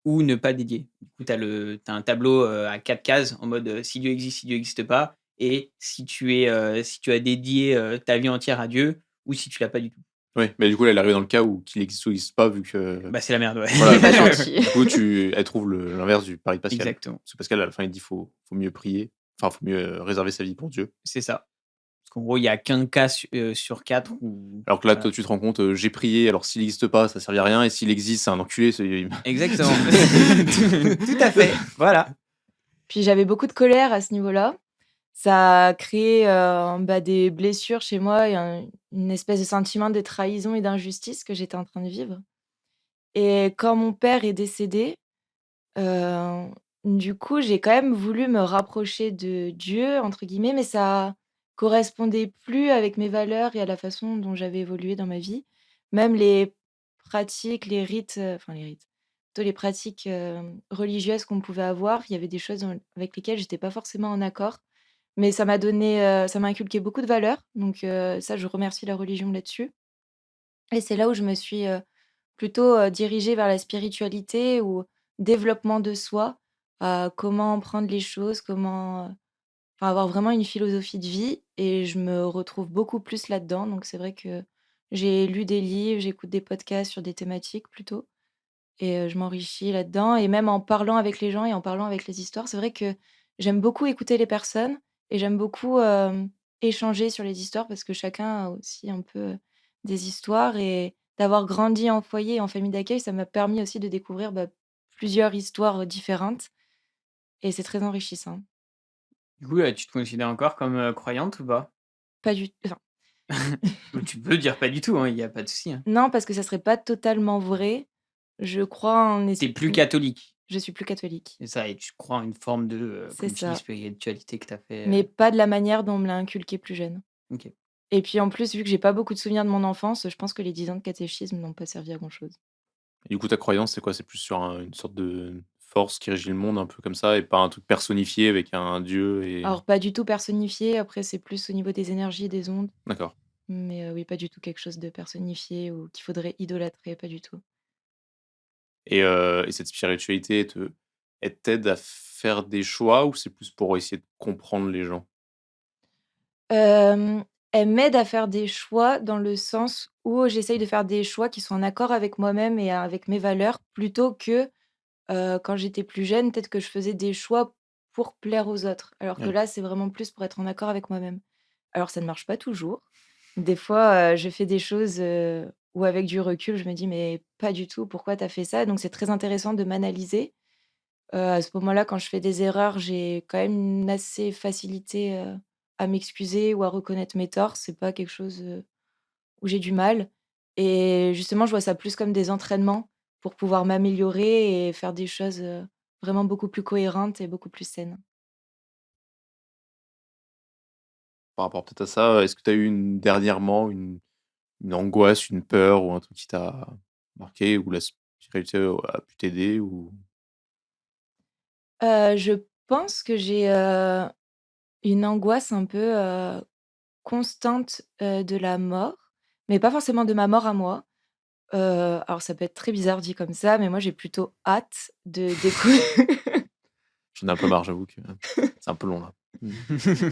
ou ne pas dédier? Du coup, tu as un tableau, à 4 cases en mode, si Dieu existe pas et si tu as dédié ta vie entière à Dieu ou si tu l'as pas du tout. Oui, mais du coup, là, elle arrive dans le cas où qu'il existe ou n'existe pas, vu que. Bah, c'est la merde, ouais. Voilà, Il est pas donc, gentil. du coup, elle trouve l'inverse du pari de Pascal. Exactement. Parce que Pascal, à la fin, il dit faut mieux prier, enfin, faut mieux réserver sa vie pour Dieu. C'est ça. Parce qu'en gros, il y a qu'un cas sur 4 où Alors que là, voilà. toi, tu te rends compte, j'ai prié, alors s'il n'existe pas, ça ne servit à rien, et s'il existe, c'est un enculé. Exactement. Tout à fait. Voilà. Puis j'avais beaucoup de colère à ce niveau-là. Ça a créé des blessures chez moi et une espèce de sentiment de trahison et d'injustice que j'étais en train de vivre. Et quand mon père est décédé, du coup, j'ai quand même voulu me rapprocher de Dieu, entre guillemets, mais ça correspondait plus avec mes valeurs et à la façon dont j'avais évolué dans ma vie. Même les pratiques, les rites, enfin les rites, plutôt les pratiques religieuses qu'on pouvait avoir, il y avait des choses avec lesquelles j'étais pas forcément en accord. Mais ça m'a inculqué beaucoup de valeurs. Donc ça, je remercie la religion là-dessus. Et c'est là où je me suis plutôt dirigée vers la spiritualité ou développement de soi, comment prendre les choses, comment enfin, avoir vraiment une philosophie de vie. Et je me retrouve beaucoup plus là-dedans. Donc c'est vrai que j'ai lu des livres, j'écoute des podcasts sur des thématiques plutôt. Et je m'enrichis là-dedans. Et même en parlant avec les gens et en parlant avec les histoires, c'est vrai que j'aime beaucoup écouter les personnes et j'aime beaucoup échanger sur les histoires parce que chacun a aussi un peu des histoires. Et d'avoir grandi en foyer et en famille d'accueil, ça m'a permis aussi de découvrir plusieurs histoires différentes. Et c'est très enrichissant. Du coup, tu te considères encore comme croyante ou pas? Pas du enfin, Ou tu peux dire pas du tout, hein, il y a pas de souci, hein. non, parce que ça serait pas totalement vrai. Je crois en Tu es plus catholique. Je suis plus catholique. C'est ça, et tu crois en une forme de, C'est comme tu dis, ça. spiritualité que tu as fait. Mais pas de la manière dont on me l'a inculqué plus jeune. Ok. Et puis en plus, vu que j'ai pas beaucoup de souvenirs de mon enfance, je pense que les 10 ans de catéchisme n'ont pas servi à grand-chose. Et du coup, ta croyance, c'est quoi? C'est plus sur une sorte de force qui régit le monde, un peu comme ça, et pas un truc personnifié avec un dieu et. Alors pas du tout personnifié, après c'est plus au niveau des énergies, des ondes. D'accord. Mais oui, pas du tout quelque chose de personnifié ou qu'il faudrait idolâtrer, pas du tout. Et cette spiritualité, elle t'aide à faire des choix ou c'est plus pour essayer de comprendre les gens? Elle m'aide à faire des choix dans le sens où j'essaye de faire des choix qui sont en accord avec moi-même et avec mes valeurs plutôt que, quand j'étais plus jeune, peut-être que je faisais des choix pour plaire aux autres. Alors que Ouais. là, c'est vraiment plus pour être en accord avec moi-même. Alors ça ne marche pas toujours. Des fois, je fais des choses, où avec du recul, je me dis: «Mais pas du tout, pourquoi tu as fait ça?» Donc c'est très intéressant de m'analyser. À ce moment-là, quand je fais des erreurs, j'ai quand même une assez facilité, à m'excuser ou à reconnaître mes torts. C'est pas quelque chose, où j'ai du mal et justement, je vois ça plus comme des entraînements pour pouvoir m'améliorer et faire des choses, vraiment beaucoup plus cohérentes et beaucoup plus saines. Par rapport peut-être à ça, est-ce que tu as eu dernièrement une angoisse, une peur ou un truc qui t'a marqué où la spiritualité a pu t'aider ou. Je pense que j'ai, une angoisse un peu, constante, de la mort, mais pas forcément de ma mort à moi. Alors ça peut être très bizarre dit comme ça, mais moi j'ai plutôt hâte de découvrir. J'en ai un peu marre, j'avoue que c'est un peu long là.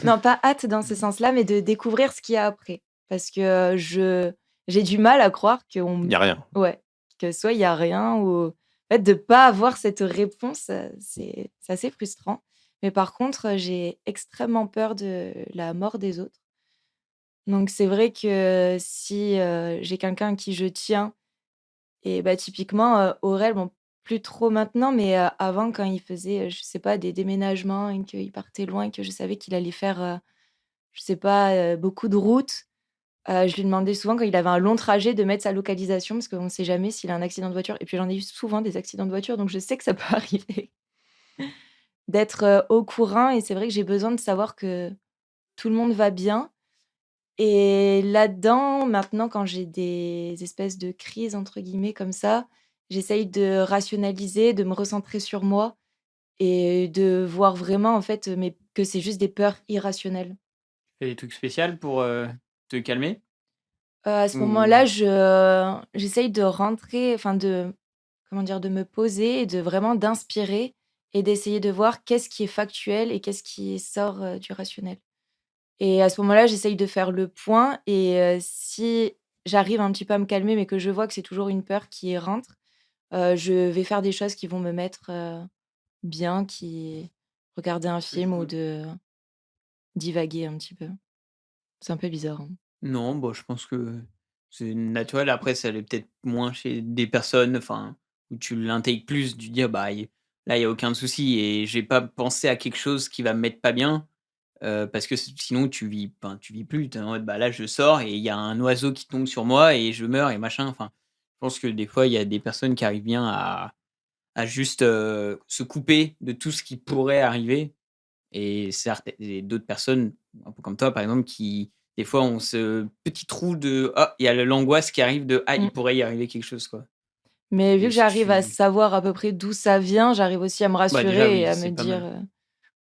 Non, pas hâte dans ce sens-là, mais de découvrir ce qu'il y a après. Parce que, j'ai du mal à croire Il y a rien. ouais, que soit il y a rien ou en fait de pas avoir cette réponse, c'est assez frustrant. Mais par contre, j'ai extrêmement peur de la mort des autres. Donc c'est vrai que si, j'ai quelqu'un à qui je tiens et typiquement, Aurel, bon, plus trop maintenant, mais avant quand il faisait, je sais pas, des déménagements et qu'il partait loin et que je savais qu'il allait faire, je sais pas, beaucoup de routes, je lui demandais souvent quand il avait un long trajet de mettre sa localisation parce qu'on ne sait jamais s'il a un accident de voiture et puis j'en ai eu souvent des accidents de voiture, donc je sais que ça peut arriver d'être, au courant et c'est vrai que j'ai besoin de savoir que tout le monde va bien et là-dedans, maintenant, quand j'ai des espèces de «crises» entre guillemets comme ça, j'essaye de rationaliser, de me recentrer sur moi et de voir vraiment en fait, mais que c'est juste des peurs irrationnelles. Tu fais des trucs spéciaux pour te calmer? À ce Ou moment-là, j'essaye de rentrer, enfin de comment dire? De me poser et de vraiment d'inspirer et d'essayer de voir qu'est-ce qui est factuel et qu'est-ce qui sort, du rationnel. Et à ce moment-là, j'essaye de faire le point et si j'arrive un petit peu à me calmer, mais que je vois que c'est toujours une peur qui rentre, je vais faire des choses qui vont me mettre, bien, qui regarder un film ou de divaguer un petit peu. C'est un peu bizarre, hein. Non, bah, je pense que c'est naturel. Après, ça l'est peut-être moins chez des personnes, enfin, où tu l'intègres plus, du dire: «Bah, là, il y a aucun souci et je vais pas penser à quelque chose qui va me mettre pas bien», parce que sinon tu vis plus. Tu es en mode: «Bah, là, je sors et il y a un oiseau qui tombe sur moi et je meurs et machin». Enfin, je pense que des fois, il y a des personnes qui arrivent bien à juste, se couper de tout ce qui pourrait arriver et certes et d'autres personnes, un peu comme toi, par exemple, qui, des fois, ont ce petit trou de: «Ah, il y a l'angoisse qui arrive de ah, il Mmh. pourrait y arriver quelque chose, quoi». Mais vu Et que si j'arrive à tu savoir à peu près d'où ça vient, j'arrive aussi à me Bah, déjà, rassurer et oui, à c'est me pas dire, mal.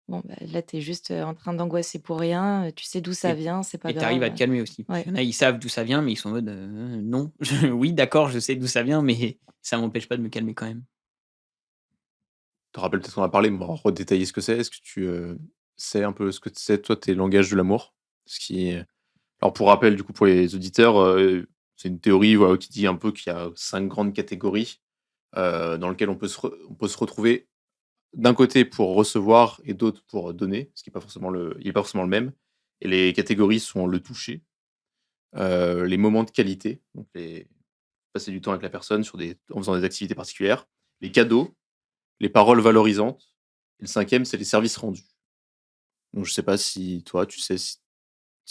«Bon, bah, là, tu es juste, en train d'angoisser pour rien, tu sais d'où ça Et vient, c'est pas tu arrives grave», à te calmer aussi. Parce ouais. qu'il y en a, ils savent d'où ça vient, mais ils sont en mode: non, oui, d'accord, je sais d'où ça vient, mais ça m'empêche pas de me calmer quand même». Tu te rappelles peut-être qu'on a parlé, mais on va redétailler ce que c'est. Est-ce que tu, sais un peu ce que c'est, toi, tes langages de l'amour? Ce qui est Alors pour rappel, du coup, pour les auditeurs, c'est une théorie, voilà, qui dit un peu qu'il y a 5 grandes catégories, dans lesquelles on peut se retrouver, d'un côté pour recevoir et d'autre pour donner, ce qui est pas forcément il est pas forcément le même. Et les catégories sont le toucher, les moments de qualité, donc passer du temps avec la personne en faisant des activités particulières, les cadeaux, les paroles valorisantes et le cinquième, c'est les services rendus. Donc je sais pas si toi, tu sais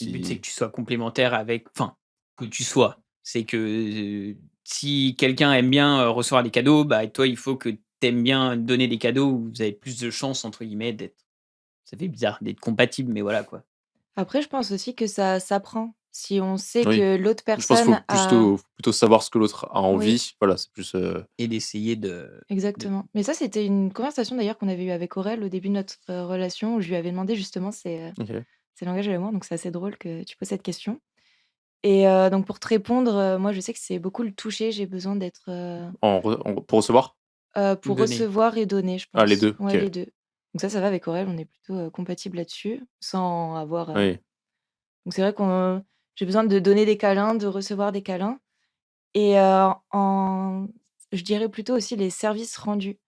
Le but, c'est si que tu sois complémentaire avec, enfin, que tu sois. C'est que, si quelqu'un aime bien, recevoir des cadeaux, bah, toi, il faut que tu aimes bien donner des cadeaux où vous avez plus de chances, entre guillemets, d'être, ça fait bizarre, d'être compatibles, mais voilà, quoi. Après, je pense aussi que ça s'apprend. Si on sait Oui, que l'autre je pense qu'il personne a faut plutôt savoir ce que l'autre a oui, envie. Voilà, c'est plus, Et d'essayer de exactement. Mais ça, c'était une conversation d'ailleurs qu'on avait eue avec Aurel au début de notre, relation où je lui avais demandé justement OK. ses langages de l'amour, donc c'est assez drôle que tu poses cette question et donc pour te répondre, moi, je sais que c'est beaucoup le toucher. J'ai besoin d'être, Pour recevoir? pour donner. recevoir et donner, je Ah les pense. 2, Ouais, OK. les 2. Donc ça va avec Aurel, on est plutôt, compatibles là-dessus, sans avoir, Oui. donc c'est vrai qu'on j'ai besoin de donner des câlins, de recevoir des câlins et en je dirais plutôt aussi les services rendus.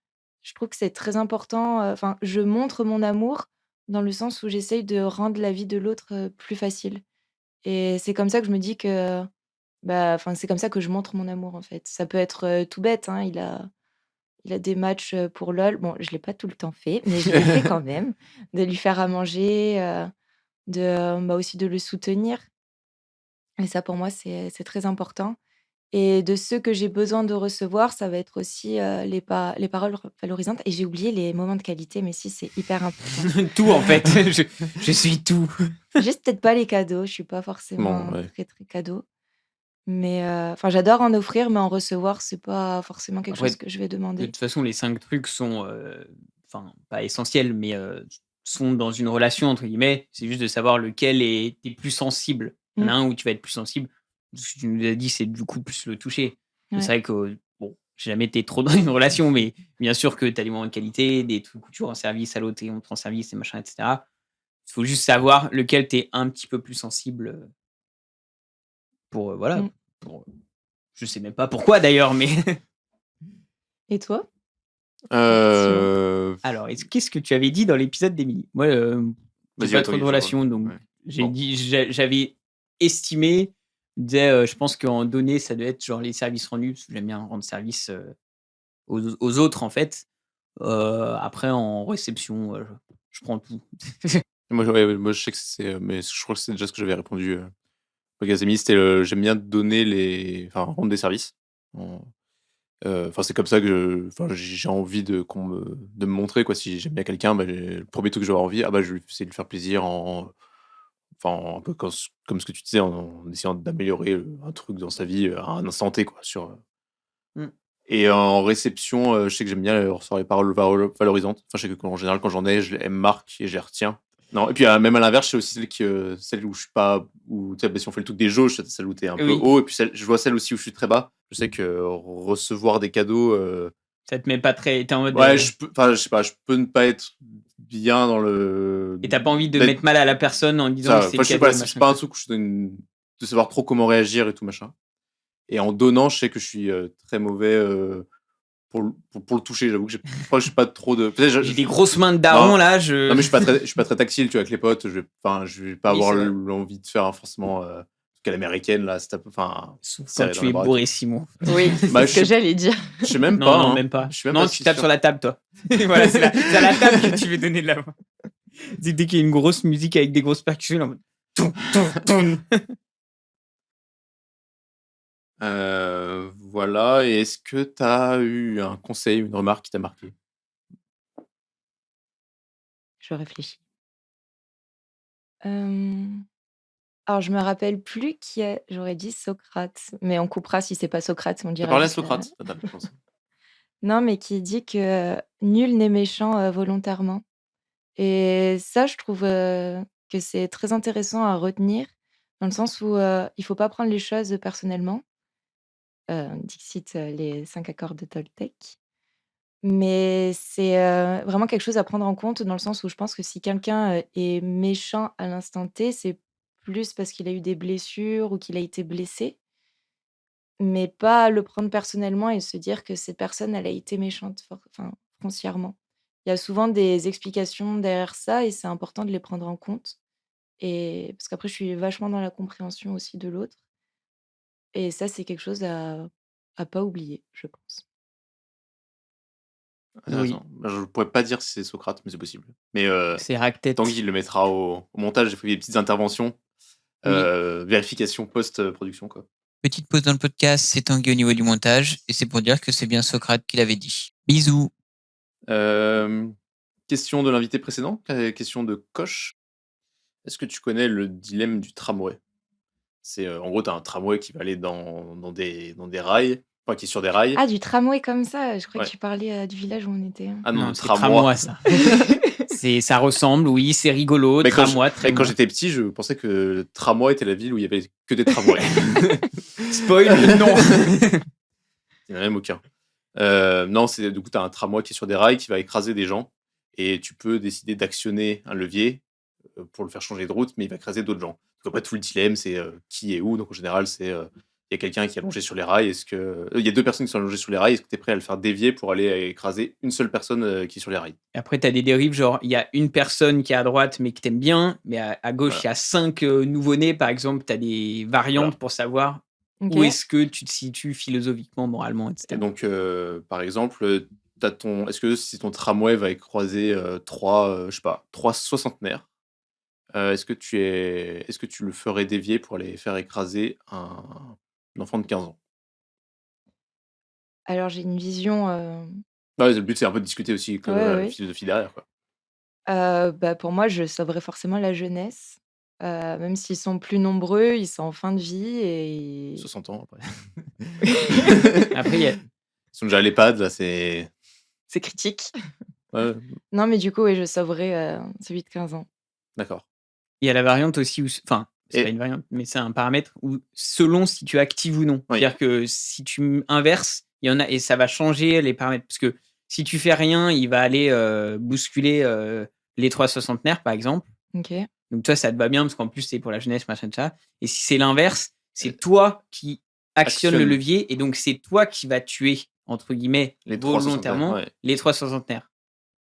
Je trouve que c'est très important, enfin, je montre mon amour dans le sens où j'essaye de rendre la vie de l'autre, plus facile et c'est comme ça que je me dis que, bah, enfin, c'est comme ça que je montre mon amour, en fait. Ça peut être, tout bête, hein, il a des matchs, pour LOL. Bon, je l'ai pas tout le temps fait, mais je l'ai fait quand même. De lui faire à manger, bah, aussi de le soutenir et ça pour moi c'est très important et de ceux que j'ai besoin de recevoir, ça va être aussi, les paroles valorisantes et j'ai oublié les moments de qualité, mais si, c'est hyper important. Tout, en fait, je suis tout. Juste peut-être pas les cadeaux, je suis pas Bon, forcément ouais. très, très cadeau, mais enfin j'adore en offrir, mais en recevoir, c'est pas forcément quelque Après, chose que je vais de demander. toute façon, les 5 trucs sont, enfin, pas essentiels, mais sont dans une «relation» entre guillemets. C'est juste de savoir lequel est tu plus sensible. Il y en a Mmh. un où tu vas être plus sensible. Ce que tu nous as dit, c'est du coup plus le toucher. Mais c'est Ouais. vrai que, bon, j'ai jamais été trop dans une relation, mais bien sûr que tu as des moments de qualité, des trucs où tu rends service à l'autre et on te rend service et machin et cetera. Il faut juste savoir lequel tu es un petit peu plus sensible, pour, voilà, Mmh. pour, je sais même pas pourquoi d'ailleurs, mais Et toi? Sinon? alors, qu'est-ce que tu avais dit dans l'épisode d'Émilie? Moi, j'ai Vas-y, pas à toi, trop de je relations, donc ouais. j'ai Bon. dit j'avais estimé, je disais, je pense qu'en données, ça doit être genre les services rendus, parce que j'aime bien rendre service, aux autres, en fait. Après en réception, je prends tout. Moi, ouais, moi, je sais que mais je crois que c'est déjà ce que j'avais répondu, au Gazemi, c'était, j'aime bien donner rendre des services. En Enfin, c'est comme ça que j'ai envie de me montrer, quoi. Si j'aime bien quelqu'un, bah, le 1er truc que j'aurais envie, bah, je vais essayer de lui faire plaisir enfin, un peu comme ce que tu disais, en essayant d'améliorer, un truc dans sa vie, à un instant T, quoi, Mmh. et en réception, je sais que j'aime bien, recevoir les paroles valorisantes. Enfin, je sais que en général, quand j'en ai, elles me marquent et je les retiens. Non et puis, même à l'inverse, c'est aussi celle où je suis pas où tu sais, bah, si on fait le truc des jauges, celle où tu es un peu Oui. haut et puis je vois celle aussi où je suis très bas. Je sais que recevoir des cadeaux, Ça te met pas très, tu es en mode, ouais, je sais pas, je peux ne pas être bien dans le. Et t'as pas envie de d'être- mettre mal à la personne en disant Ça, que c'est enfin, le je sais cadeau, pas, c'est machin. pas un truc où je donne de savoir trop comment réagir et tout machin. Et en donnant, je sais que je suis très mauvais pour le toucher. J'avoue que je crois que je suis pas trop de. Peut-être J'ai des grosses mains de daron Non. là. Non, mais je suis pas très tactile, tu vois, avec les potes. Je vais pas Oui, avoir c'est vrai. l'envie de faire forcément qu'à l'américaine là. Quand serré tu dans les es bras et bourré, tout. Simon. Oui, c'est Bah, ce que j'allais dire. Je sais même Non, pas. non, hein. même pas. Je suis même Non, pas tu si tapes sûr. sur la table, toi. Voilà, c'est à la table que tu veux donner de la voix. Dès qu'il y a une grosse musique avec des grosses percussions, en mode toum, toum, toum. Voilà. Et est-ce que tu as eu un conseil, une remarque qui t'a marqué? Je réfléchis. Alors, je me rappelle plus qui a. J'aurais dit Socrate, mais on coupera si c'est pas Socrate, on T'as dira parlé à juste la. Socrate? T'as pas pensé. Non, mais qui dit que nul n'est méchant volontairement. Et ça, je trouve que c'est très intéressant à retenir, dans le sens où il faut pas prendre les choses personnellement. Dixit les 5 accords de Toltec. Mais c'est vraiment quelque chose à prendre en compte, dans le sens où je pense que si quelqu'un est méchant à l'instant T, c'est plus parce qu'il a eu des blessures ou qu'il a été blessé, mais pas le prendre personnellement et se dire que cette personne, elle a été méchante foncièrement. Il y a souvent des explications derrière ça et c'est important de les prendre en compte. Et parce qu'après, je suis vachement dans la compréhension aussi de l'autre. Et ça, c'est quelque chose à pas oublier, je pense. Intéressant. Bah, je pourrais pas dire si c'est Socrate, mais c'est possible. Mais C'est Ractet. Tanguy, il le mettra au montage. J'ai fait des petites interventions. Vérification post-production, quoi. Petite pause dans le podcast, c'est Tanguy au niveau du montage, et c'est pour dire que c'est bien Socrate qui l'avait dit. Bisous. Question de l'invité précédent, question de Coche. Est-ce que tu connais le dilemme du tramway? C'est en gros, tu as un tramway qui va aller dans des rails, enfin qui est sur des rails. Ah, du tramway comme ça? Je croyais Ouais. que tu parlais du village où on était. Ah non, Non, le c'est tramway. tramway, ça. Ça ressemble, oui, c'est rigolo. Mais Tramway, quand j'étais petit, je pensais que le tramway était la ville où il y avait que des tramways. Spoil, non. Il n'y en a même aucun. Non, du coup, tu as un tramway qui est sur des rails qui va écraser des gens et tu peux décider d'actionner un levier pour le faire changer de route, mais il va écraser d'autres gens. Donc après, tout le dilemme, c'est qui est où. Donc en général, c'est il y a quelqu'un qui est allongé sur les rails. Il y a deux personnes qui sont allongées sur les rails. Est-ce que tu es prêt à le faire dévier pour aller écraser une seule personne qui est sur les rails? Et après, tu as des dérives, genre, il y a une personne qui est à droite, mais que t'aimes bien, mais à gauche, il y a 5 nouveau-nés, par exemple. Tu as des variantes pour savoir Ok. où est-ce que tu te situes philosophiquement, moralement, etc. Et donc, par exemple, est-ce que si ton tramway va écraser trois soixantenaires, est-ce que tu le ferais dévier pour aller faire écraser un enfant de 15 ans? Alors, j'ai une vision. Le but, c'est un peu de discuter aussi avec la Ouais. philosophie derrière, quoi. Pour moi, je sauverais forcément la jeunesse. Même s'ils sont plus nombreux, ils sont en fin de vie et 60 ans après. Après, Ils sont déjà à l'EHPAD, là, c'est critique. Ouais, Non, mais du coup, oui, je sauverais celui de 15 ans. d'accord. Il y a la variante aussi où, enfin, c'est Et pas une variante, mais c'est un paramètre où, selon si tu actives ou non. Oui. C'est-à-dire que si tu inverses, il y en a et ça va changer les paramètres. Parce que si tu fais rien, il va aller bousculer les 3 soixantenaires, par exemple. Ok. Donc toi, ça te va bien parce qu'en plus, c'est pour la jeunesse, machin, ça. Et si c'est l'inverse, c'est toi qui actionne le levier et donc c'est toi qui vas tuer, entre guillemets, Les 3 volontairement, soixantenaires, ouais. les 3 soixantaires.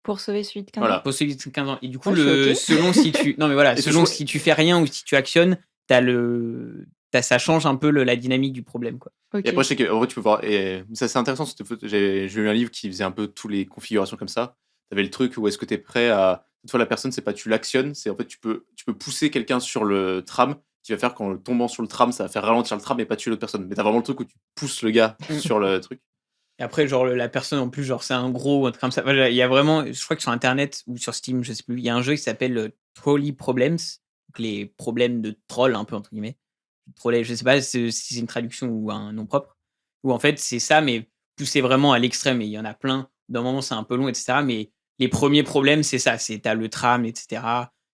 Pour sauver celui de 15 Voilà. ans. Pour celui de 15 ans. Et du coup, Ouais, je suis ok. selon si tu. Non, mais voilà, Et selon je- si tu fais rien ou si tu actionnes, ça change un peu la dynamique du problème, quoi. Ok. Et après, je sais qu'en vrai, tu peux voir. Et ça, c'est intéressant. J'ai lu un livre qui faisait un peu toutes les configurations comme ça. Tu avais le truc où est-ce que tu es prêt à. Cette fois, la personne, c'est pas tu l'actionnes, c'est en fait, tu peux pousser quelqu'un sur le tram qui va faire qu'en tombant sur le tram, ça va faire ralentir le tram et pas tuer l'autre personne. Mais tu as vraiment le truc où tu pousses le gars sur le truc. Et après, genre, la personne, en plus, genre, c'est un gros, un truc comme ça. Voilà, il y a vraiment, je crois que sur Internet ou sur Steam, je sais plus, il y a un jeu qui s'appelle Trolley Problems. Donc, les problèmes de troll, un peu, entre guillemets. Trolley, je sais pas si c'est une traduction ou un nom propre. Où en fait, c'est ça, mais poussé vraiment à l'extrême. Et il y en a plein. D'un moment, c'est un peu long, etc. Mais les premiers problèmes, c'est ça. T'as le tram, etc.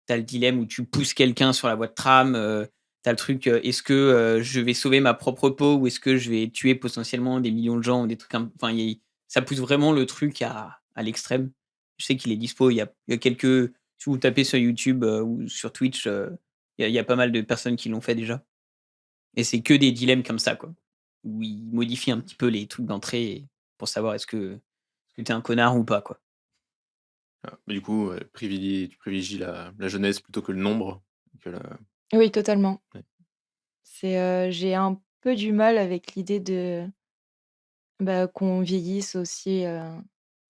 T'as le dilemme où tu pousses quelqu'un sur la voie de tram. T'as le truc, est-ce que je vais sauver ma propre peau ou est-ce que je vais tuer potentiellement des millions de gens ou des trucs. Enfin, ça pousse vraiment le truc à l'extrême. Je sais qu'il est dispo. Il y a quelques. Si vous tapez sur YouTube ou sur Twitch, il y a pas mal de personnes qui l'ont fait déjà. Et c'est que des dilemmes comme ça, quoi. Où ils modifient un petit peu les trucs d'entrée pour savoir est-ce que t'es un connard ou pas, quoi. Mais du coup, tu privilégies la jeunesse plutôt que le nombre. Oui, totalement. Ouais. J'ai un peu du mal avec l'idée de qu'on vieillisse aussi.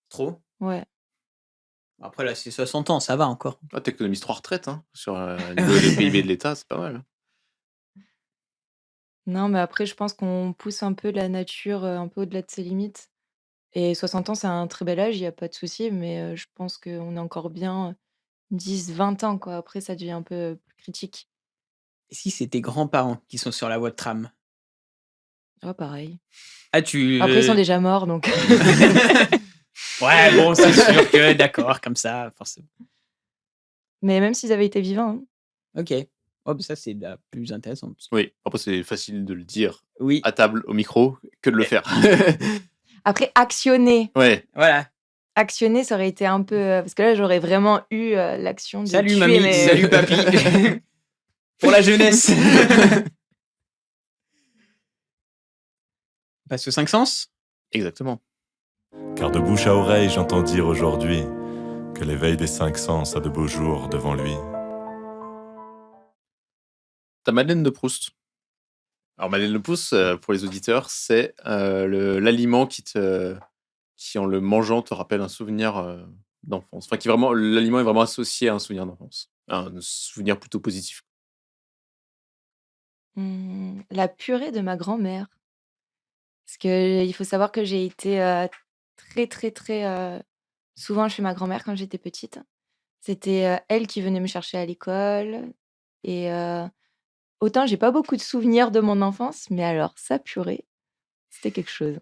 Trop. Ouais. Après, là, c'est 60 ans, ça va encore. Ah, t'économises 3 retraites hein, sur le niveau des PIB de l'État, c'est pas mal. Non, mais après, je pense qu'on pousse un peu la nature un peu au-delà de ses limites. Et 60 ans, c'est un très bel âge, il y a pas de souci, mais je pense qu'on est encore bien 10-20 ans, quoi. Après, ça devient un peu plus critique. Et si c'est tes grands-parents qui sont sur la voie de tram? Ah, pareil. Ah, Après, ils sont déjà morts, donc Ouais, bon, c'est sûr que d'accord, comme ça, forcément. mais même s'ils avaient été vivants, hein. OK. Oh, bah, ça, c'est la plus intéressant. Oui, après, c'est facile de le dire Oui. à table, au micro, que de le faire. Après, actionner. Ouais. Voilà. Actionner, ça aurait été un peu, parce que là, j'aurais vraiment eu l'action de Salut tuer mamie, mes salut papy. Pour la jeunesse. On passe aux 5 sens? Exactement. Car de bouche à oreille, j'entends dire aujourd'hui que l'éveil des 5 sens a de beaux jours devant lui. Ta Madeleine de Proust. Alors, Madeleine de Proust, pour les auditeurs, c'est l'aliment qui, en le mangeant, te rappelle un souvenir d'enfance. Enfin, l'aliment est vraiment associé à un souvenir d'enfance. Un souvenir plutôt positif. La purée de ma grand-mère. Parce qu'il faut savoir que j'ai été très, très, très souvent chez ma grand-mère quand j'étais petite. C'était elle qui venait me chercher à l'école. Et autant j'ai pas beaucoup de souvenirs de mon enfance, mais alors sa purée, c'était quelque chose.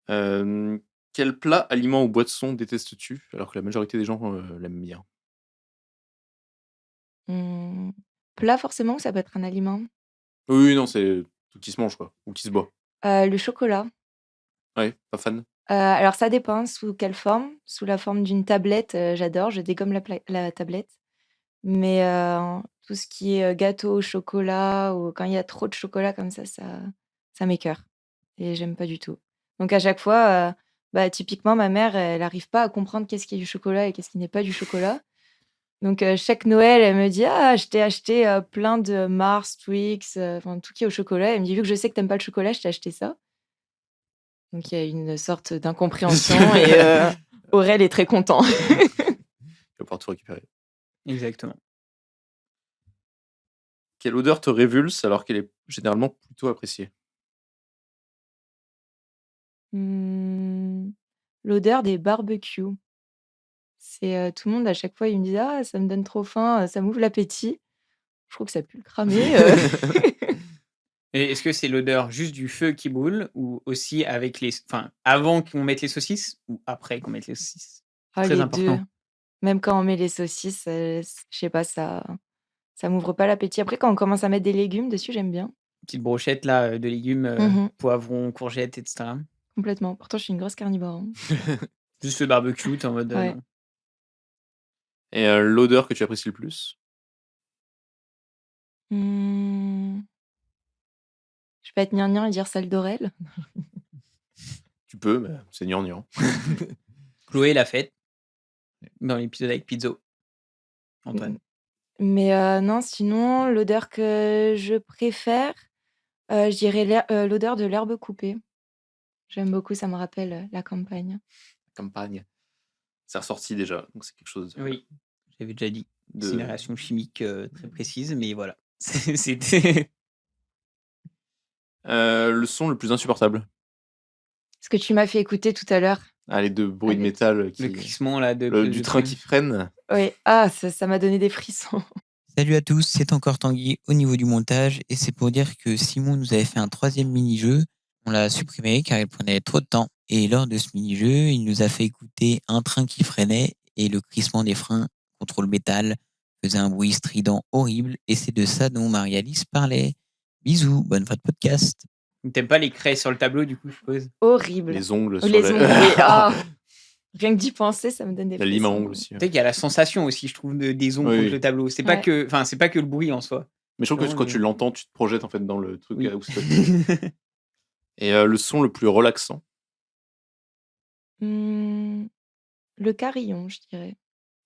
Quel plat, aliment ou boisson détestes-tu alors que la majorité des gens l'aiment bien? Plat forcément ou ça peut être un aliment? Oui, non, c'est tout qui se mange, quoi, ou qui se boit. Le chocolat. Ouais, pas fan? Alors ça dépend sous quelle forme. Sous la forme d'une tablette, j'adore, je dégomme la tablette. Mais tout ce qui est gâteau au chocolat ou quand il y a trop de chocolat comme ça m'écoeure et j'aime pas du tout. Donc à chaque fois, typiquement ma mère, elle arrive pas à comprendre qu'est-ce qui est du chocolat et qu'est-ce qui n'est pas du chocolat. Donc chaque Noël, elle me dit: «Ah, je t'ai acheté plein de Mars, Twix, enfin tout qui est au chocolat». Elle me dit: «Vu que je sais que t'aimes pas le chocolat, je t'ai acheté ça». Donc il y a une sorte d'incompréhension et Aurel est très content. Il va pouvoir tout récupérer. Exactement. Quelle odeur te révulse alors qu'elle est généralement plutôt appréciée? L'odeur des barbecues. C'est tout le monde à chaque fois, il me dit: «Ah, ça me donne trop faim, ça m'ouvre l'appétit». Je trouve que ça pue le cramer. Et est-ce que c'est l'odeur juste du feu qui brûle ou aussi avec enfin, avant qu'on mette les saucisses ou après qu'on mette les saucisses? Ah, Très les important. 2. Même quand on met les saucisses, je sais pas, ça m'ouvre pas l'appétit. Après, quand on commence à mettre des légumes dessus, j'aime bien. Petite brochette là, de légumes, Mmh. poivrons, courgettes, etc. Complètement. Pourtant, je suis une grosse carnivore, hein. Juste le barbecue, tu en mode, Ouais. non. Et l'odeur que tu apprécies le plus? Je vais être gnangnan et dire celle d'Aurel. Tu peux, mais c'est gnangnan. Chloé l'a faite dans l'épisode avec Pizzo. Antoine. Mais non, sinon, l'odeur que je préfère, je dirais l'odeur de l'herbe coupée. J'aime beaucoup, ça me rappelle la campagne. Campagne. C'est ressorti déjà, donc c'est quelque chose Oui, j'avais déjà dit. de C'est une réaction chimique très précise, mais voilà. C'était. le son le plus insupportable? Ce que tu m'as fait écouter tout à l'heure. Ah, les 2 bruits de Avec métal Le crissement là de du train qui freine. Oui, ah, ça m'a donné des frissons. Salut à tous, c'est encore Tanguy au niveau du montage et c'est pour dire que Simon nous avait fait un 3e mini-jeu. On l'a supprimé car il prenait trop de temps. Et lors de ce mini-jeu, il nous a fait écouter un train qui freinait et le crissement des freins contre le métal faisait un bruit strident horrible et c'est de ça dont Marie-Alice parlait. Bisous, bonne fin de podcast. T'aimes pas les craies sur le tableau du coup, je suppose? Horrible. Les ongles Ou sur les ongles, oui. Ah. Rien que d'y penser, ça me donne des La lime à frissons. ongles aussi. Tu sais qu'il y a la sensation aussi, je trouve, des ongles Oui, contre oui. le tableau. C'est Ouais. pas que le bruit en soi. Mais je trouve que Vraiment quand le- tu l'entends, tu te projettes en fait dans le truc Oui. où c'est. Et le son le plus relaxant. Mmh, le carillon, je dirais.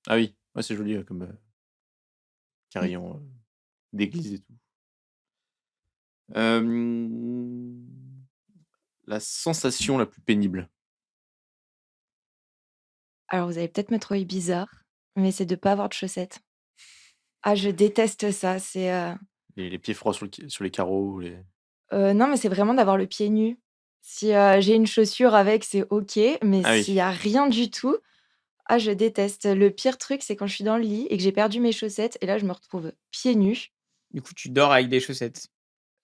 Ah oui, ouais, c'est joli comme Mmh. carillon d'église et tout. La sensation la plus pénible. Alors, vous allez peut-être me trouver bizarre, mais c'est de pas avoir de chaussettes. Ah, je déteste ça. C'est Les pieds froids sur les carreaux. non, mais c'est vraiment d'avoir le pied nu. Si j'ai une chaussure avec, c'est ok, mais Ah s'il oui. y a rien du tout, ah, je déteste. Le pire truc, c'est quand je suis dans le lit et que j'ai perdu mes chaussettes, et là, je me retrouve pieds nus. Du coup, tu dors avec des chaussettes.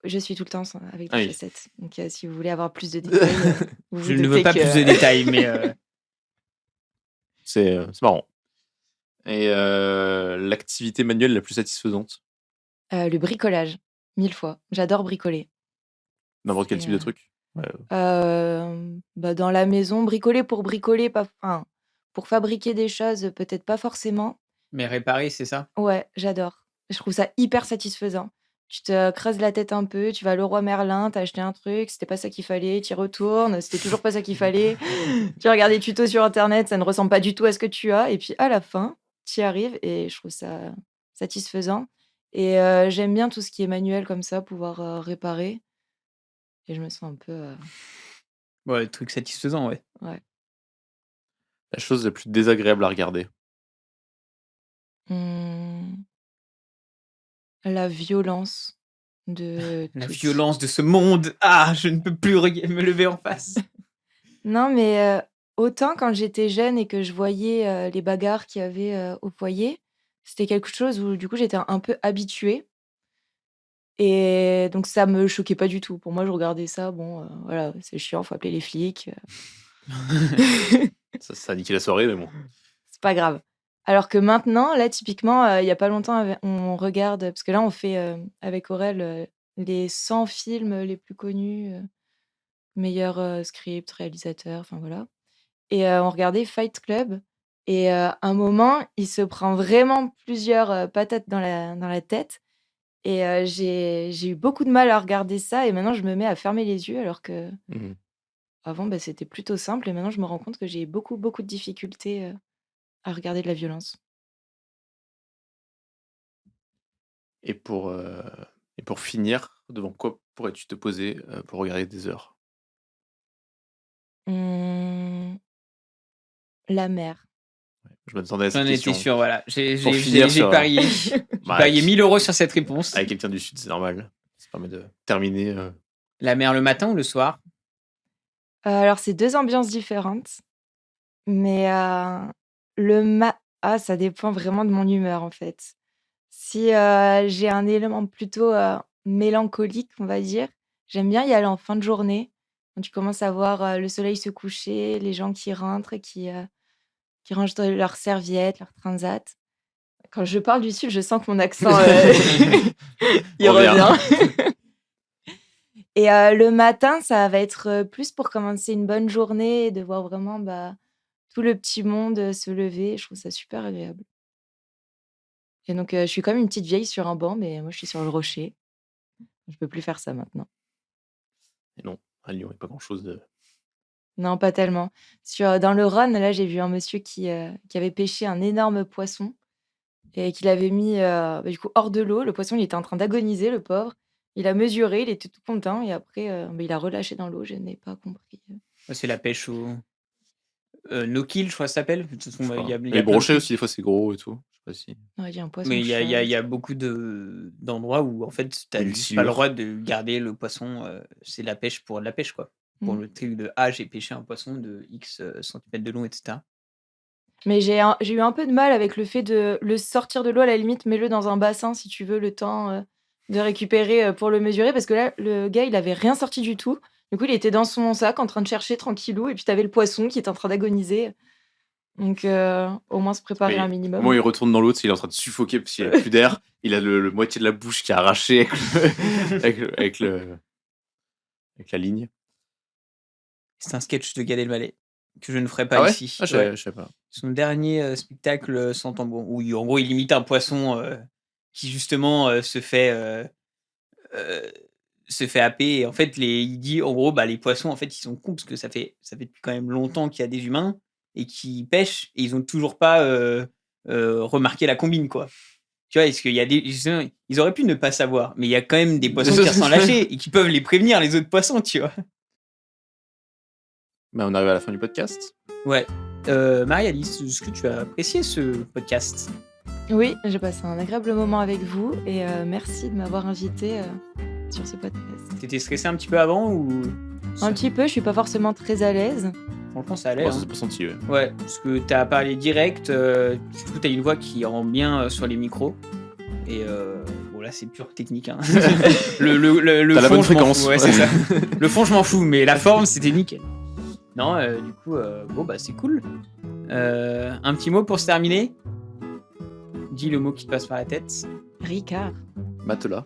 Je suis tout le temps avec Ah des oui. chaussettes. Donc, si vous voulez avoir plus de détails, vous Je vous ne veux doutez pas plus de que détails, mais C'est marrant. Et l'activité manuelle la plus satisfaisante. le bricolage, 1000 fois. J'adore bricoler. N'importe quel C'est type de truc. Ouais. bah, dans la maison, bricoler, pas enfin, pour fabriquer des choses, peut-être pas forcément. mais réparer, c'est ça. Ouais, j'adore. Je trouve ça hyper satisfaisant. Tu te creuses la tête un peu, tu vas à Leroy Merlin, t'as acheté un truc, c'était pas ça qu'il fallait, tu y retournes, c'était toujours pas ça qu'il fallait. Tu regardes des tutos sur internet, ça ne ressemble pas du tout à ce que tu as, et puis à la fin, tu y arrives, et je trouve ça satisfaisant. Et j'aime bien tout ce qui est manuel comme ça, pouvoir réparer. Et je me sens un peu. Ouais, truc satisfaisant, ouais. Ouais. La chose la plus désagréable à regarder. Mmh. La violence de La tout. violence de ce monde. Ah, je ne peux plus me lever en face. Non, mais autant quand j'étais jeune et que je voyais les bagarres qu'il y avait au foyer, c'était quelque chose où du coup j'étais un peu habituée. Et donc ça me choquait pas du tout. Pour moi, je regardais ça, bon, voilà, c'est chiant, faut appeler les flics. Ça a niqué la soirée, mais bon. C'est pas grave. Alors que maintenant, là, typiquement, il y a pas longtemps, on regarde, parce que là, on fait avec Aurel les 100 films les plus connus, meilleurs scripts, réalisateurs, enfin voilà. Et on regardait Fight Club. Et à un moment, il se prend vraiment plusieurs patates dans la tête. Et j'ai eu beaucoup de mal à regarder ça. Et maintenant, je me mets à fermer les yeux, alors que avant, bah, c'était plutôt simple. Et maintenant, je me rends compte que j'ai beaucoup, beaucoup de difficultés à regarder de la violence. Et pour finir, devant quoi pourrais-tu te poser pour regarder des heures? Mmh, la mer. Je m'attendais à cette J'en question. étais sûr, voilà. J'ai Pour finir j'ai sur, parié. J'ai bah, parié 1000 € sur cette réponse. avec quelqu'un du Sud, c'est normal. Ça permet de terminer. La mer le matin ou le soir? Alors, c'est 2 ambiances différentes. Mais ça dépend vraiment de mon humeur, en fait. Si j'ai un élément plutôt mélancolique, on va dire, j'aime bien y aller en fin de journée, quand tu commences à voir le soleil se coucher, les gens qui rentrent et qui rangent leurs serviettes, leurs transats. Quand je parle du Sud, je sens que mon accent, il revient. Et le matin, ça va être plus pour commencer une bonne journée et de voir vraiment tout le petit monde se lever. Je trouve ça super agréable. Et donc, je suis comme une petite vieille sur un banc, mais moi, je suis sur le rocher. Je peux plus faire ça maintenant. Et non, à Lyon, il n'y a pas grand-chose de. Non, pas tellement. Dans le Rhône, là, j'ai vu un monsieur qui avait pêché un énorme poisson et qu'il avait mis du coup hors de l'eau. Le poisson, il était en train d'agoniser, le pauvre. Il a mesuré, il était tout content et après, il a relâché dans l'eau. Je n'ai pas compris. C'est la pêche au no-kill, je crois que ça s'appelle. De toute façon, il y a Les plein de brochets trucs. aussi, des fois, c'est gros et tout. Je sais pas si. Ouais, il y a un poisson Mais il y a chat. beaucoup d'endroits où en fait, tu Une n'as juste pas silure. le droit de garder le poisson. C'est la pêche pour de la pêche, quoi. Pour le truc de j'ai pêché un poisson de X centimètres de long, etc. Mais j'ai eu un peu de mal avec le fait de le sortir de l'eau, à la limite, mets-le dans un bassin si tu veux le temps de récupérer pour le mesurer, parce que là, le gars, il avait rien sorti du tout. Du coup, il était dans son sac en train de chercher tranquillou, et puis tu avais le poisson qui était en train d'agoniser. Donc, au moins se préparer un minimum. Moi, il retourne dans l'autre, il est en train de suffoquer parce qu'il n'y a plus d'air. Il a le moitié de la bouche qui est arrachée avec la ligne. C'est un sketch de Gad Elmaleh. que je ne ferai pas Ah ouais ici. Ah, je sais pas. Son dernier spectacle sans tambour, où en gros il imite un poisson qui justement se fait happer. Et en fait, il dit en gros, les poissons, en fait, ils sont cons parce que ça fait depuis quand même longtemps qu'il y a des humains et qui pêchent et ils ont toujours pas remarqué la combine, quoi. Tu vois, est-ce qu'il y a ils auraient pu ne pas savoir, mais il y a quand même des poissons qui restent lâchés et qui peuvent les prévenir, les autres poissons, tu vois. On arrive à la fin du podcast. Ouais. Marie-Alice, est-ce que tu as apprécié ce podcast? Oui, j'ai passé un agréable moment avec vous et merci de m'avoir invité sur ce podcast. T'étais stressé un petit peu avant ou... Un petit peu, je suis pas forcément très à l'aise. Franchement, ça allait. Ça s'est pas senti, ouais. Ouais, parce que t'as parlé direct, surtout t'as une voix qui rend bien sur les micros. Et bon, là, c'est pure technique. Hein. le T'as la fond, bonne je m'en fréquence. fous, ouais, c'est ça. Le fond, je m'en fous, mais la forme, c'était nickel. Non, du coup, c'est cool. Un petit mot pour se terminer. Dis le mot qui te passe par la tête. Ricard. Matelas.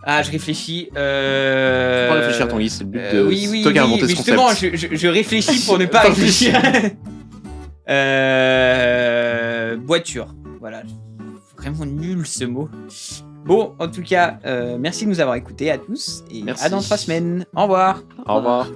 Ah, je réfléchis. Faut pas réfléchir, Tanguy, c'est le but de... Oui, c'est toi qui as inventé ce justement, concept. je réfléchis pour ne pas réfléchir. Voiture. Voilà. Vraiment nul ce mot. Bon, en tout cas, merci de nous avoir écoutés à tous. Et Merci. à dans 3 semaines. Au revoir. Au revoir.